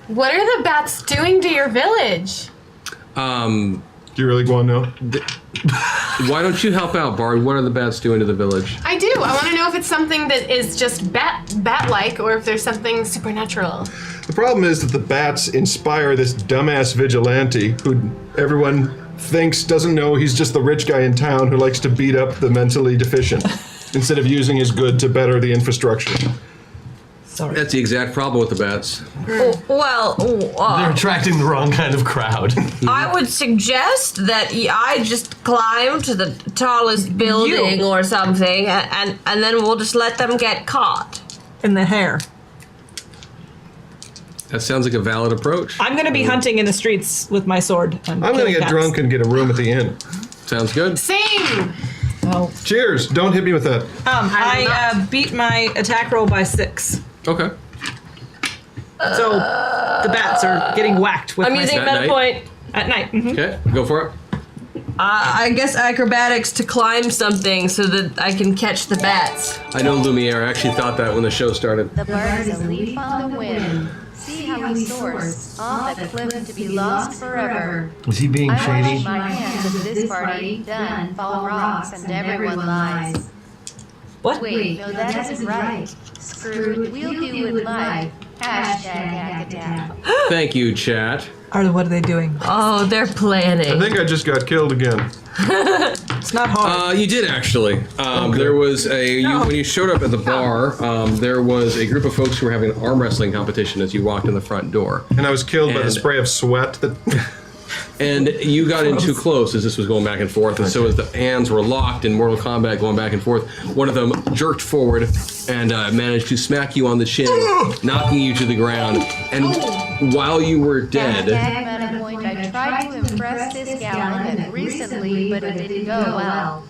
What are the bats doing to your village? Do you really want to know? Why don't you help out, Bard? What are the bats doing to the village? I do. I want to know if it's something that is just bat-like or if there's something supernatural. The problem is that the bats inspire this dumbass vigilante who everyone thinks doesn't know he's just the rich guy in town who likes to beat up the mentally deficient instead of using his good to better the infrastructure. Sorry. That's the exact problem with the bats. Well, They're attracting the wrong kind of crowd. I would suggest that I just climb to the tallest building or something, and then we'll just let them get caught. In the hair. That sounds like a valid approach. I'm going to be hunting in the streets with my sword. I'm going to get drunk and get a room at the inn. Sounds good. Same! Oh. Cheers! Don't hit me with that. I beat my attack roll by 6. Okay. So the bats are getting whacked with I'm my using sword. At meta night? point. At night. Mhm. Okay, go for it. I guess acrobatics to climb something so that I can catch the bats. I know Lumiere. I actually thought that when the show started. The bird is a leaf on the wind. See how he soars off the cliff to be lost forever. Was he being I wash shady? my hands of this party, done, fall rocks, and everyone lies. What? Wait, no, that isn't right. Screwed, we'll do it live. Hashtag hack attack. Thank you, chat. What are they doing? Oh, they're I planning. think I just got killed again. It's not hard. You did actually. There was when you showed up at the bar. There was a group of folks who were having an arm wrestling competition as you walked in the front door, And I was killed by the And- spray of sweat that. and you got in too close as this was going back and forth. And so as the hands were locked in Mortal Kombat, going back and forth, one of them jerked forward and managed to smack you on the chin, knocking you to the ground. And while you were dead. Hashtag meta point. I tried to impress this gal recently, but it didn't go well.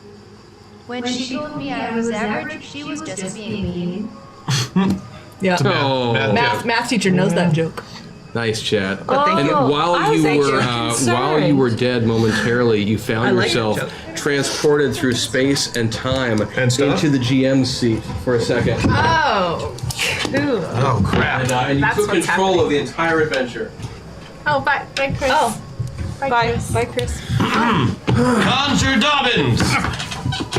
When she told me I was average, she was just being mean. Yeah. Oh, Math teacher knows that joke. nice chat. thank And you. while I was you actually were while you were dead momentarily, you found like yourself that transported through space and time And stuff? into the GM seat for a second, Oh. Oh crap. and you That's took what's control of the entire adventure. Oh, bye, Chris. Oh. Bye, Bye. Chris. Bye, Chris. Conjure Dobbins!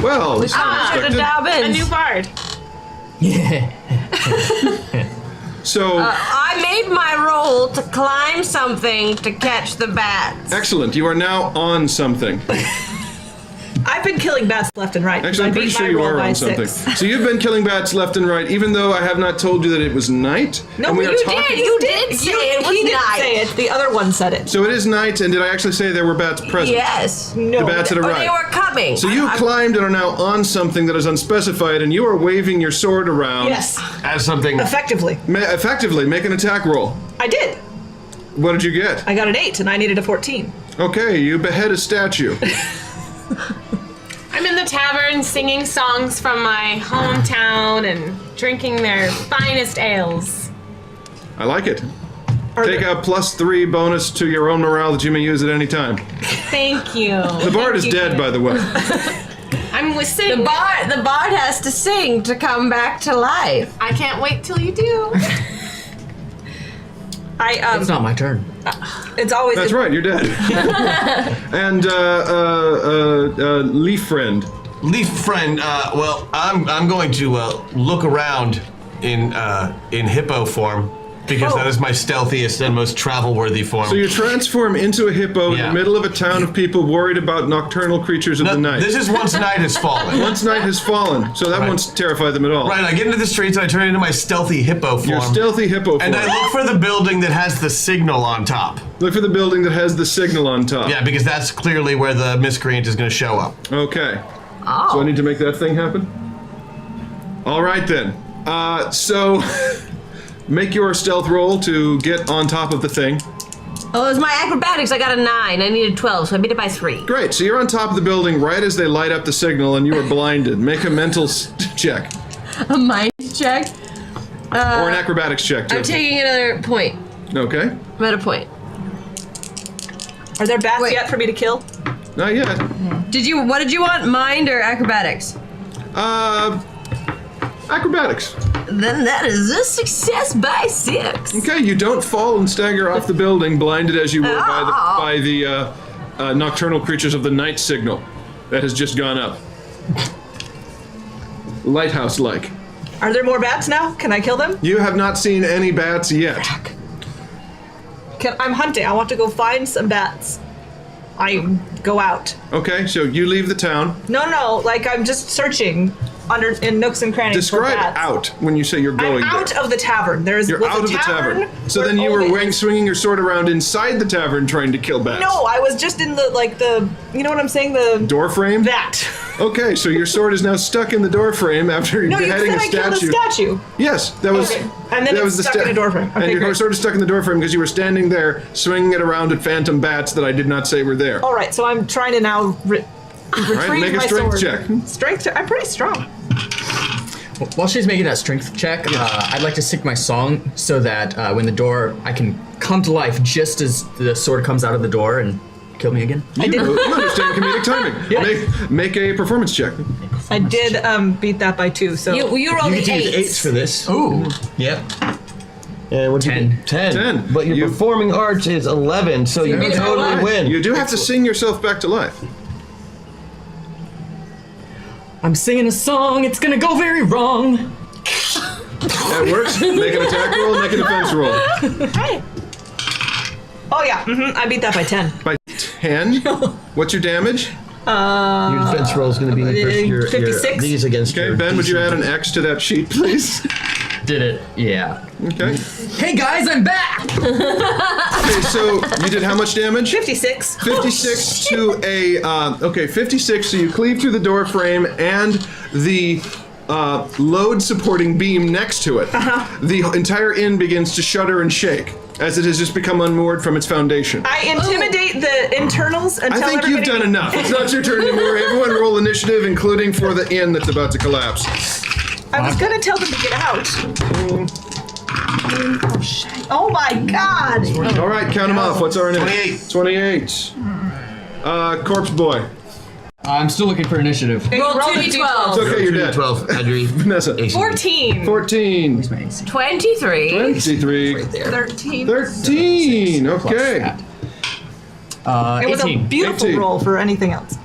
Well, this is Ah, the unexpected. A new Dobbins. bard. So, I made my roll to climb something to catch the bats. excellent. You are now on something. I've been killing bats left and right. Actually, I I'm pretty beat sure my you roll are by on something. 6. So you've been killing bats left and right, even though I have not told you that it was night. No, and we you are did. talking. You did say it was He didn't night. say it. The other one said it. So it is night, and did I actually say there were bats present? Yes. No. The bats that are Or right. they were coming. So you climbed and are now on something that is unspecified, and you are waving your sword around. Yes. As something. Effectively. Effectively, make an attack roll. I did. What did you get? I got an 8 and I needed a 14. Okay, you behead a statue. I'm in the tavern singing songs from my hometown and drinking their finest ales. I like it. Take a +3 bonus to your own morale that you may use at any time. Thank you. The bard is dead, by the way. I'm listening. The bard has to sing to come back to life. I can't wait till you do. It's not my turn. It's always. That's right, you're dead. And Leaf Friend. Leaf Friend, well, I'm going to look around in hippo form. Because that is my stealthiest and most travel-worthy form. So you transform into a hippo in Yeah. the middle of a town of people worried about nocturnal creatures of the night. This is once night has fallen. Once night has fallen, so that won't terrify them at all. Right, I get into the streets and I turn into my stealthy hippo form. Your stealthy hippo form. And I look for the building that has the signal on top. Look for the building that has the signal on top. Yeah, because that's clearly where the miscreant is going to show up. Okay. So I need to make that thing happen? All right then. So make your stealth roll to get on top of the thing. Oh, it was my acrobatics. I got a 9. I needed 12, so I beat it by 3. Great. So you're on top of the building right as they light up the signal, and you are blinded. Make a mental check A mind check. or an acrobatics check. I'm taking another point. Okay. I'm at a point. Are there bats yet for me to kill? Not yet. What did you want? Mind or acrobatics? Acrobatics. Then that is a success by 6. Okay, you don't fall and stagger off the building, blinded as you were by the nocturnal creatures of the night signal that has just gone up. Lighthouse-like. Are there more bats now? Can I kill them? You have not seen any bats yet. I'm hunting. I want to go find some bats. I go out. Okay, so you leave the town. No, like I'm just searching in nooks and crannies for Describe bats. out when you say you're going I'm out there. of the tavern. You're out of the tavern. So then you were swinging your sword around inside the tavern trying to kill bats. No, I was just in the you know what I'm saying? The door frame? That. Okay, so your sword is now stuck in the door frame after No, you beheading said a I killed a statue. statue. Yes, that was. Okay. And then that it's was stuck in a door frame. Okay, and your great. sword is stuck in the door frame because you were standing there swinging it around at phantom bats that I did not say were there. All right, so I'm trying to now retrieve make a my strength sword. check. Strength check. I'm pretty strong. While she's making that strength check, I'd like to sing my song so that when the door, I can come to life just as the sword comes out of the door and kill me again. You understand comedic timing. Yes. Make a performance check. I did beat that by 2, so you rolled You get to use 8s. 8s for this. Ooh. Yep. And what'd you 10. get? 10. 10. But your performing arts is 11, so you totally win. You do have to sing yourself back to life. I'm singing a song, it's gonna go very wrong. That works. Make an attack roll, make a defense roll. Hi. Oh yeah, I beat that by 10. By 10? What's your damage? Your defense roll is going to be your 56. these against Okay, your Ben, would you DC. add an X to that sheet, please? Did it? Yeah. Okay. Hey guys, I'm back! Okay, so you did how much damage? 56. 56 to a, 56, so you cleave through the door frame and the load supporting beam next to it. The entire inn begins to shudder and shake as it has just become unmoored from its foundation. I intimidate the internals and I tell think you've everybody done enough. It's not your turn anymore. Everyone roll initiative, including for the inn that's about to collapse. I was gonna tell them to get out. Oh shit. Oh my god. All right, count them off. What's our initiative? 28. Corpse Boy. I'm still looking for initiative. Roll Roll 2d12. It's okay, you're dead. 12, Audrey. Vanessa. 14. 14. 23. 23. 13. 13. Okay. It was 18. a beautiful 18. roll for anything else.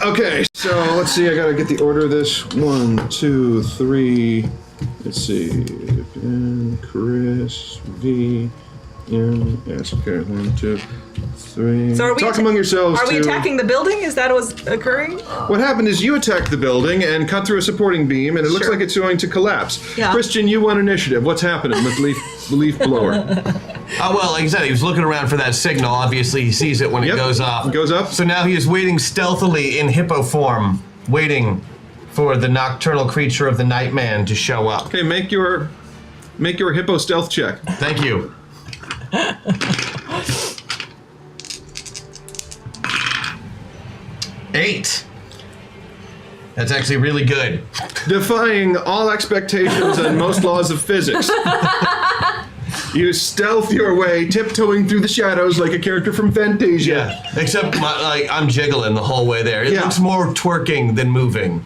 Okay, so let's see. I gotta get the order of this. 1, 2, 3. Let's see. Ben, Chris, V, M, S. Okay, 1, 2, 3. So are we Talk among yourselves. Are we to- attacking the building? Is that what's occurring? What happened is you attacked the building and cut through a supporting beam, and it looks Sure. like it's going to collapse. Yeah. Christian, you won initiative. What's happening with Leaf Blower? Oh, well, like I said, he was looking around for that signal. Obviously, he sees it when Yep. it goes off. It goes up. So now he is waiting stealthily in hippo form, waiting for the nocturnal creature of the night man to show up. Okay, make your hippo stealth check. Thank you. Eight. That's actually really good. Defying all expectations and most laws of physics. You stealth your way, tiptoeing through the shadows like a character from Fantasia. Yeah. Except I'm jiggling the whole way there. It Yeah. looks more twerking than moving.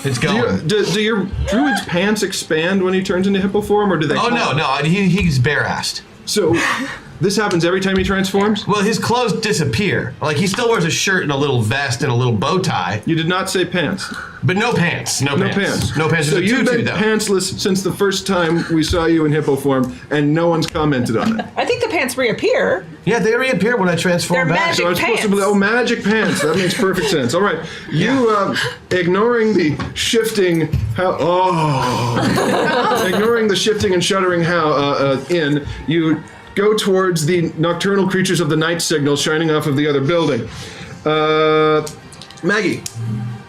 It's going. Do your druid's pants expand when he turns into hippo form, or do they? Oh no, he's bare-assed. So this happens every time he transforms? Well, his clothes disappear. Like, he still wears a shirt and a little vest and a little bow tie. You did not say pants. But no pants. No pants. No pants. So There's a you've tutu, been though. pantsless since the first time we saw you in hippo form, and no one's commented on it. I think the pants reappear. Yeah, they reappear when I transform They're back. magic So it's supposed to be, pants. magic pants. That makes perfect sense. All right. You, ignoring the shifting, ignoring the shifting and shuddering you go towards the nocturnal creatures of the night signal shining off of the other building. Maggie.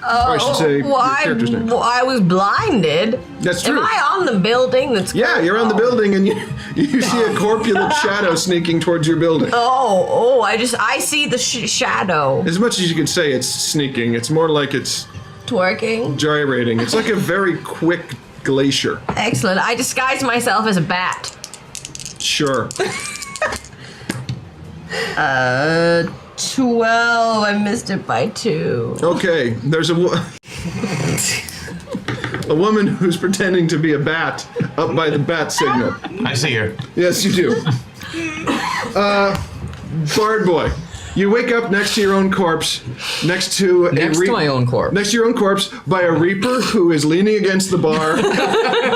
Or I should say your character's name. I was blinded. That's true. Am I on the building? Yeah, you're on the building, and you see a corpulent shadow sneaking towards your building. I see the shadow. As much as you can say it's sneaking, it's more like it's Twerking. gyrating. It's like a very quick glacier. Excellent. I disguise myself as a bat. Sure. 12. I missed it by 2. Okay, there's a woman who's pretending to be a bat up by the bat signal. I see her. Yes, you do. Bard boy, you wake up next to your own corpse, next to my own corpse. Next to your own corpse by a reaper who is leaning against the bar,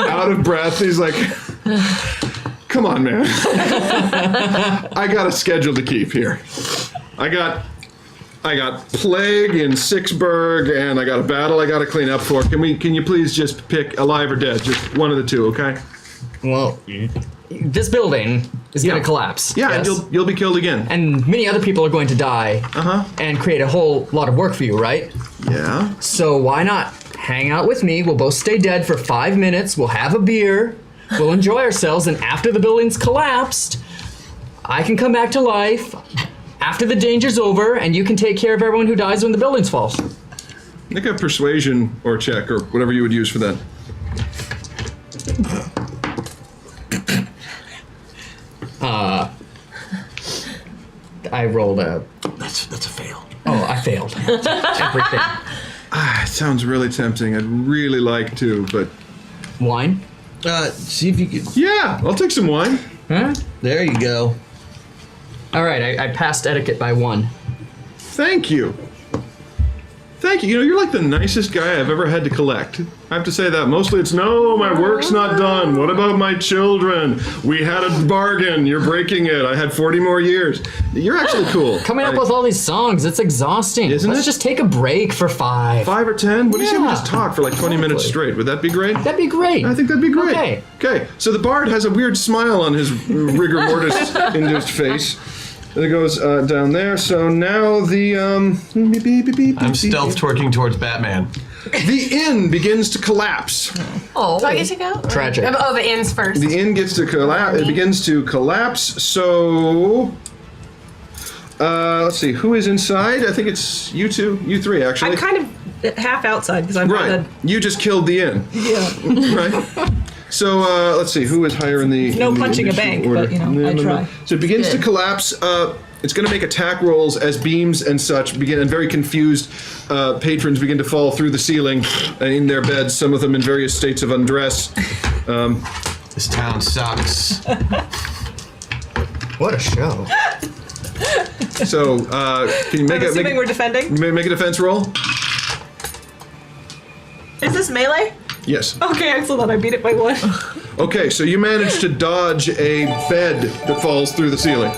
out of breath. He's like, come on, man. I got a schedule to keep here. I got plague in Sixburg, and I got a battle I got to clean up for. Can you please just pick alive or dead? Just one of the two, okay? Well, this building is going to collapse. Yeah, yes? and you'll be killed again. And many other people are going to die. And create a whole lot of work for you, right? Yeah. So why not hang out with me? We'll both stay dead for 5 minutes. We'll have a beer. We'll enjoy ourselves, and after the building's collapsed, I can come back to life. After the danger's over, and you can take care of everyone who dies when the buildings fall. Make a persuasion or check or whatever you would use for that. I rolled a. That's a fail. Oh, I failed. Everything. It sounds really tempting. I'd really like to, but Wine? See if you can. yeah, I'll take some wine. Huh? There you go. All right, I passed etiquette by 1. Thank you. Thank you. You know, you're like the nicest guy I've ever had to collect. I have to say that. Mostly it's, no, my work's not done. What about my children? We had a bargain. You're breaking it. I had 40 more years. You're actually cool. Coming up with all these songs, it's exhausting. Isn't Let's it? just take a break for 5. 5 or 10? What do you say we Yeah, just talk for like 20 minutes exactly. straight? Would that be great? That'd be great. I think that'd be great. Okay. Okay, so the bard has a weird smile on his rigor mortis-induced face. And it goes down there. So now the I'm stealth twerking towards Batman. the inn begins to collapse. Oh. Do I get to go? Tragic. Oh, the ends first. The inn gets to collapse. It begins to collapse. So let's see who is inside. I think it's you two, you three actually. I'm kind of half outside because I'm right. You just killed the inn. Yeah. Right. So let's see who is higher in the No in the punching a initiative bank, order. but, you know, I try. So it begins to collapse. It's going to make attack rolls as beams and such begin, and very confused patrons begin to fall through the ceiling in their beds. Some of them in various states of undress. This town sucks. What a show. So can you make I'm assuming we're defending. make a defense roll? Is this melee? Yes. Okay, excellent. I beat it by 1. Okay, so you managed to dodge a bed that falls through the ceiling.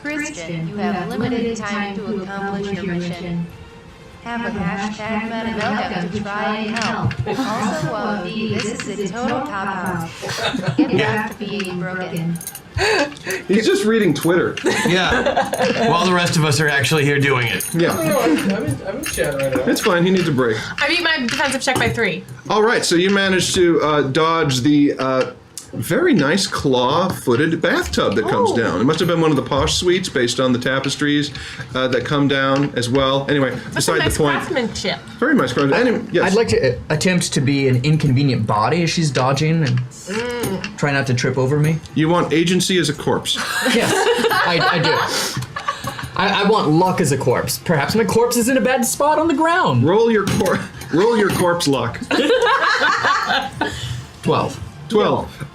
Christian, you have limited time to accomplish your mission. Have a hashtag welcome to try and help. Also, Wallaby, this is a total cop-out. Get back to being broken. He's just reading Twitter. Yeah. While the rest of us are actually here doing it. Yeah. I'm in chat right now. It's fine, he needs a break. I beat my defensive check by 3. All right, so you managed to dodge the very nice claw-footed bathtub that comes down. It must have been one of the posh suites based on the tapestries that come down as well. Anyway, That's beside a nice the point. craftsmanship. Very nice craftsmanship. Anyway, yes. I'd like to attempt to be an inconvenient body as she's dodging and try not to trip over me. You want agency as a corpse. Yes, I do. I want luck as a corpse. Perhaps my corpse is in a bad spot on the ground. Roll your Roll your corpse luck. 12. 12.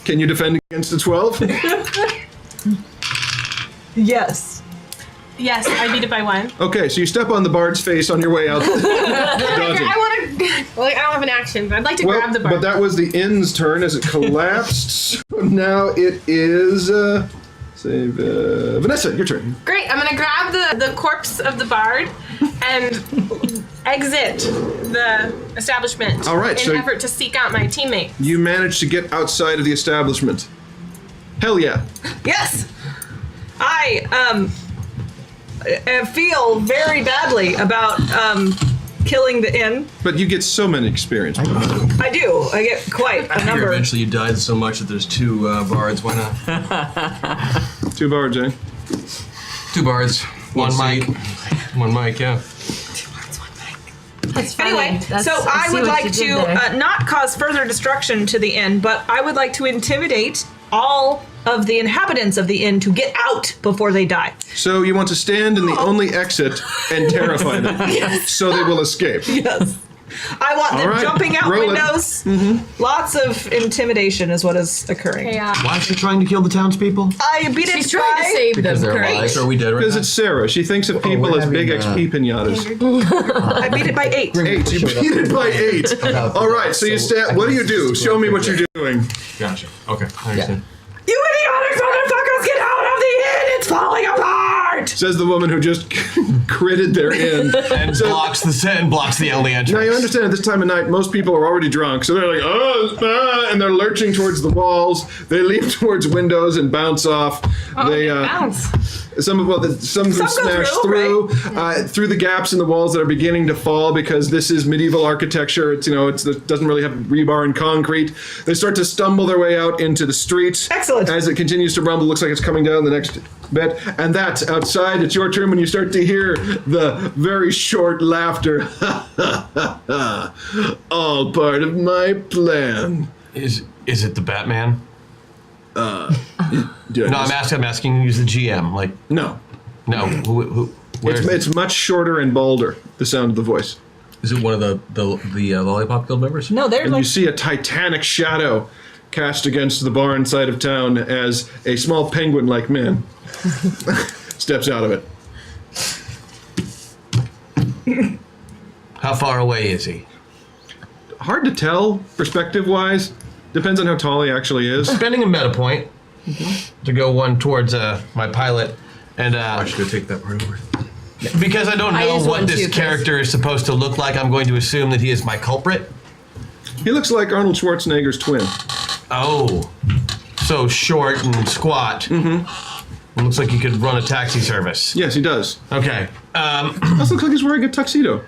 Can you defend against a 12? Yes. Yes, I beat it by 1. Okay, so you step on the bard's face on your way out. Dodging. I want to. Well, I don't have an action, but I'd like to grab the bar. But that was the inn's turn as it collapsed. So now it is Vanessa, your turn. Great, I'm gonna grab the corpse of the bard and exit the establishment. All right, in so- an effort to seek out my teammate. You managed to get outside of the establishment. Hell yeah. Yes. I feel very badly about killing the inn. But you get so many experience points. I do. I get quite a number. Eventually you died so much that there's 2 bards. Why not? 2 bards, eh? 2 bards. One mic. One mic, yeah. That's funny. Anyway, That's- so I see would what like you did to there. not cause further destruction to the inn, but I would like to intimidate all of the inhabitants of the inn to get out before they die. So you want to stand in the only exit and terrify them, so they will escape. Yes. I want them All right, jumping out roll it. windows. Lots of intimidation is what is occurring. Hey, Why is she trying to kill the townspeople? I beat it She's trying to save them. Because they're Kurt. alive. So are we dead right Because now? it's Sarah. She thinks of people we're as big having, XP pinatas. I beat it by 8. 8. You beat it by 8. All right, so you stand. What do you do? Show me what you're doing. Gotcha. Okay, I understand. You idiotic motherfuckers, get out of the inn! It's falling apart! Says the woman who just critted their inn. And blocks the only Now entrance. you understand at this time of night, most people are already drunk, so they're like, and they're lurching towards the walls. They leap towards windows and bounce off. They bounce. some of them Some go smash through, through the gaps in the walls that are beginning to fall because this is medieval architecture. It doesn't really have rebar and concrete. They start to stumble their way out into the streets. Excellent. As it continues to rumble, looks like it's coming down the next bit. And that's outside. It's your turn when you start to hear the very short laughter. All part of my plan. Is it the Batman? Did I No, I'm miss- asking you as the GM. Like, No. no, who where's It's much shorter and balder, the sound of the voice. Is it one of the Lollipop Guild members? No, they're And like. you see a titanic shadow cast against the barn side of town as a small penguin-like man steps out of it. How far away is he? Hard to tell, perspective-wise. Depends on how tall he actually is. Spending a meta point to go one towards my pilot, and I should go take that part over. because I don't I know used what one this too, Chris. character is supposed to look like, I'm going to assume that he is my culprit. He looks like Arnold Schwarzenegger's twin. Oh, so short and squat. Mm-hmm. Looks like he could run a taxi service. Yes, he does. Okay. Also looks like he's wearing a tuxedo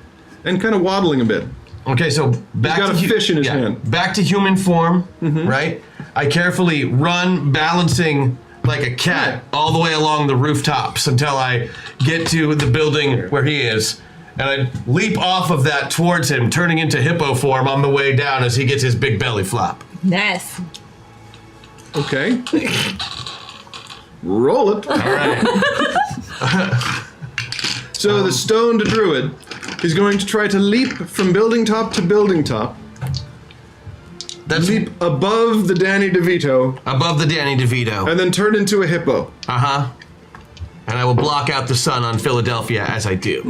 and kind of waddling a bit. Okay, so back got to a fish in his hand. Back to human form, right? I carefully run, balancing like a cat all the way along the rooftops until I get to the building where he is. And I leap off of that towards him, turning into hippo form on the way down as he gets his big belly flop. Nice. Okay. Roll it. All right. So the stoned druid is going to try to leap from building top to building top. That's Leap above the Danny DeVito above the Danny DeVito. and then turn into a hippo. Uh-huh. And I will block out the sun on Philadelphia as I do.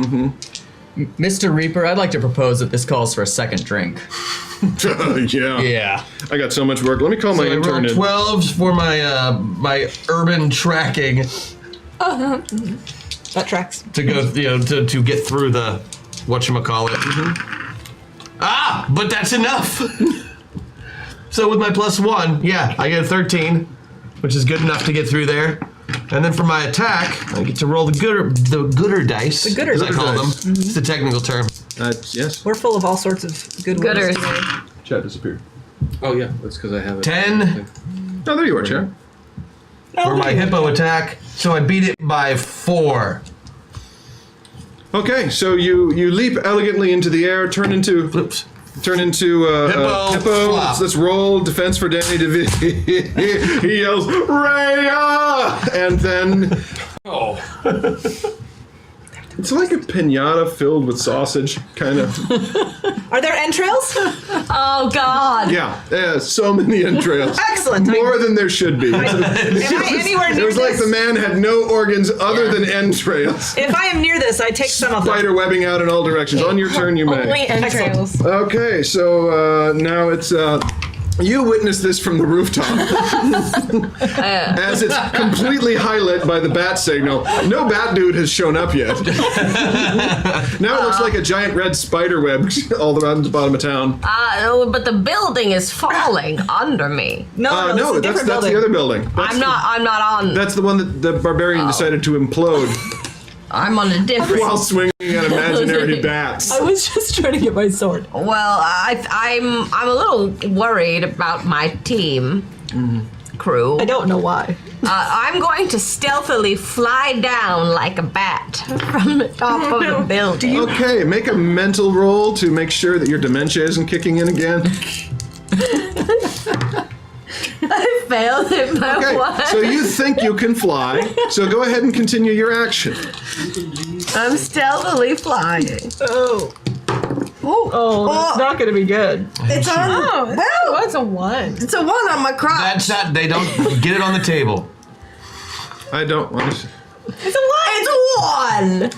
Mr. Reaper, I'd like to propose that this calls for a second drink. Yeah. Yeah. I got so much work. Let me call my So I roll intern in. 12s for my my urban tracking That tracks. to go, to get through the whatchamacallit. Ah, but that's enough. So with my +1, yeah, I get a 13, which is good enough to get through there. And then for my attack, I get to roll the gooder dice. The gooder as I call dice. them. It's the technical term. Yes. We're full of all sorts of good Gooders. words. Chat disappeared. Oh yeah, that's because I have it. 10 Oh, there you are, Chat. for my hippo attack. So I beat it by 4. Okay, so you leap elegantly into the air, turn into Oops. hippo. flop. Let's roll defense for Danny DeVito. He yells, "Raya!" And then It's like a pinata filled with sausage, kind of. Are there entrails? Oh God. Yeah, so many entrails. Excellent. More than there should be. Am I anywhere It near was like this? the man had no organs other than entrails. If I am near this, I take some of them. Spider webbing out in all directions. On your turn, you may. Only entrails. Okay, so now it's you witness this from the rooftop as it's completely highlit by the bat signal. No bat dude has shown up yet. Now it looks like a giant red spider web all around the bottom of town. But the building is falling under me. No, No, this is a that's different building. the other building. I'm not on. That's the one that the barbarian decided to implode I'm on a different. while swinging at imaginary bats. I was just trying to get my sword. Well, I'm a little worried about my team crew. I don't know why. I'm going to stealthily fly down like a bat from the top of the building. Okay, make a mental roll to make sure that your dementia isn't kicking in again. I failed it by Okay, one. so you think you can fly, so go ahead and continue your action. I'm stealthily flying. Oh, that's not going to be good. It's on. Oh, it's a 1. It's a 1 on my crotch. That's not. They don't get it on the table. I don't want to. It's a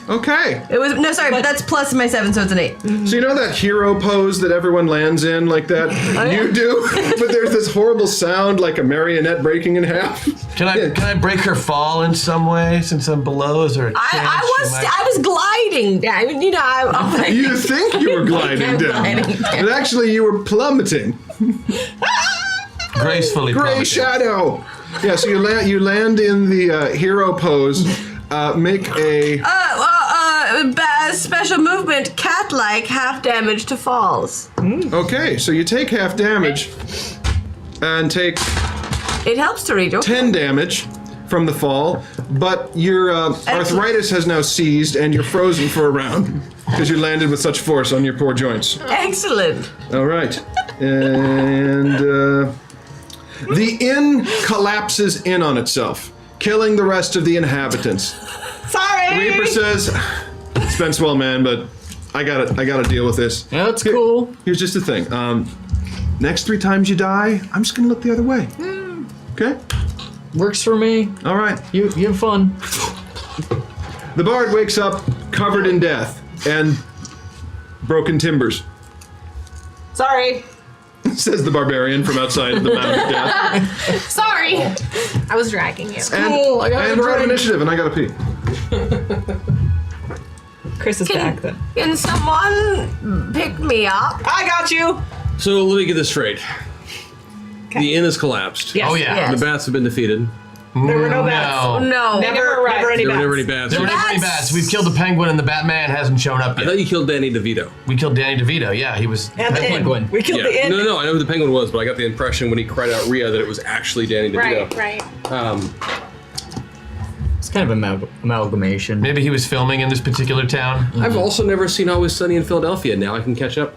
1. Okay, It was no, sorry, but that's plus my 7, so it's an 8. so you know that hero pose that everyone lands in like that? You do, but there's this horrible sound like a marionette breaking in half. Can I break her fall in some way since I'm below? Is there a chance? I was gliding down. You know, I'm You think you were gliding down, but actually you were plummeting. gracefully Gray plummeting. shadow. Yeah, so you land in the hero pose. Make a special movement, cat-like, half damage to falls. okay. So you take half damage and take It helps to read. 10 damage from the fall, but your arthritis has now seized and you're frozen for a round because you landed with such force on your poor joints. Excellent. All right, and the inn collapses in on itself, killing the rest of the inhabitants. Sorry! Reaper says, "It's been swell, man, but I gotta deal with this." That's cool. Here's just the thing. Next 3 times you die, I'm just gonna look the other way. Okay? Works for me. All right. You have fun. The bard wakes up covered in death and broken timbers, Sorry. says the barbarian from outside the mound of death. Sorry. I was dragging you. And, I got and it roll right. initiative, and I gotta pee. Chris is back then. Can someone pick me up? I got you! So let me get this straight. The inn has collapsed. Yes. Oh yeah. Yes. The bats have been defeated. There were no bats. No. No. Never any There were bats. never any bats. There were never any bats. We've killed the penguin and the Batman hasn't shown up I yet. thought you killed Danny DeVito. We killed Danny DeVito. Yeah, he was. And the inn. Penguin. We killed the inn. No, I know who the penguin was, but I got the impression when he cried out Rhea that it was actually Danny DeVito. Right. It's kind of amalgamation. Maybe he was filming in this particular town. I've also never seen Always Sunny in Philadelphia. Now I can catch up.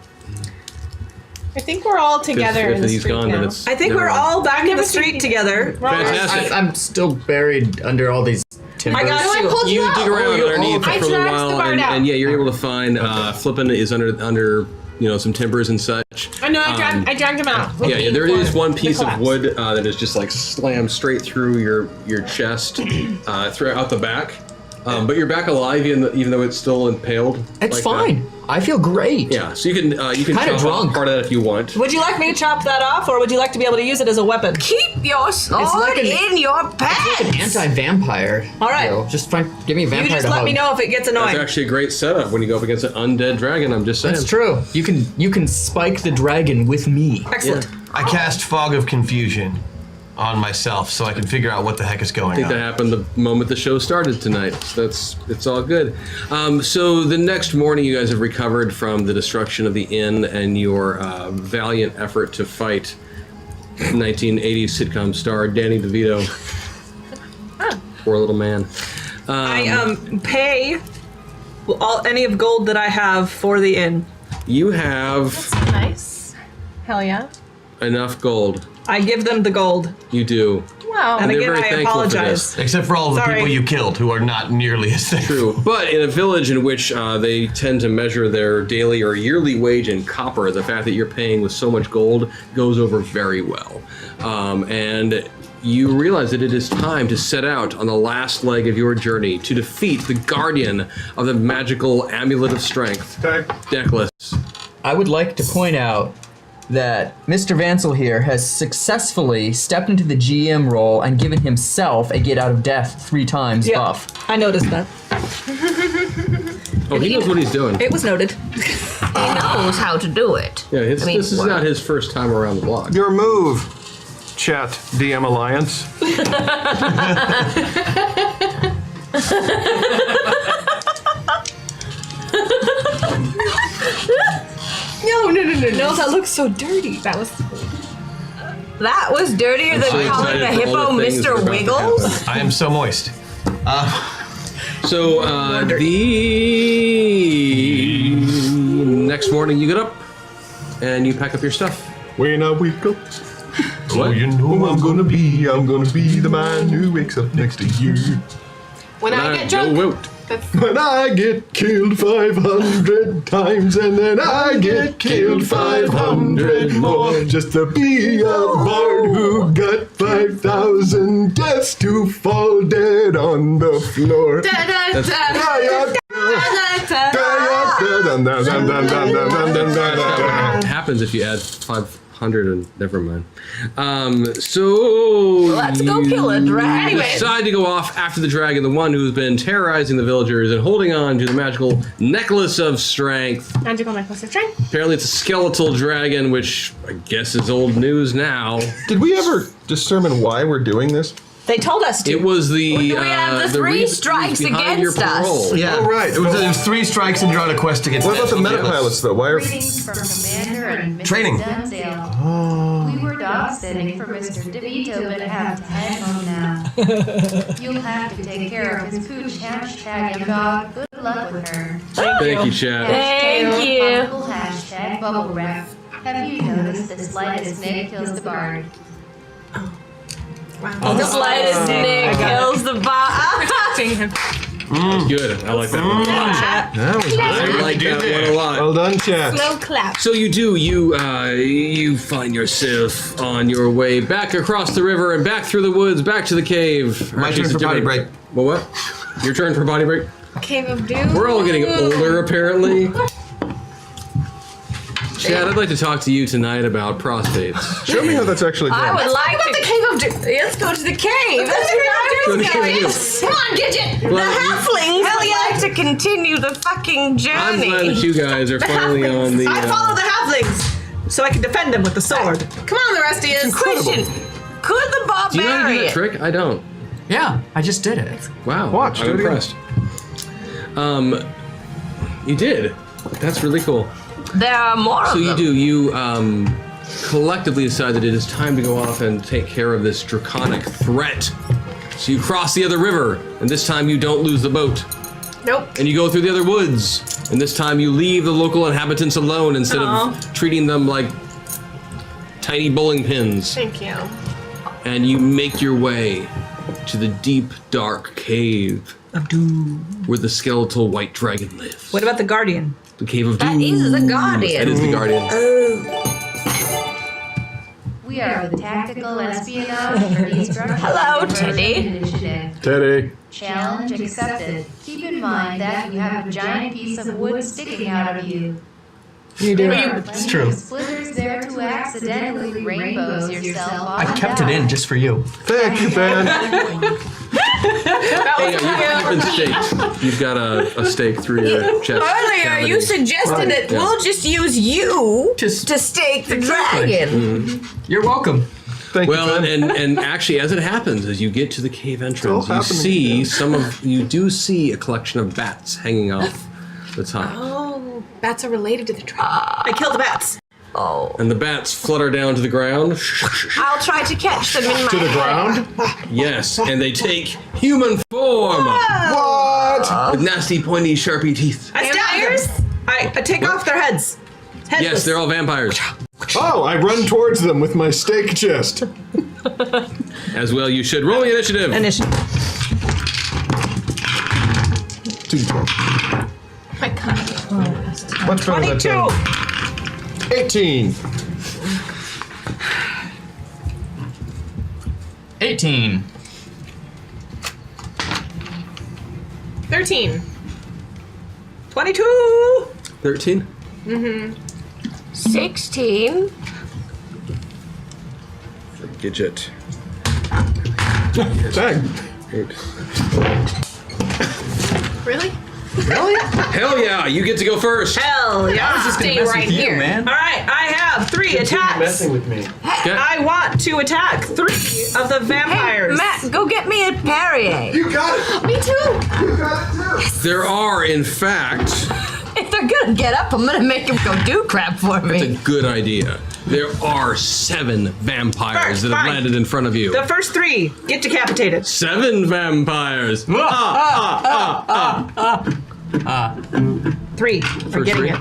I think we're all together If in the he's street gone, now. then it's. I think never we're mind. all back in the Never seen street you. together. Fantastic. I'm still buried under all these timbers. I got No, I pulled you You out. dig around underneath I for a little dragged the while, bard out. and yeah, you're able to find Flippin is under some timbers and such. I know, I dragged him out. Yeah, there is one piece of collapse. wood that is just like slammed straight through your chest, out the back. But you're back alive, even though it's still impaled. It's like fine. that. I feel great. Yeah, so you can Kinda chop off drunk. part of that if you want. Would you like me to chop that off, or would you like to be able to use it as a weapon? Keep your sword like an- in your pants. An anti-vampire. All right. Yo, just give me a You vampire just to let hug. me know if it gets It's annoying. actually a great setup when you go up against an undead dragon. I'm just saying. That's true. You can spike the dragon with me. Excellent. I cast Fog of Confusion on myself so I can figure out what the heck is I going think on. that happened the moment the show started tonight. So it's all good. So the next morning, you guys have recovered from the destruction of the inn and your valiant effort to fight 1980s sitcom star Danny DeVito. Poor little man. I pay any of gold that I have for the inn. You have Nice. Hell yeah. enough gold. I give them the gold. You do. Well, Oh. And they're again, very I thankful for apologize. this. Except for all the Sorry. people you killed who are not nearly as thankful. True, but in a village in which they tend to measure their daily or yearly wage in copper, the fact that you're paying with so much gold goes over very well. And you realize that it is time to set out on the last leg of your journey to defeat the guardian of the magical amulet of strength, Okay. Deckless. I would like to point out that Mr. Vansel here has successfully stepped into the GM role and given himself a get out of death 3 times Yeah, buff. I noticed that. Oh, he knows what he's doing. It was noted. He knows how to do it. Yeah, I mean, this is well- not his first time around the block. Your move, chat DM Alliance. No, that looks so dirty. That was dirtier than so calling excited the for all hippo the things that are Mr. about to Wiggles. happen. I am so moist. So the next morning you get up and you pack up your stuff. When I wake up, What? you know I'm gonna be the man who wakes up next to you. When I get drunk, Go out. When I get killed 500 times and then I get killed 500 more just to be a bard who got 5,000 deaths to fall dead on the floor. What happens if you add 500 and never mind. So Let's go kill a dragon. You decide to go off after the dragon, the one who's been terrorizing the villagers and holding on to the magical necklace of strength. magical necklace of strength. Apparently it's a skeletal dragon, which I guess is old news now. Did we ever determine why we're doing this? They told us to. It was the We have the 3 reason strikes behind your against us. parole. Yeah. Oh, right. It was 3 strikes and you're on a quest to get What about the meta pilots though? Why are Greetings from Commander and Mrs. Training. Dunsdale. We were dog sitting for Mr. DeVito, but have to head home now. You'll have to take care of his pooch. Hashtag dog. Good luck with her. Thank you, Chad. Thank you. Possible hashtag bubble wrap. Have you noticed the slightest snake kills the bard? The slightest snake kills the bot. Good. I like that one. that was I like that one a lot. well done, chat. No clap. So you do, you find yourself on your way back across the river and back through the woods, back to the cave. My Actually, turn it's a for potty different- break. Well, what? Your turn for potty break? Cave of Doom. We're all getting older, apparently. Chad, I'd like to talk to you tonight about prostates. Show me how that's actually I done. would like to. Cave of Doom. Let's go to the cave. That's Go to what the I cave. was going. Come on, Gidget. The Well, halflings would like to continue the fucking journey. I'm glad that you guys are finally on the. I follow the halflings so I can defend them with the sword. Come on, the rest of you. Question: could the Do you know how to do that barbarian? trick? I don't. Yeah, I just did it. Wow. Watch, I'm do it again. impressed. You did. That's really cool. There are more So of you them. do. You collectively decide that it is time to go off and take care of this draconic threat. So you cross the other river, and this time you don't lose the boat. Nope. And you go through the other woods, and this time you leave the local inhabitants alone instead of treating them like tiny bowling pins. Thank you. And you make your way to the deep, dark cave Of Doom. where the skeletal white dragon lives. What about the Guardian? The cave of That doom. is the guardian. That is the guardian. We are the Tactical Espionage for Eavesdropping. Hello, Diversion Teddy. Initiative. Teddy. Challenge accepted. Keep in mind that you have a giant piece of wood sticking out of you. You do. There are plenty of splitters there to accidentally rainbows yourself off I kept it in just for you. Thank you, Ben. Yeah, you've been staked. You've got a stake through your chest. Earlier, cavity. you suggested that Yeah. we'll just use you to stake the dragon. You're welcome. Thank Well, you, Ben. and actually, as it happens, as you get to the cave entrance, all you happening see you do see a collection of bats hanging off the top. Oh, bats are related to the dragon. I killed the bats. Oh, And the bats flutter down to the ground. I'll try to catch them in my To the ground? Yes, and they take human form What? with nasty, pointy, sharpy teeth. I stab them. I take off their heads. Yes, they're all vampires. Oh, I run towards them with my steak chest. As well, you should. Roll the initiative. Initiative. 2d12. My God. Much better than 22. 18. 18. 13. 22. 13. 16. Gidget. Dang. 8. Really? Hell yeah, you get to go first. Hell yeah. Stay right here. man. All right, I have 3 attacks. Messing with me. Okay. I want to attack 3 of the vampires. Matt, go get me a Perrier. You got it. Me too. You got it too. There are, in fact, If they're gonna get up, I'm gonna make them go do crap for it's a me. good idea. There are 7 vampires that have Fine. landed in front of you. The first 3 get decapitated. 7 vampires. 3 for First getting 3. it.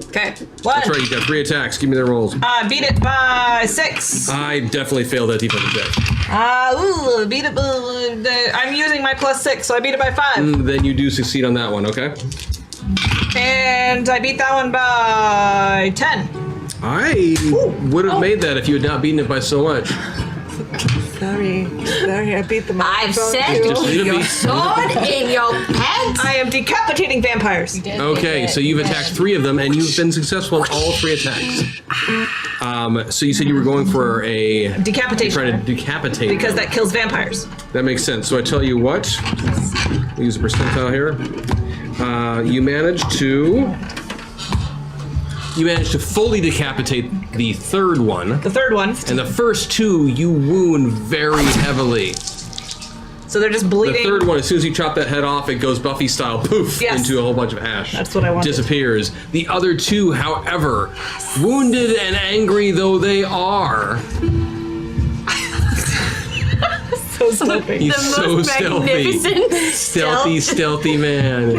Okay. 1. That's right, you got 3 attacks. Give me their rolls. Beat it by 6. I definitely failed that defensive check. Beat it by... I'm using my +6, so I beat it by 5. Then you do succeed on that one, okay? And I beat that one by 10. I would have made that if you had not beaten it by so much. Sorry, I beat them. I've said Just leave it your be. sword in your pants. I am decapitating vampires. Okay, so you've attacked 3 of them, and you've been successful in all 3 attacks. So you said you were going for a Decapitation. trying to decapitate Because them. that kills vampires. That makes sense. So I tell you what, we'll use a percentile here. You managed to fully decapitate the 3rd one, The 3rd one. and the first 2 you wound very heavily. So they're just The bleeding. 3rd one, as soon as you chop that head off, it goes Buffy style, poof, Yes. into a whole bunch of ash. That's what I wanted. Disappears. The other 2, however, wounded and angry though they are, So stealthy. he's The so most stealthy. magnificent Stealthy man.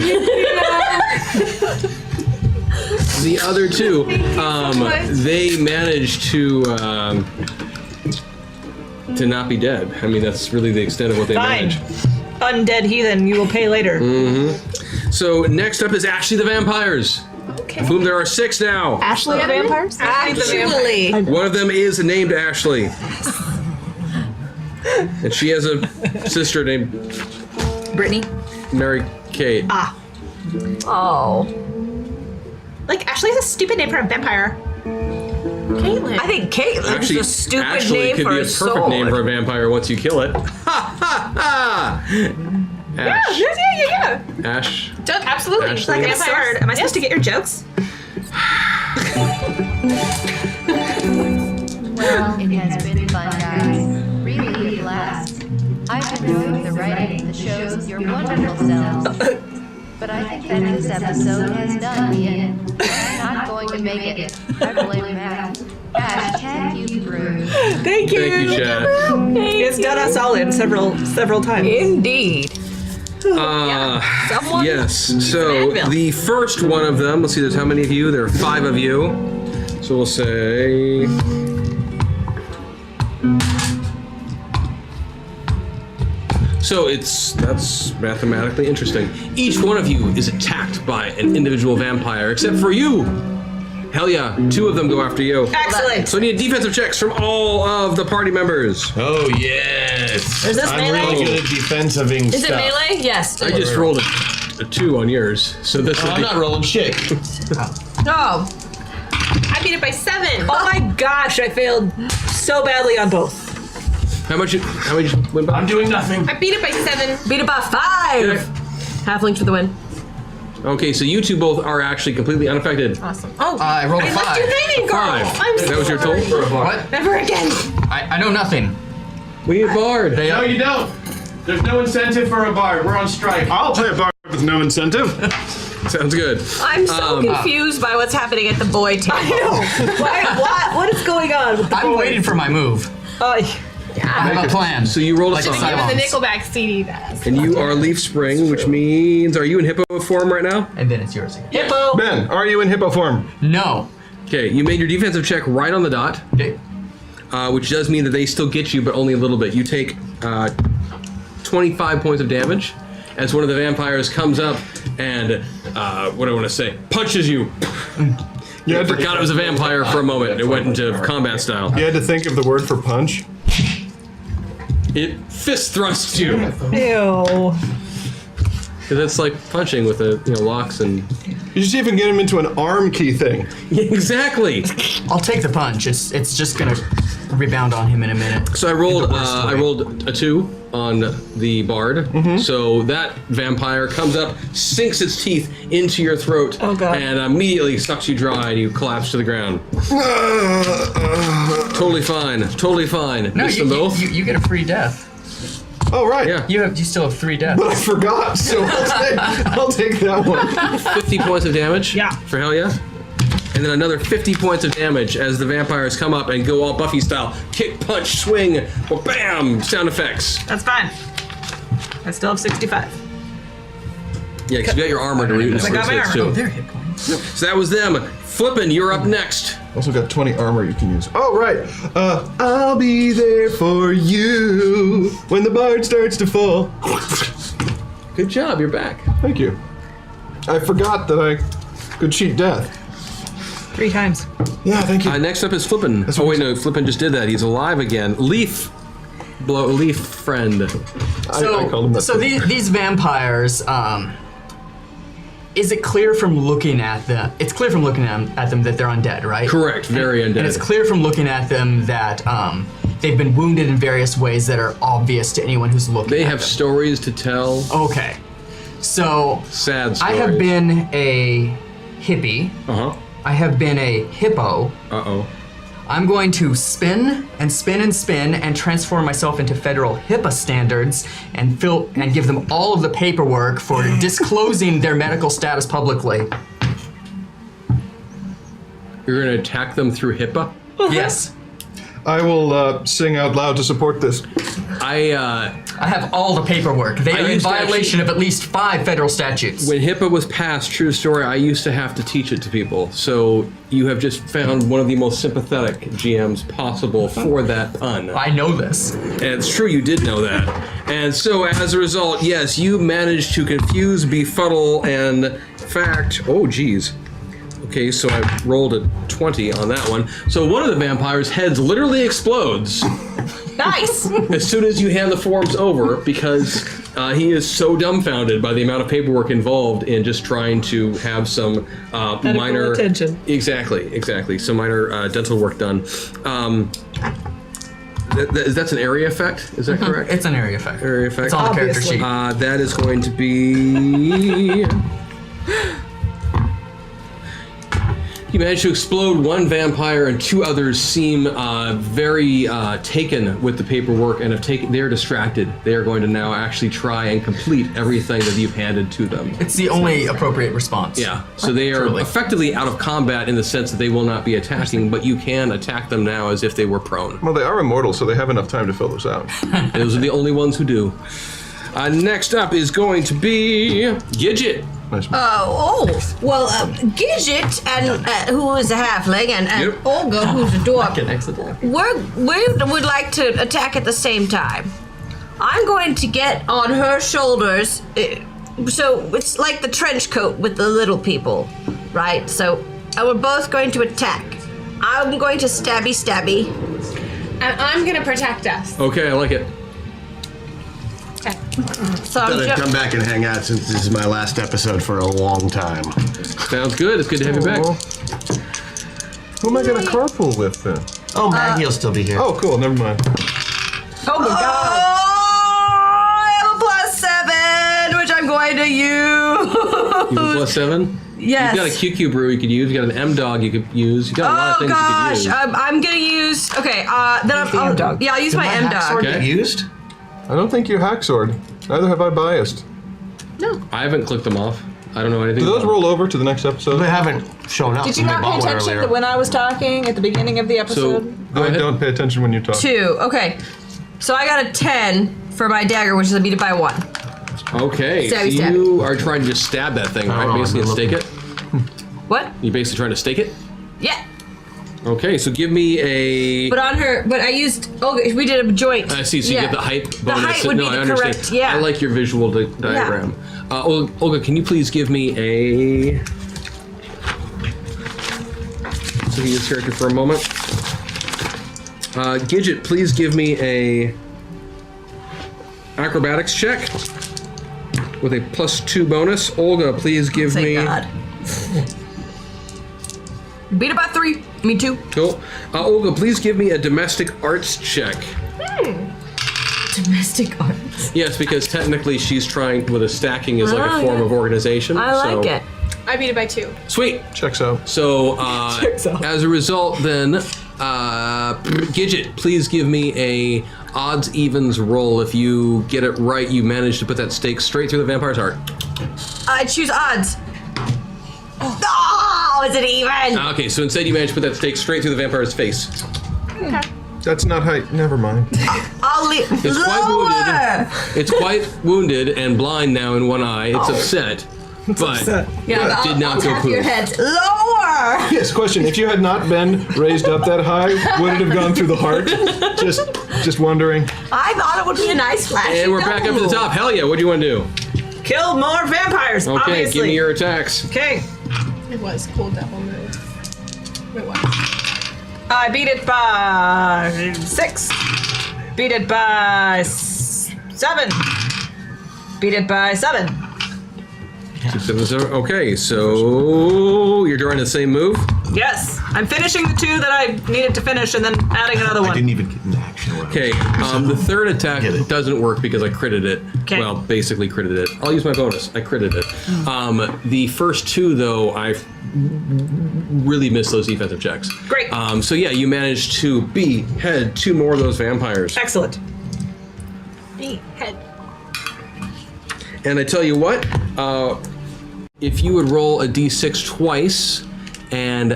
The other 2, they managed to not be dead. I mean, that's really the extent of what they Fine. managed. Undead heathen, you will pay later. So next up is Ashley the Vampires, of whom there are 6 now. Ashley the vampires? Actually, One of them is named Ashley. And she has a sister named Brittany. Mary Kate. oh, Like, Ashley has a stupid name for a vampire. Caitlin. I think Caitlin's Actually, a stupid Ashley name could for be a a perfect sword. name for a vampire once you kill it. Ha ha ha! Ash. Yeah. Ash. Absolutely. Ashley. Like a Vampires. sword. Am I supposed to get your jokes? Well, it has been fun, guys. Really a blast. I've enjoyed the writing, the shows, your wonderful selves. But I think that this episode has done me in. I'm not going to make it. I blame Matt. Hashtag you brew. Thank you. Thank you, Chad. It's done us all in several times. Indeed. Someone Yes. So Anvil. the first one of them, let's see, there's how many of you? There are 5 of you. So we'll say. So that's mathematically interesting. Each one of you is attacked by an individual vampire, except for you. Hell yeah, 2 of them go after you. Excellent. So I need defensive checks from all of the party members. Oh yes. Is this I'm melee? really good at defensiving Is stuff. it melee? Yes. I just rolled a 2 on yours, so this would I'm be. not rolling shit. Oh, I beat it by 7. Oh my gosh, I failed so badly on both. How much went by? I'm doing nothing. I beat it by 7. beat it by 5. Halflings for the win. Okay, so you 2 both are actually completely unaffected. Awesome. Oh, I rolled a I left 5. you hanging, girl. 5. I'm That was your sorry. total? What? Never again. I know nothing. We need a bard. No, you don't. There's no incentive for a bard. We're on strike. I'll play a bard with no incentive. Sounds good. I'm so confused by what's happening at the boy table. What is going on with the I'm waiting for my move. I have a plan. So you rolled a Like song. a Give us the Silence. Nickelback CD. That's And you are Leaf Spring, which means, are you in hippo form right now? And then it's yours again. Hippo. Ben, are you in hippo form? No. Okay, you made your defensive check right on the dot. Okay. which does mean that they still get you, but only a little bit. You take 25 points of damage as one of the vampires comes up and, what do I want to say, punches you. I forgot it was a vampire for a moment. It went into combat style. You had to think of the word for punch. It fist thrusts you. Ew. That's like punching with locks and. You just even get him into an arm key thing. Exactly. I'll take the punch. It's just gonna rebound on him in a minute. So I rolled a 2 on the bard. So that vampire comes up, sinks its teeth into your throat, and immediately sucks you dry, and you collapse to the ground. Totally fine. Totally fine. No, Miss them both. you get a free death. Oh right. Yeah. You still have 3 deaths. But I forgot, so I'll take that one. 50 points of damage. Yeah. For hell yeah. And then another 50 points of damage as the vampires come up and go all Buffy style. Kick, punch, swing, or bam! Sound effects. That's fine. I still have 65. Yeah, because you got your armor to read. I got my armor. Oh, they're hit points. So that was them. Flippin', you're up next. Also got 20 armor you can use. Oh, right. I'll be there for you when the bard starts to fall. Good job, you're back. Thank you. I forgot that I could cheat death. 3 times. Yeah, thank you. Next up is Flippin'. Oh wait, no, Flippin' just did that. He's alive again. Leaf friend. I called him that. So these vampires, is it clear from looking at them? It's clear from looking at them that they're undead, right? Correct, very undead. And it's clear from looking at them that they've been wounded in various ways that are obvious to anyone who's looking. They at have them. stories to tell. Okay, so Sad stories. I have been a hippie. I have been a hippo. I'm going to spin and spin and spin and transform myself into federal HIPAA standards and give them all of the paperwork for disclosing their medical status publicly. You're gonna attack them through HIPAA? Yes. I will sing out loud to support this. I have all the paperwork. They are in used to violation of at least 5 federal statutes. When HIPAA was passed, true story, I used to have to teach it to people. So you have just found one of the most sympathetic GMs possible for that pun. I know this. And it's true, you did know that. And so as a result, yes, you managed to confuse, befuddle, and in fact, oh geez. Okay, so I rolled a 20 on that one. So one of the vampires' heads literally explodes. Nice! As soon as you hand the forms over, because he is so dumbfounded by the amount of paperwork involved in just trying to have some minor attention. Exactly. Some minor dental work done. That's an area effect. Is that correct? It's an area effect. Area effect. It's on the character sheet. That is going to be. You managed to explode one vampire, and 2 others seem very taken with the paperwork and they're distracted. They are going to now actually try and complete everything that you've handed to them. It's the only appropriate response. Yeah, so they are effectively out of combat in the sense that they will not be attacking, but you can attack them now as if they were prone. Well, they are immortal, so they have enough time to fill this out. Those are the only ones who do. Next up is going to be Gidget. Gidget, and who is a halfling, and Olga, who's a dwarf, we would like to attack at the same time. I'm going to get on her shoulders, so it's like the trench coat with the little people, right? So we're both going to attack. I'm going to stabby. And I'm gonna protect us. Okay, I like it. So Thought I'd come back and hang out since this is my last episode for a long time. Sounds good. It's good to have you back. Who am I gonna carpool with then? Oh, Maggie will still be here. Oh, cool. Never mind. Oh my god! I have a +7, which I'm going to use. You have a +7? Yes. You've got a QQ brew you could use. You got an M dog you could use. You got a lot of things you could use. I'm gonna use. Okay, then I'll use my M dog. Get used? I don't think you hack sword. Neither have I biased. No. I haven't clicked them off. I don't know anything. Do those about roll over to the next episode? They haven't shown up. Did you not pay attention to when I was talking at the beginning of the So, episode? go I ahead. don't pay attention when you talk. 2. Okay. So I got a 10 for my dagger, which is a beat it by 1. Okay, Stabby, so you are trying to just stab that thing, right? Oh, Basically, I'm and stake it. What? You basically trying to stake it. Yeah. Okay, so give me a. But I used. Oh, we did a joint. I see. So you get the height bonus. The height would be I the understand. correct. Yeah. I like your visual diagram. Olga, can you please give me a? So he is character for a moment. Gidget, please give me a acrobatics check with a +2 bonus. Olga, please give Thank me. God. Beat it by 3. Me too. Cool. Olga, please give me a domestic arts check. Domestic arts. Yes, because technically she's trying with a stacking is like a form of organization. I like it. I beat it by 2. Sweet. Checks out. So Checks out. as a result, then Gidget, please give me a odds evens roll. If you get it right, you manage to put that stake straight through the vampire's heart. I choose odds. Oh, is it even? Okay, so instead you manage to put that stake straight through the vampire's face. That's not how. Never mind. I'll leave. It's quite wounded. It's quite wounded and blind now in one eye. It's upset. But Yeah, did not go poof. Lower. Yes. Question: if you had not been raised up that high, would it have gone through the heart? Just wondering. I thought it would be a nice flashy And we're back up to the top. Hell yeah! What do you want to do? Kill more vampires, Okay, obviously. give me your attacks. Okay. It was cool devil move. It was. I beat it by 6. Beat it by 7. Beat it by 7. 6, 7, 7. Okay, so you're doing the same move. Yes. I'm finishing the 2 that I needed to finish and then adding another I one. didn't even get into action. Okay, the third attack Get it. doesn't work because I critted it. Okay. Well, basically critted it. I'll use my bonus. I critted it. The first 2, though, I really missed those defensive checks. Great. So yeah, you managed to behead 2 more of those vampires. Excellent. Head. And I tell you what, if you would roll a d6 twice, and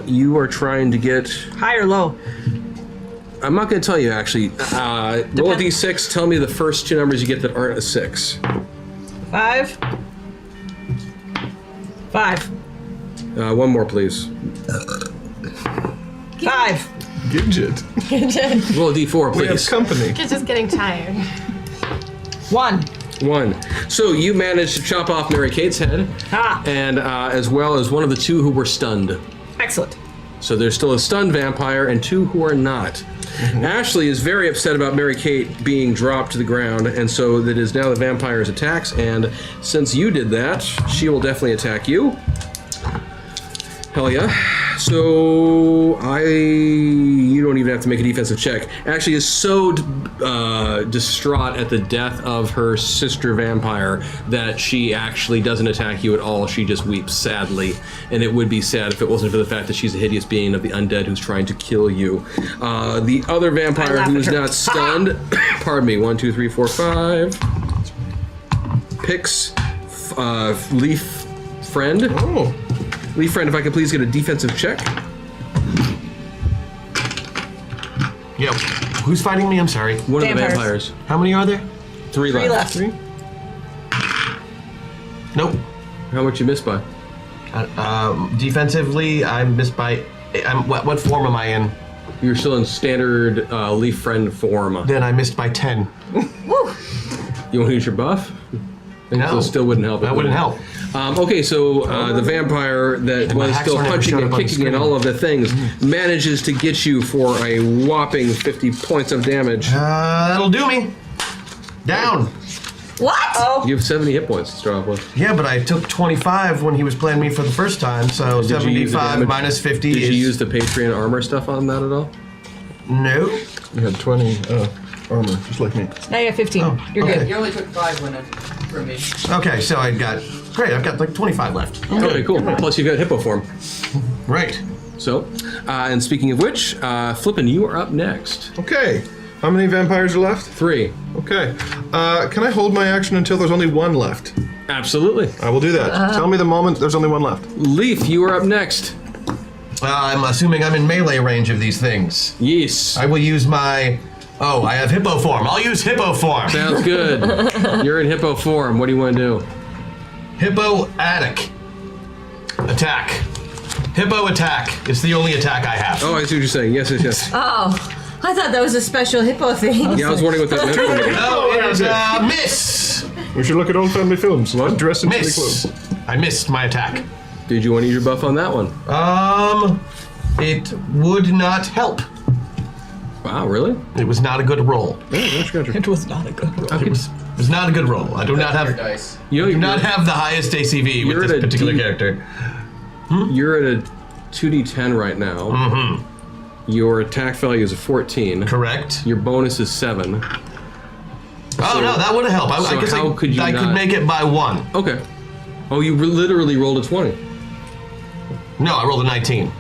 you are trying to get... High or low? I'm not going to tell you, actually. Roll a d6, tell me the first 2 numbers you get that aren't a 6. 5. 5. One more, please. 5. Gidget. Roll a d4, We have please. company. It's just getting tired. 1. 1. So you managed to chop off Mary Kate's head, and as well as one of the 2 who were stunned. Excellent. So there's still a stunned vampire and 2 who are not. Ashley is very upset about Mary Kate being dropped to the ground, and so that is now the vampire's attacks, and since you did that, she will definitely attack you. Hell yeah. So you don't even have to make a defensive check. Ashley is so distraught at the death of her sister vampire that she actually doesn't attack you at all. She just weeps sadly, and it would be sad if it wasn't for the fact that she's a hideous being of the undead who's trying to kill you. The other vampire who's not stunned, pardon me, 1, 2, 3, 4, 5, picks Leaf Friend. Oh. Leaf Friend, if I could please get a defensive check. Yeah. Who's fighting me? I'm sorry. One of the Vampires. vampires. How many are there? 3 3 left. left. Nope. How much you missed by? Defensively, I'm missed by. What form am I in? You're still in standard Leaf Friend form. Then I missed by 10. You want to use your buff? No. So still wouldn't help. That wouldn't help. Okay, so the vampire that my was hacks still never punching showed and up on the kicking and screen. all of the things manages to get you for a whopping 50 points of damage. That'll do me. Down. What? Oh. You have 70 hit points to start off with. Yeah, but I took 25 when he was playing me for the first time, so Did you use the 75 damage- minus 50 Did is... you use the Patreon armor stuff on that at all? No. You had 20 armor, just like me. Now you have 15. You're okay. good. You only took 5 when from me. Okay, so I've got like 25 left. Okay, cool. Plus you've got hippo form. Right. So, and speaking of which, Flippin', you are up next. Okay. How many vampires are left? 3. Okay. Can I hold my action until there's only 1 left? Absolutely. I will do that. Tell me the moment there's only 1 left. Leaf, you are up next. I'm assuming I'm in melee range of these things. Yes. I will use my... Oh, I have hippo form. I'll use hippo form. Sounds good. You're in hippo form. What do you want to do? Hippo attic. Attack. Hippo attack. It's the only attack I have. Oh, I see what you're saying. Yes. Oh, I thought that was a special hippo thing. Yeah, I was wondering what that meant for me. No, it is a miss. We should look at old family films. Not dress in silly Miss. clothes. I missed my attack. Did you want to use your buff on that one? It would not help. Wow, really? It was not a good roll. It was not a good roll. It was not a good roll. I do not have. You do not have the highest ACV with this particular character. You're at a 2d10 right now. Mm-hmm. Your attack value is a 14. Correct. Your bonus is 7. Oh no, that would have helped. I guess I could make it by 1. Okay. Oh, you literally rolled a 20. No, I rolled a 19.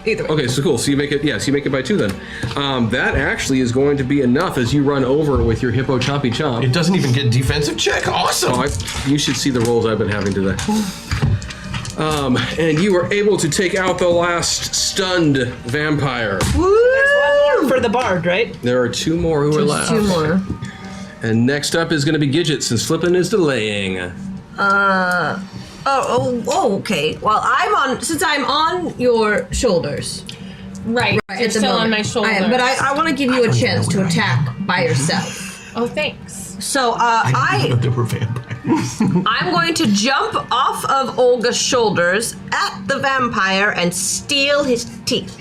Either way. Okay, so cool. So you make it. Yeah, so you make it by 2 then. That actually is going to be enough as you run over with your hippo chompy chomp. It doesn't even get defensive check. Awesome. Oh, you should see the rolls I've been having today. And you are able to take out the last stunned vampire. Woo! There's one more for the bard, right? There are 2 more who are left. 2 more. And next up is going to be Gidget, since Flippin is delaying. Okay. Well, since I'm on your shoulders. Right. At You're the still on moment. my shoulder. But I want to give you a chance to attack by yourself. Oh, thanks. So There were vampires. I'm going to jump off of Olga's shoulders at the vampire and steal his teeth.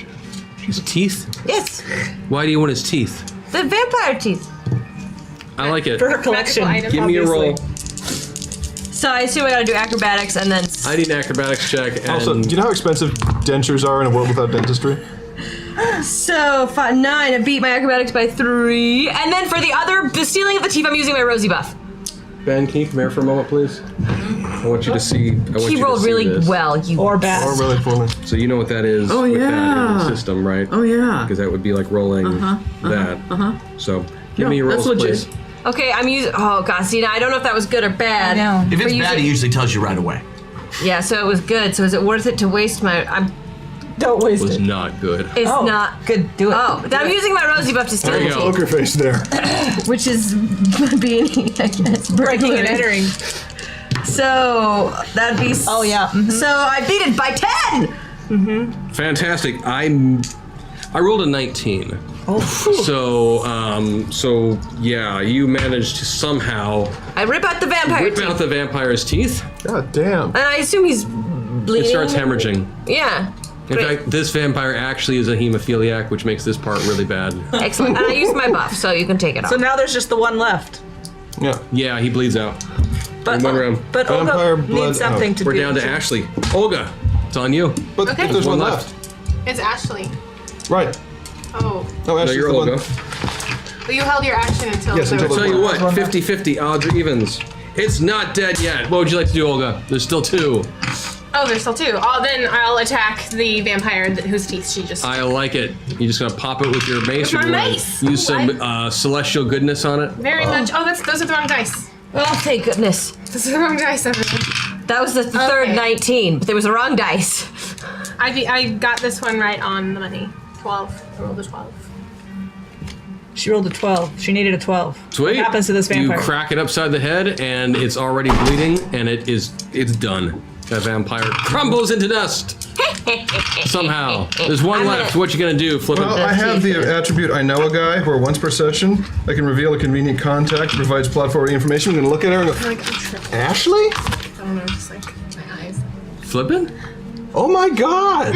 His teeth? Yes, Why do you want his teeth? the vampire teeth. I like it. For her collection. Magical item. Give me a roll. So I assume I gotta do acrobatics and then. I need an acrobatics check. And Also, do you know how expensive dentures are in a world without dentistry? So 9. I beat my acrobatics by 3, and then for the stealing of the teeth, I'm using my Rosie buff. Ben, can you come here for a moment, please? I want you to see. He rolled really well. Or bad. Or really poorly? So you know what that is with that in the system, right? Oh yeah. Because that would be like rolling that. So give me your rolls, that's legit. please. Okay, I'm using. Oh god, see now I don't know if that was good or bad. I know. If it's For bad, using- it usually tells you right away. Yeah, so it was good. So is it worth it to waste my? Don't waste Was it. not good. It's not. Good. Do it. Oh, then I'm using my Rosie buff to steal There you the go. teeth, Poker face there. which is being, I guess, Breaking and entering. So that'd be. Oh, yeah. Mhm. So I beat it by 10. Fantastic. I rolled a 19. Oh. So yeah, you managed to somehow I rip out the vampire rip teeth, out the vampire's teeth. God damn. and I assume he's bleeding. It starts hemorrhaging. Yeah. In Great. fact, this vampire actually is a hemophiliac, which makes this part really bad. Excellent. And I used my buff, so you can take it off. So now there's just the one left. Yeah. Yeah, he bleeds out. But, In one round. but Vampire Olga blood needs something out. to We're do. down to Ashley. Olga, it's on you. But Okay. there's one One left. It's Ashley. Right. Oh. No, No, Ashley's you're the one. Olga. But you held your action until. Yes, until I'll tell you what, One left. 50-50, odds or evens. It's not dead yet. What would you like to do, Olga? There's still 2. Oh, there's still 2. Oh, then I'll attack the vampire whose teeth she just. I like it. You're just gonna pop it with your mace. With or my do you wanna mace. Use some celestial goodness on it. Very much. Oh, those are the wrong dice. Oh, thank goodness. Those are the wrong dice, everyone. That was the third Okay. 19, but there was the wrong dice. I got this one right on the money. 12. I rolled a 12. She rolled a 12. She needed a 12. Sweet. What happens to this vampire? You crack it upside the head, and it's already bleeding, and it's done. That vampire crumbles into dust. Somehow. There's one I'm left. gonna- What you gonna do? Flip Well, it. I have the attribute I know a guy where once per session I can reveal a convenient contact that provides plot forward information. I'm going to look at her and go, Like, I'm tripping. Ashley? I don't know, just like my eyes. Flipping? Oh my god!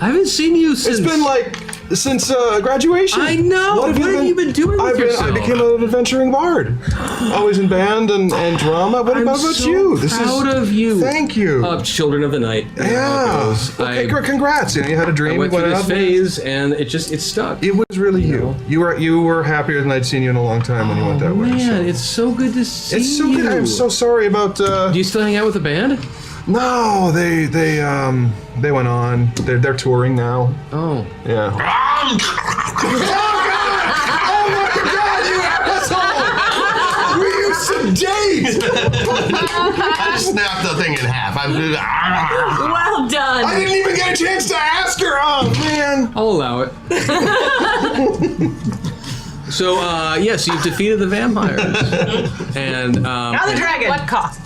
I haven't seen you since. It's been like since graduation. I know. What have you been doing with I yourself? became an adventuring bard. Always in band and drama. What I'm about so you? proud of you. Thank you. Children of the Night. yeah. Okay, congrats. You had a dream. I went you through this out. phase, and it stuck. It was really you. You were happier than I'd seen you in a long time when you went that way. Man, so. it's so good to see It's so you. good. I'm so sorry about. Do you still hang out with the band? No, they went on. They're touring now. Oh. Yeah. Oh my god, you asshole! We used to date! I snapped the thing in half. Well done. I didn't even get a chance to ask her. Oh man. I'll allow it. So, yes, you've defeated the vampires, and Now the dragon. What cost?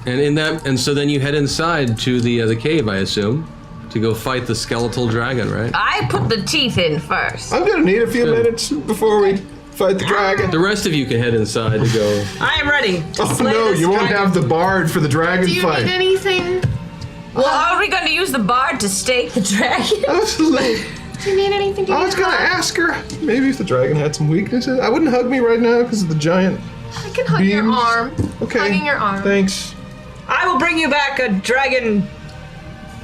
and in that, and so then you head inside to the cave, I assume. to go fight the skeletal dragon, right? I put the teeth in first. I'm gonna need a few minutes before we fight the dragon. The rest of you can head inside to go. I am ready. Oh no, you won't have the bard for the dragon Do you fight. need anything? Well, are we going to use the bard to stake the dragon? Absolutely. Do you need anything? Do you I was need gonna help? ask her. Maybe if the dragon had some weaknesses. I wouldn't hug me right now because of the giant. I can hug your beams. arm. Okay. Hugging your arm. Thanks. I will bring you back a dragon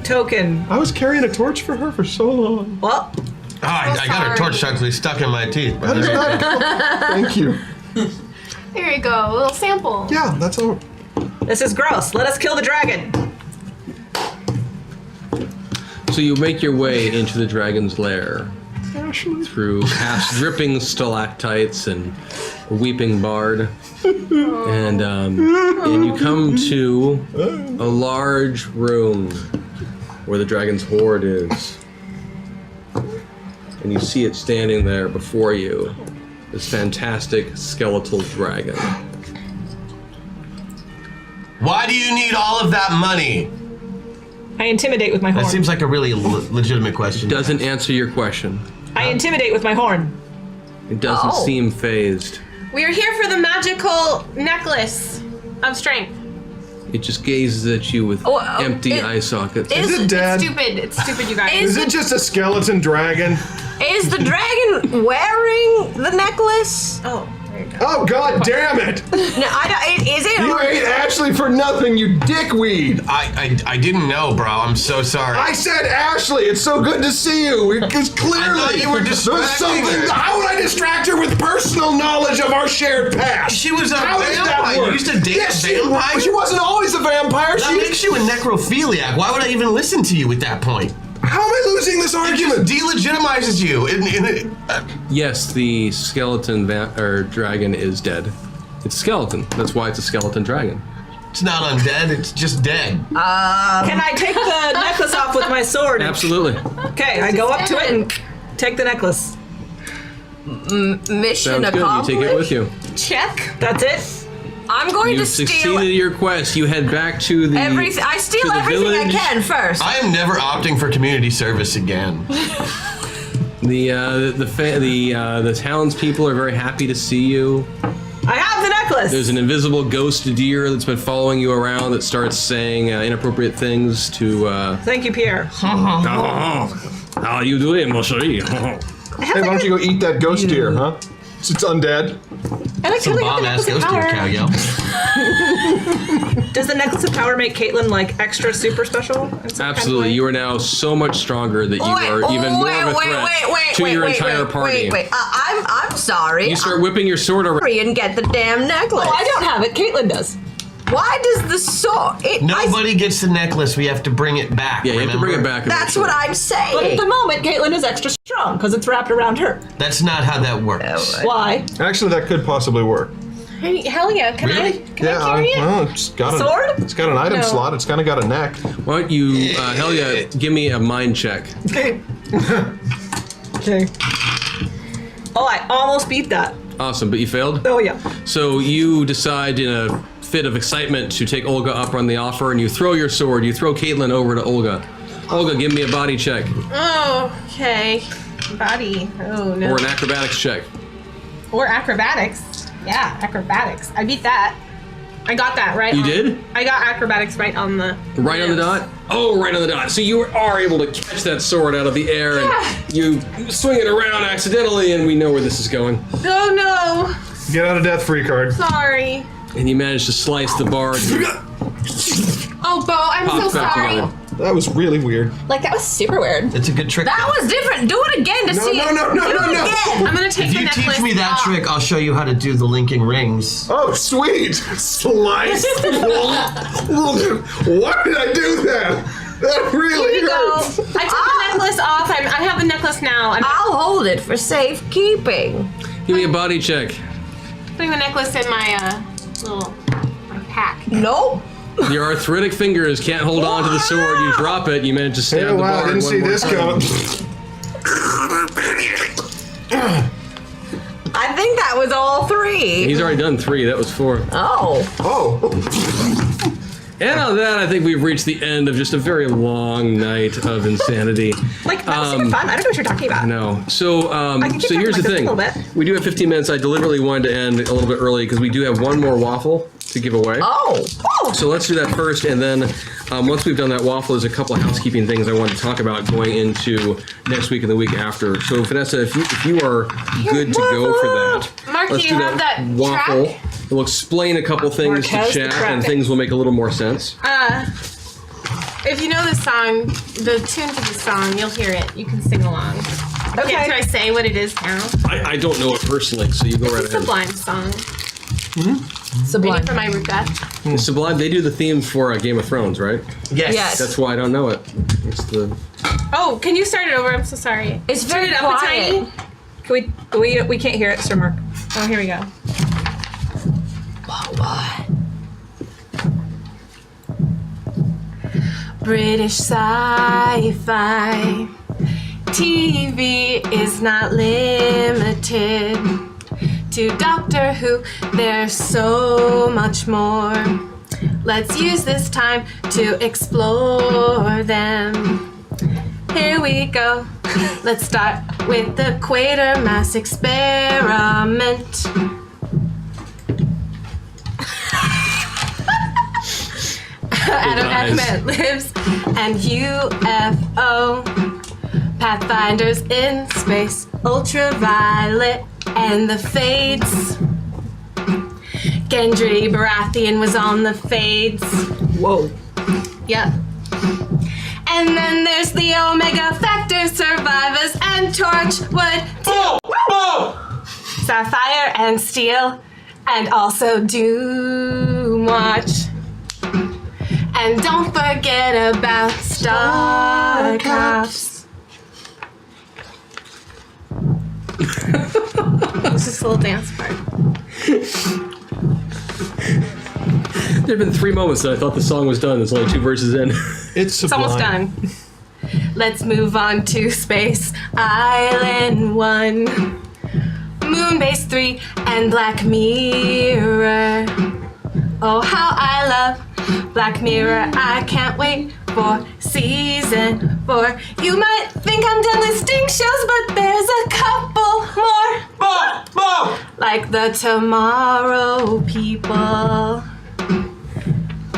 token. I was carrying a torch for her for so long. Well, I got her torch actually stuck in my teeth. But That is not cool. Thank you. There you go. A little sample. Yeah, that's all. this is gross. Let us kill the dragon. So you make your way into the dragon's lair through past dripping stalactites and a weeping bard, and you come to a large room where the dragon's hoard is, and you see it standing there before you, this fantastic skeletal dragon. why do you need all of that money? I intimidate with my horn. That seems like a really legitimate question. Doesn't answer your question. I intimidate with my horn. It doesn't Oh. seem phased. We are here for the magical necklace of strength. It just gazes at you with empty eye sockets. Is it dead? It's stupid, you guys. Is it just a skeleton dragon? Is the dragon wearing the necklace? Oh, there you go. Oh god damn it! No, I don't. Is it? You ate Ashley for nothing, you dickweed! I didn't know, bro. I'm so sorry. I said Ashley, it's so good to see you, because clearly I thought you were there's distracting something. her. How would I distract her with personal knowledge of our shared past? She was a How does that vampire. work? You used to date a vampire? She wasn't always a vampire. That She makes you a necrophiliac. Why would I even listen to you at that point? How am I losing this It argument? just delegitimizes you. Yes, the skeleton dragon is dead. It's a skeleton. That's why it's a skeleton dragon. It's not undead. It's just dead. Can I take the necklace off with my sword? Absolutely. Okay, I go up to it and take the necklace. Mission Sounds good. You accomplished. take it with you. Check. That's it. I'm going You've to steal succeeded at your quest. You head back to the everything. I steal to the everything I village. can first. I am never opting for community service again. The townspeople are very happy to see you. I have the necklace. There's an invisible ghost deer that's been following you around that starts saying inappropriate things to. Thank you, Pierre. How are you doing, mon chéri? Hey, why don't you go eat that ghost deer, huh? It's undead. I like Some how they have the bomb-ass necklace of ghost deer power. cow, yo. Does the necklace of power make Caitlin like extra super special? in some kind of Absolutely. way? You are now so much stronger that you are even more of a threat to your entire party. Wait. I'm sorry. You start whipping your sword around. Hurry and get the damn necklace. Oh, I don't have it. Caitlin does. Why does the sword? Nobody gets the necklace. We have to bring it back. Yeah, you have to bring it remember? back. That's eventually. what I'm But at saying. the moment, Caitlin is extra strong because it's wrapped around her. That's not how that works. Why? Actually, that could possibly work. Hey, hell yeah. Can Really? I carry it? Well, it's got Sword? It's got an item No. slot. It's kind of got a neck. Why don't you, hell yeah, give me a mind check. Okay. Oh, I almost beat that. Awesome, but you failed? Oh, yeah. So you decide in a fit of excitement to take Olga up on the offer and you throw your sword. You throw Caitlin over to Olga. Olga, give me a body check Oh, okay. Body. Oh, no. or an acrobatics check. Or acrobatics. Yeah, acrobatics. I beat that. I got that right. You did? I got acrobatics right on the. Right on the dot? Oh, right on the dot. So you are able to catch that sword out of the air and you swing it around accidentally, and we know where this is going. Oh no! Get out of death free card. Sorry. And you manage to slice the bar. Oh, Bo, I'm so Pops back sorry. together. That was really weird. Like that was super weird. It's a good trick. That was different. Do it again to see. no, Do it no. again. I'm gonna take If the you necklace teach me that off. trick, I'll show you how to do the linking rings. Oh, sweet! Slice! Why did I do that? That really Here you go. hurts. I took the necklace off. I have the necklace now. I'm I'll hold it for safekeeping. Give me a body check. putting the necklace in my my pack. Nope. Your arthritic fingers can't hold on to the sword. You drop it. You manage to stab Yeah, the wow, I bar. didn't see this coming. I think that was all three. He's already done 3. That was 4. Oh. Oh. And I'll that, I think we've reached the end of just a very long night of insanity. Like, that was super fun. I don't know what you're talking about. No. So, can keep so here's the talking thing. about this a little We do have 15 minutes. I deliberately wanted to end a little bit early because we do have one more waffle to give away. Oh. So let's do that first, and then once we've done that waffle, there's a couple of housekeeping things I want to talk about going into next week and the week after. So Vanessa, if you are good to go for that, Mark, let's do do you have that waffle. track? We'll explain a couple things Mark has to the chat, track. and things will make a little more sense. If you know the song, the tune to the song, you'll hear it. You can sing along. Okay, should I say what it is now? I don't know it personally, so you go right It's a ahead. Sublime song. Sublime. Waiting for my Rupeth. Sublime, they do the theme for Game of Thrones, right? Yes. That's why I don't know it. It's the Oh, can you start it over? I'm so sorry. It's Turn very it up quiet. a tiny. Can we can't hear it, Sir Mark. Oh, here we go. British sci-fi TV is not limited to Doctor Who. There's so much more. Let's use this time to explore them. Here we go. Let's start with the Quatermass experiment. Adam lives and UFO pathfinders in space, ultraviolet and the fades. Gendry Baratheon was on the fades. Whoa. Yep. And then there's the Omega Factor survivors and Torchwood too. Sapphire and Steel, and also Doomwatch. And don't forget about Star Cops. It's just a little dance part. There have been 3 moments that I thought the song was done. There's only 2 verses in. It's It's almost done. Let's move on to Space Island 1, Moonbase 3, and Black Mirror. Oh, how I love Black Mirror. I can't wait for season 4. You might think I'm done listing shows, but there's a couple more. Like the Tomorrow People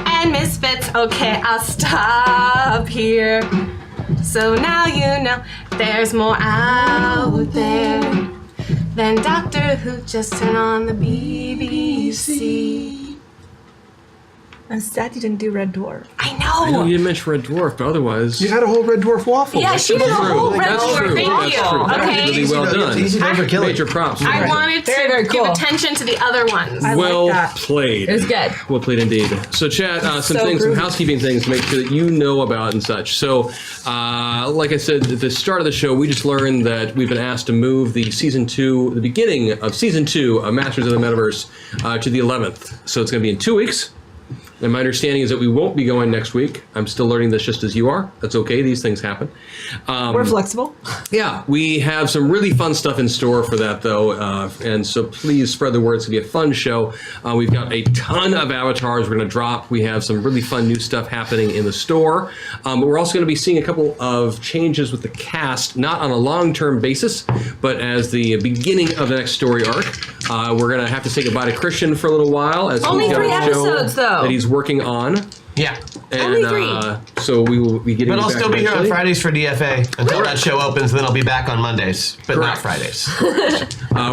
and Misfits. Okay, I'll stop here. So now you know there's more out there than Doctor Who. Just turn on the BBC. I'm sad you didn't do Red Dwarf. I I know know. you didn't mention Red Dwarf, but otherwise... You had a whole Red Dwarf waffle. Yeah, she did a whole Red That's Dwarf. true. Thank That's you. true. That was Okay. really well done. It's easy to overkill it. Major props. I Right. wanted to Very give cool. attention to the other ones. I Well like that. played. It was good. Well played indeed. So, chat, some So things, some groovy. housekeeping things to make sure that you know about and such. So, like I said at the start of the show, we just learned that we've been asked to move the the beginning of season 2 of Masters of the Metaverse to the 11th. So it's going to be in 2 weeks. And my understanding is that we won't be going next week. I'm still learning this just as you are. That's okay. These things happen. We're flexible. Yeah, we have some really fun stuff in store for that, though, and so please spread the word. It's going to be a fun show. We've got a ton of avatars we're going to drop. We have some really fun new stuff happening in the store, but we're also going to be seeing a couple of changes with the cast, not on a long-term basis, but as the beginning of the next story arc. We're going to have to say goodbye to Christian for a little while. As Only he's got 3 a show episodes, though. that he's working on. Yeah. And, Only 3. So we will be getting But I'll back still be here on eventually. Fridays for DFA until that show opens, and then I'll be back on Mondays, but not Correct. Fridays.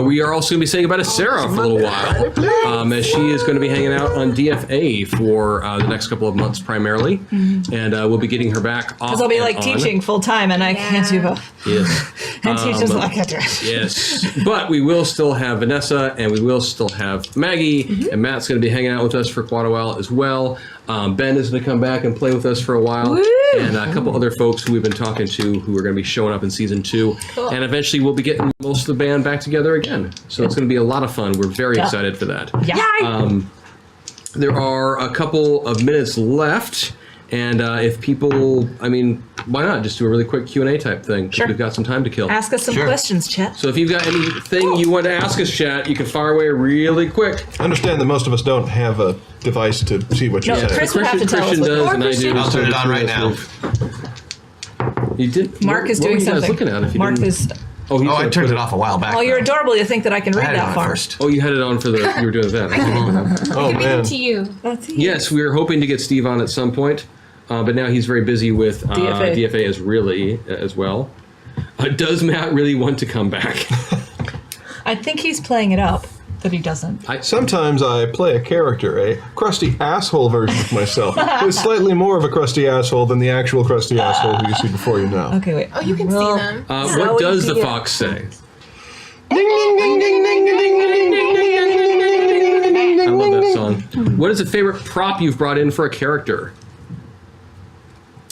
We are also going to be saying goodbye to Sarah for a little while, as she is going to be hanging out on DFA for the next couple of months primarily, and we'll be getting her back off. Because I'll be and like on. teaching full time, and I can't do both. Yes. And teachers like it. Yes, but we will still have Vanessa, and we will still have Maggie, and Matt's going to be hanging out with us for quite a while as well. Ben is going to come back and play with us for a while, and a couple other folks who we've been talking to who are going to be showing up in season 2, and eventually we'll be getting most of the band back together again. So it's going to be a lot of fun. We're very excited for that. Yeah. There are a couple of minutes left, and if people, why not just do a really quick Q&A type thing? 'Cause Sure. We've got some time to kill. Ask us some questions, chat. So if you've got anything you want to ask us, chat, you can fire away really quick. I understand that most of us don't have a device to see what you No, say. Chris would have to tell us. Christian does, Or and I do. I'll turn it on right now. You did. Mark is what doing were you guys something. looking at? If you Mark didn't- is. Oh, he's Oh, I gonna turned put it off a while back. Oh, you're though. adorable to think that I can I read had it that on far. first. Oh, you had it on for the. You were doing that. Oh man. To you. Yes, we were hoping to get Steve on at some point, but now he's very busy with DFA as well. Does Matt really want to come back? I think he's playing it up that he doesn't. Sometimes I play a character, a crusty asshole version of myself, who's slightly more of a crusty asshole than the actual crusty asshole who you see before you now. Okay, wait. Oh, you can see them. What does the fox say? I love that song. What is a favorite prop you've brought in for a character?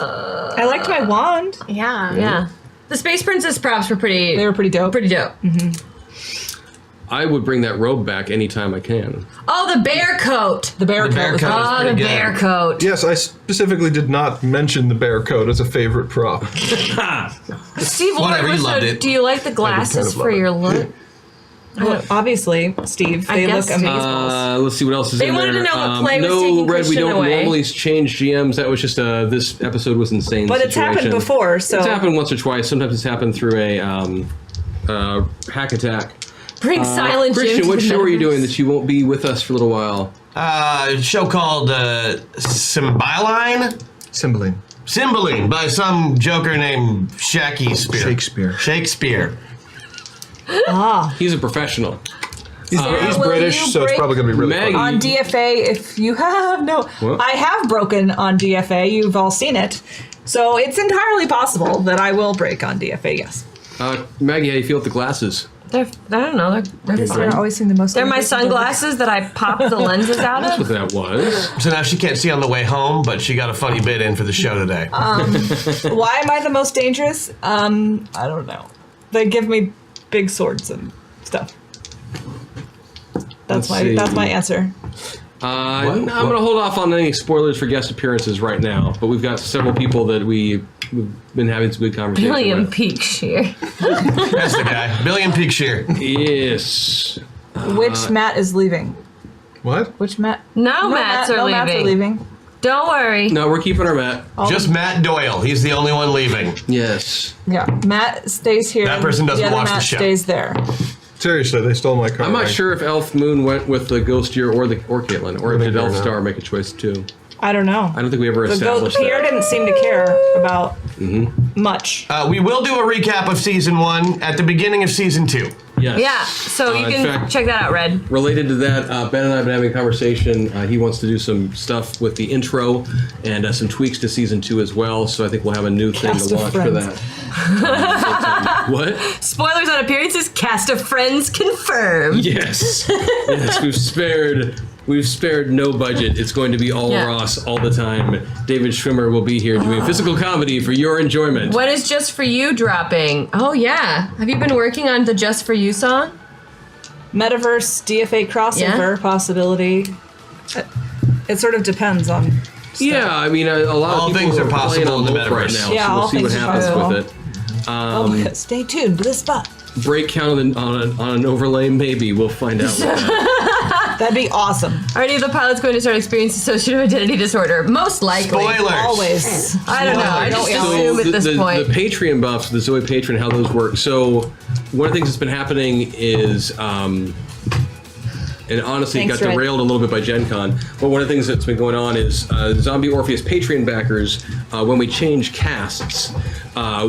I liked my wand. Yeah. Yeah. The Space Princess props were pretty. They were pretty dope. pretty dope. I would bring that robe back anytime I can. Oh, the bear coat. The bear coat was coat. awesome. Oh, the pretty good. bear coat. Yes, I specifically did not mention the bear coat as a favorite prop. Steve, Whatever, you loved it. do you like the glasses love for it. your look? Well, obviously, Steve, I they look guess, amazeballs. Let's see what else is They in there. wanted to know what play was no, taking Red, we Christian don't away. normally change GMs. That was just this episode was insane. But it's happened situation. before, so It's happened once or twice. Sometimes it's happened through a hack attack. Bring Silent Jim Christian, to what the show are you Metaverse. doing that you won't be with us for a little while? A show called Cymbeline? Cymbeline by some joker named Shakespeare. He's a professional. He's will British, you so it's break- probably going to be really Maggie. fun. on DFA, if you have What? I have broken on DFA. You've all seen it, so it's entirely possible that I will break on DFA. Yes, Maggie, how do you feel with the glasses? I don't know. They're they're fine. always seem the most. They're my sunglasses that I popped the lenses out That's of. what that was. So now she can't see on the way home, but she got a funny bit in for the show today. Why am I the most dangerous? I don't know. They give me big swords and stuff. That's Let's see. that's my answer. I'm going to hold off on any spoilers for guest appearances right now, but we've got several people that we've been having some good conversations William with. Peakshire. That's the guy. Billion Peakshire. Yes. Which Matt is leaving? What? Which Matt? No, Mats are Mats are leaving. leaving. Don't worry. No, we're keeping our Matt. Just Matt Doyle. He's the only one leaving. Yes. Yeah, Matt stays here. That person doesn't the other watch the Matt show. stays there. Seriously, they stole my car. I'm not sure if Elf Moon went with the Ghostier or Caitlin, or think did they're Elf not. Star make a choice too? I don't know. I don't think we ever established Pierre that. didn't seem to care about much. We will do a recap of season 1 at the beginning of season 2. Yes. Yeah, so you in can fact- check that out, Red. Related to that, Ben and I have been having a conversation. He wants to do some stuff with the intro and some tweaks to season 2 as well. So I think we'll have a new thing Cast to of launch for Friends. that. What? Spoilers on appearances. Cast of Friends confirmed. Yes. Yes, we've spared no budget. It's going to be all Yeah. Ross all the time. David Schwimmer will be here doing physical comedy for your enjoyment. When is Just For You dropping? Oh, yeah. Have you been working on the Just For You song? Metaverse DFA crossover possibility. It sort of depends on. Yeah, I mean, a lot All of people things are playing possible on in the both right metaverse. now, Yeah, so all we'll see what things are happens possible. with it. Stay tuned to this spot. Break count on an overlay, maybe. We'll find out. With that. That'd be awesome. Are any of the pilots going to start experiencing dissociative identity disorder? Most likely. Spoilers. Always. I don't know. I just Spoilers. assume at this the point. The Patreon buffs, the Zoe Patreon, how those work. So one of the things that's been happening is, and honestly, Thanks, it got Red. derailed a little bit by Gen Con, but one of the things that's been going on is Zombie Orpheus Patreon backers, when we change casts,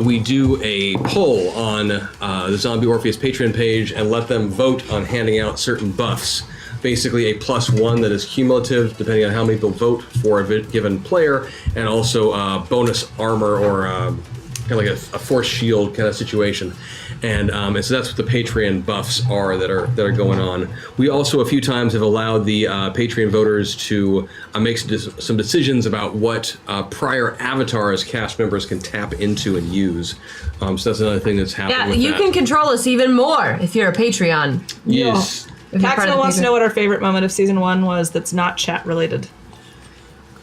we do a poll on the Zombie Orpheus Patreon page and let them vote on handing out certain buffs. Basically a +1 that is cumulative depending on how many people vote for a given player, and also bonus armor or kind of like a force shield kind of situation. And so that's what the Patreon buffs are that are going on. We also a few times have allowed the Patreon voters to make some decisions about what prior avatars cast members can tap into and use. So that's another thing that's happening. Yeah, with you that. can control us even more if you're a Patreon. Yes. If you're part of Paxman the wants to Patreon. know what our favorite moment of season 1 was that's not chat related.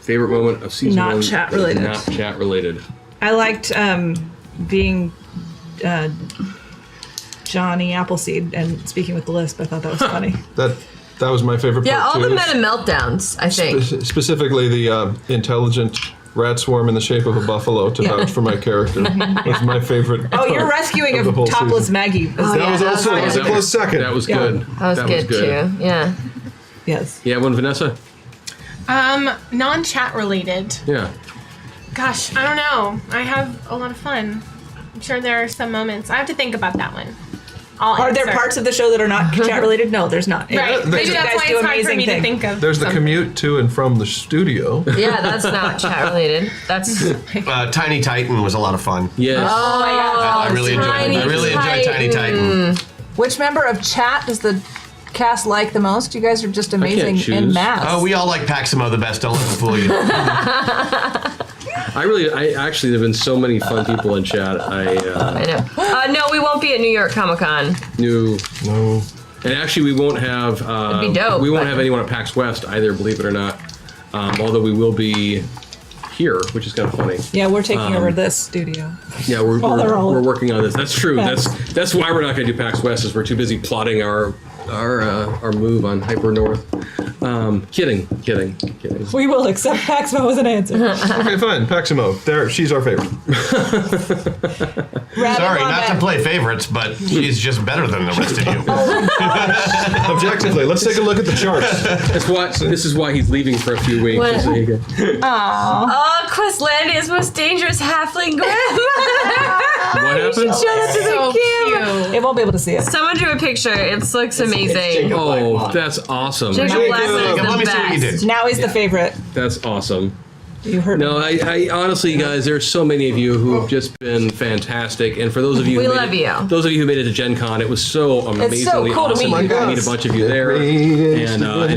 Favorite moment of season Not 1. chat related. Not chat related. I liked being Johnny Appleseed and speaking with the lisp. I thought that was funny. That was my favorite part. Yeah, all too. the meta meltdowns, I think. Specifically, the intelligent rat swarm in the shape of a buffalo to vouch for my character was my favorite. Oh, your part rescuing of of the whole topless season. Maggie. That was also that was a close second. That was Yeah. good. That was good too. Yeah. Yes. Yeah, one Vanessa. Non-chat related. Yeah. Gosh, I don't know. I have a lot of fun. I'm sure there are some moments. I have to think about that one. Are there parts of the show that are not chat related? No, there's not. Right. Maybe You that's guys why do it's hard for amazing me to things. think of. There's the some. commute to and from the studio. Yeah, that's not chat related. That's Tiny Titan was a lot of fun. Yes. oh my god. I really enjoyed Tiny Titan. Which member of chat does the cast like the most? You guys are just amazing choose. in math. Oh, we all like Paximo the best. Don't let them fool you. I actually, there have been so many fun people in chat. I know. No, we won't be at New York Comic Con. knew. No. And actually, we won't have. It'd be dope, We won't but- have anyone at PAX West either, believe it or not. Although we will be here, which is kind of funny. Yeah, we're taking over this studio. Yeah, they're all- we're working on this. That's true. Yes. That's why we're not going to do PAX West, is we're too busy plotting our move on Hyper North. Kidding. We will accept Paxmo as an answer. Okay, fine. Paximo. There, she's our favorite. Sorry, not to play favorites, but she's just better than the rest of you. Objectively, let's take a look at the charts. This is why he's leaving for a few weeks. What? just so he can- Oh, Questlandia's most dangerous halfling grandma. What happened? Show that to So the camera. cute. It won't be able to see it. Someone drew a picture. It looks amazing. Oh, that's awesome. Jacob Blackman is Jacob, let the me see what you best. did. Now he's the favorite. That's awesome. You heard No, me. I honestly, guys, there's so many of you who have just been fantastic, and for those of you, We who love you. Those of you who made it to Gen Con, it was so amazingly cool to awesome meet you to guys. meet a bunch of you there. And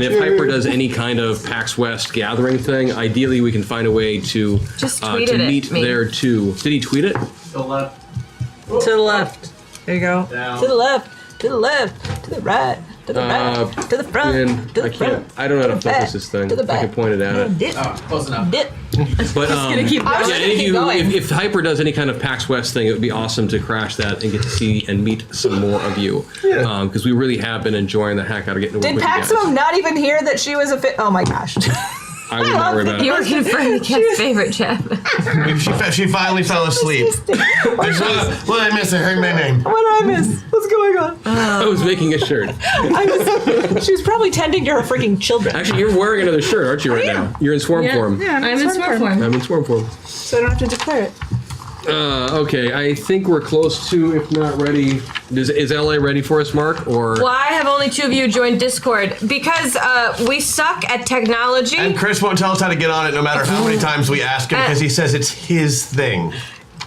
if Hyper does any kind of PAX West gathering thing, ideally we can find a way to Just to tweeted it, meet me. there too. Did he tweet it? To the left. There you go. To the left. To the left. To the right. To the back. To the front. And to the I can't. front. I don't know how to back, focus this thing. to the I back. can point it at it. Dip. Close enough. Dip. But keep I was yeah, just any of keep you, going. if Hyper does any kind of PAX West thing, it would be awesome to crash that and get to see and meet some more of you. Because we really have been enjoying the heck out of getting to work Did with you guys. Paximo not even hear that she was a fit? Oh my gosh. I would not worry about You it. were confirmed the cat's favorite, Chad. She finally fell asleep. What did I miss? I heard my name. What did I miss? What's going on? I was making a shirt. She was probably tending to her freaking children. Actually, you're wearing another shirt, aren't you, right now? You're in swarm form. Yeah, I'm in swarm form. I'm in swarm form. So I don't have to declare it. Okay, I think we're close to, if not ready. Is LA ready for us, Mark? Or Well, I have only 2 of you join Discord because we suck at technology. And Chris won't tell us how to get on it no matter how many times we ask him because he says it's his thing.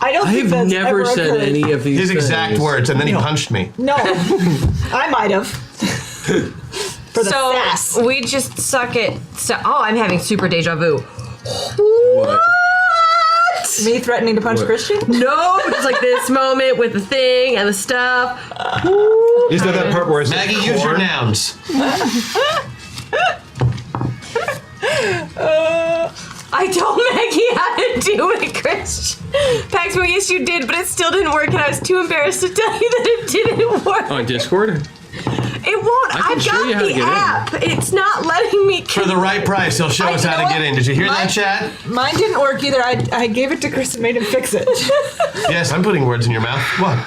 I don't think I've that's never ever said occurred. any of these His exact things. words, and then he punched me. No. I might have. For the so sass. we just suck at. Oh, I'm having super deja vu. What? Me threatening to punch What? Christian? No, just like this moment with the thing and the stuff. Is that part where I said Maggie, use your nouns. I told Maggie how to do it, Christian. Paxmo, yes, you did, but it still didn't work, and I was too embarrassed to tell you that it didn't work. On Discord? It won't. I can I've show you got how to the get in. app. It's not letting me. For the right price, he'll show us you how know to what? get in. Did you hear that, chat? Mine didn't work either. I gave it to Chris and made him fix it. Yes, I'm putting words in your mouth. What?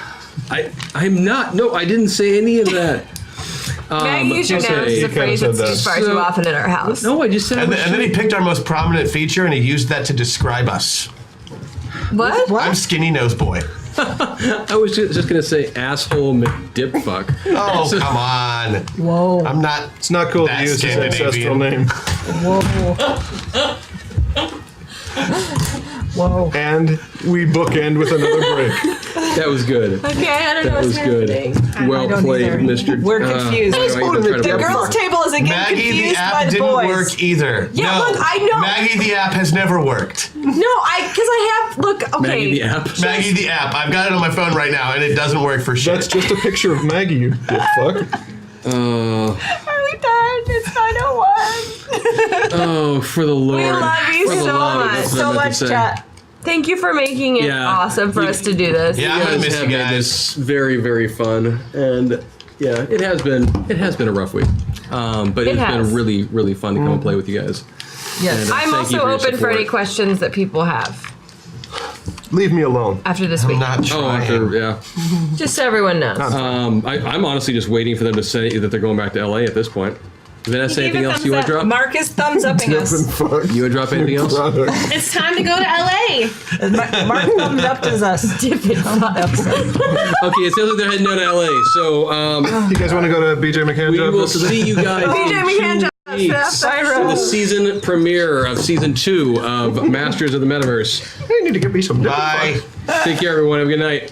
I'm not. No, I didn't say any of that. Maggie, use your okay. nouns is a You kinda phrase said that's used that. far too often in our house. No, I just said. And then he picked our most prominent feature and he used that to describe us. What? I'm Skinny Nose Boy. I was just gonna say asshole McDipfuck. Oh, come on. Whoa. I'm not. It's not cool to That's use his ancestral Scandinavian. name. Whoa. And we bookend with another break. That was good. Okay, I don't know That what's was good. happening. Well don't played, either. Mr. We're confused. I don't even try to The work. girls' table is again Maggie, the confused by app the didn't boys. work either. Yeah, no. look, I know. Maggie, the app has never worked. No, because I have. Look, okay. Maggie the app. Maggie, the app. I've got it on my phone right now and it doesn't work for shit. That's just a picture of Maggie, you dickfuck. Are we done? It's 9:01. Oh, for the Lord. love you For the so love, much. that's what I So meant to much say. chat. Thank you for making it Yeah. awesome for us to do this. Yeah, I'm You gonna guys miss have you made guys. this very, very fun, and yeah, it has been a rough week, but It it's has. been really, really fun to come and play with you guys. Yes. And, I'm thank also you for your open for any support. questions that people have Leave me alone. after this I'm week. not Oh, trying. after, yeah. Just so everyone knows. I'm honestly just waiting for them to say that they're going back to LA at this point. Vanessa, anything else you want to drop? Mark is thumbs upping us. You want to drop anything else? It's time to go to LA. Mark thumbs up to us. Okay, it sounds like they're heading down to LA. So You guys want to go to BJ McCann? we will see you guys in 2 weeks for the season premiere of season 2 of Masters of the Metaverse. I need to get me some. Bye. Take care, everyone. Have a good night.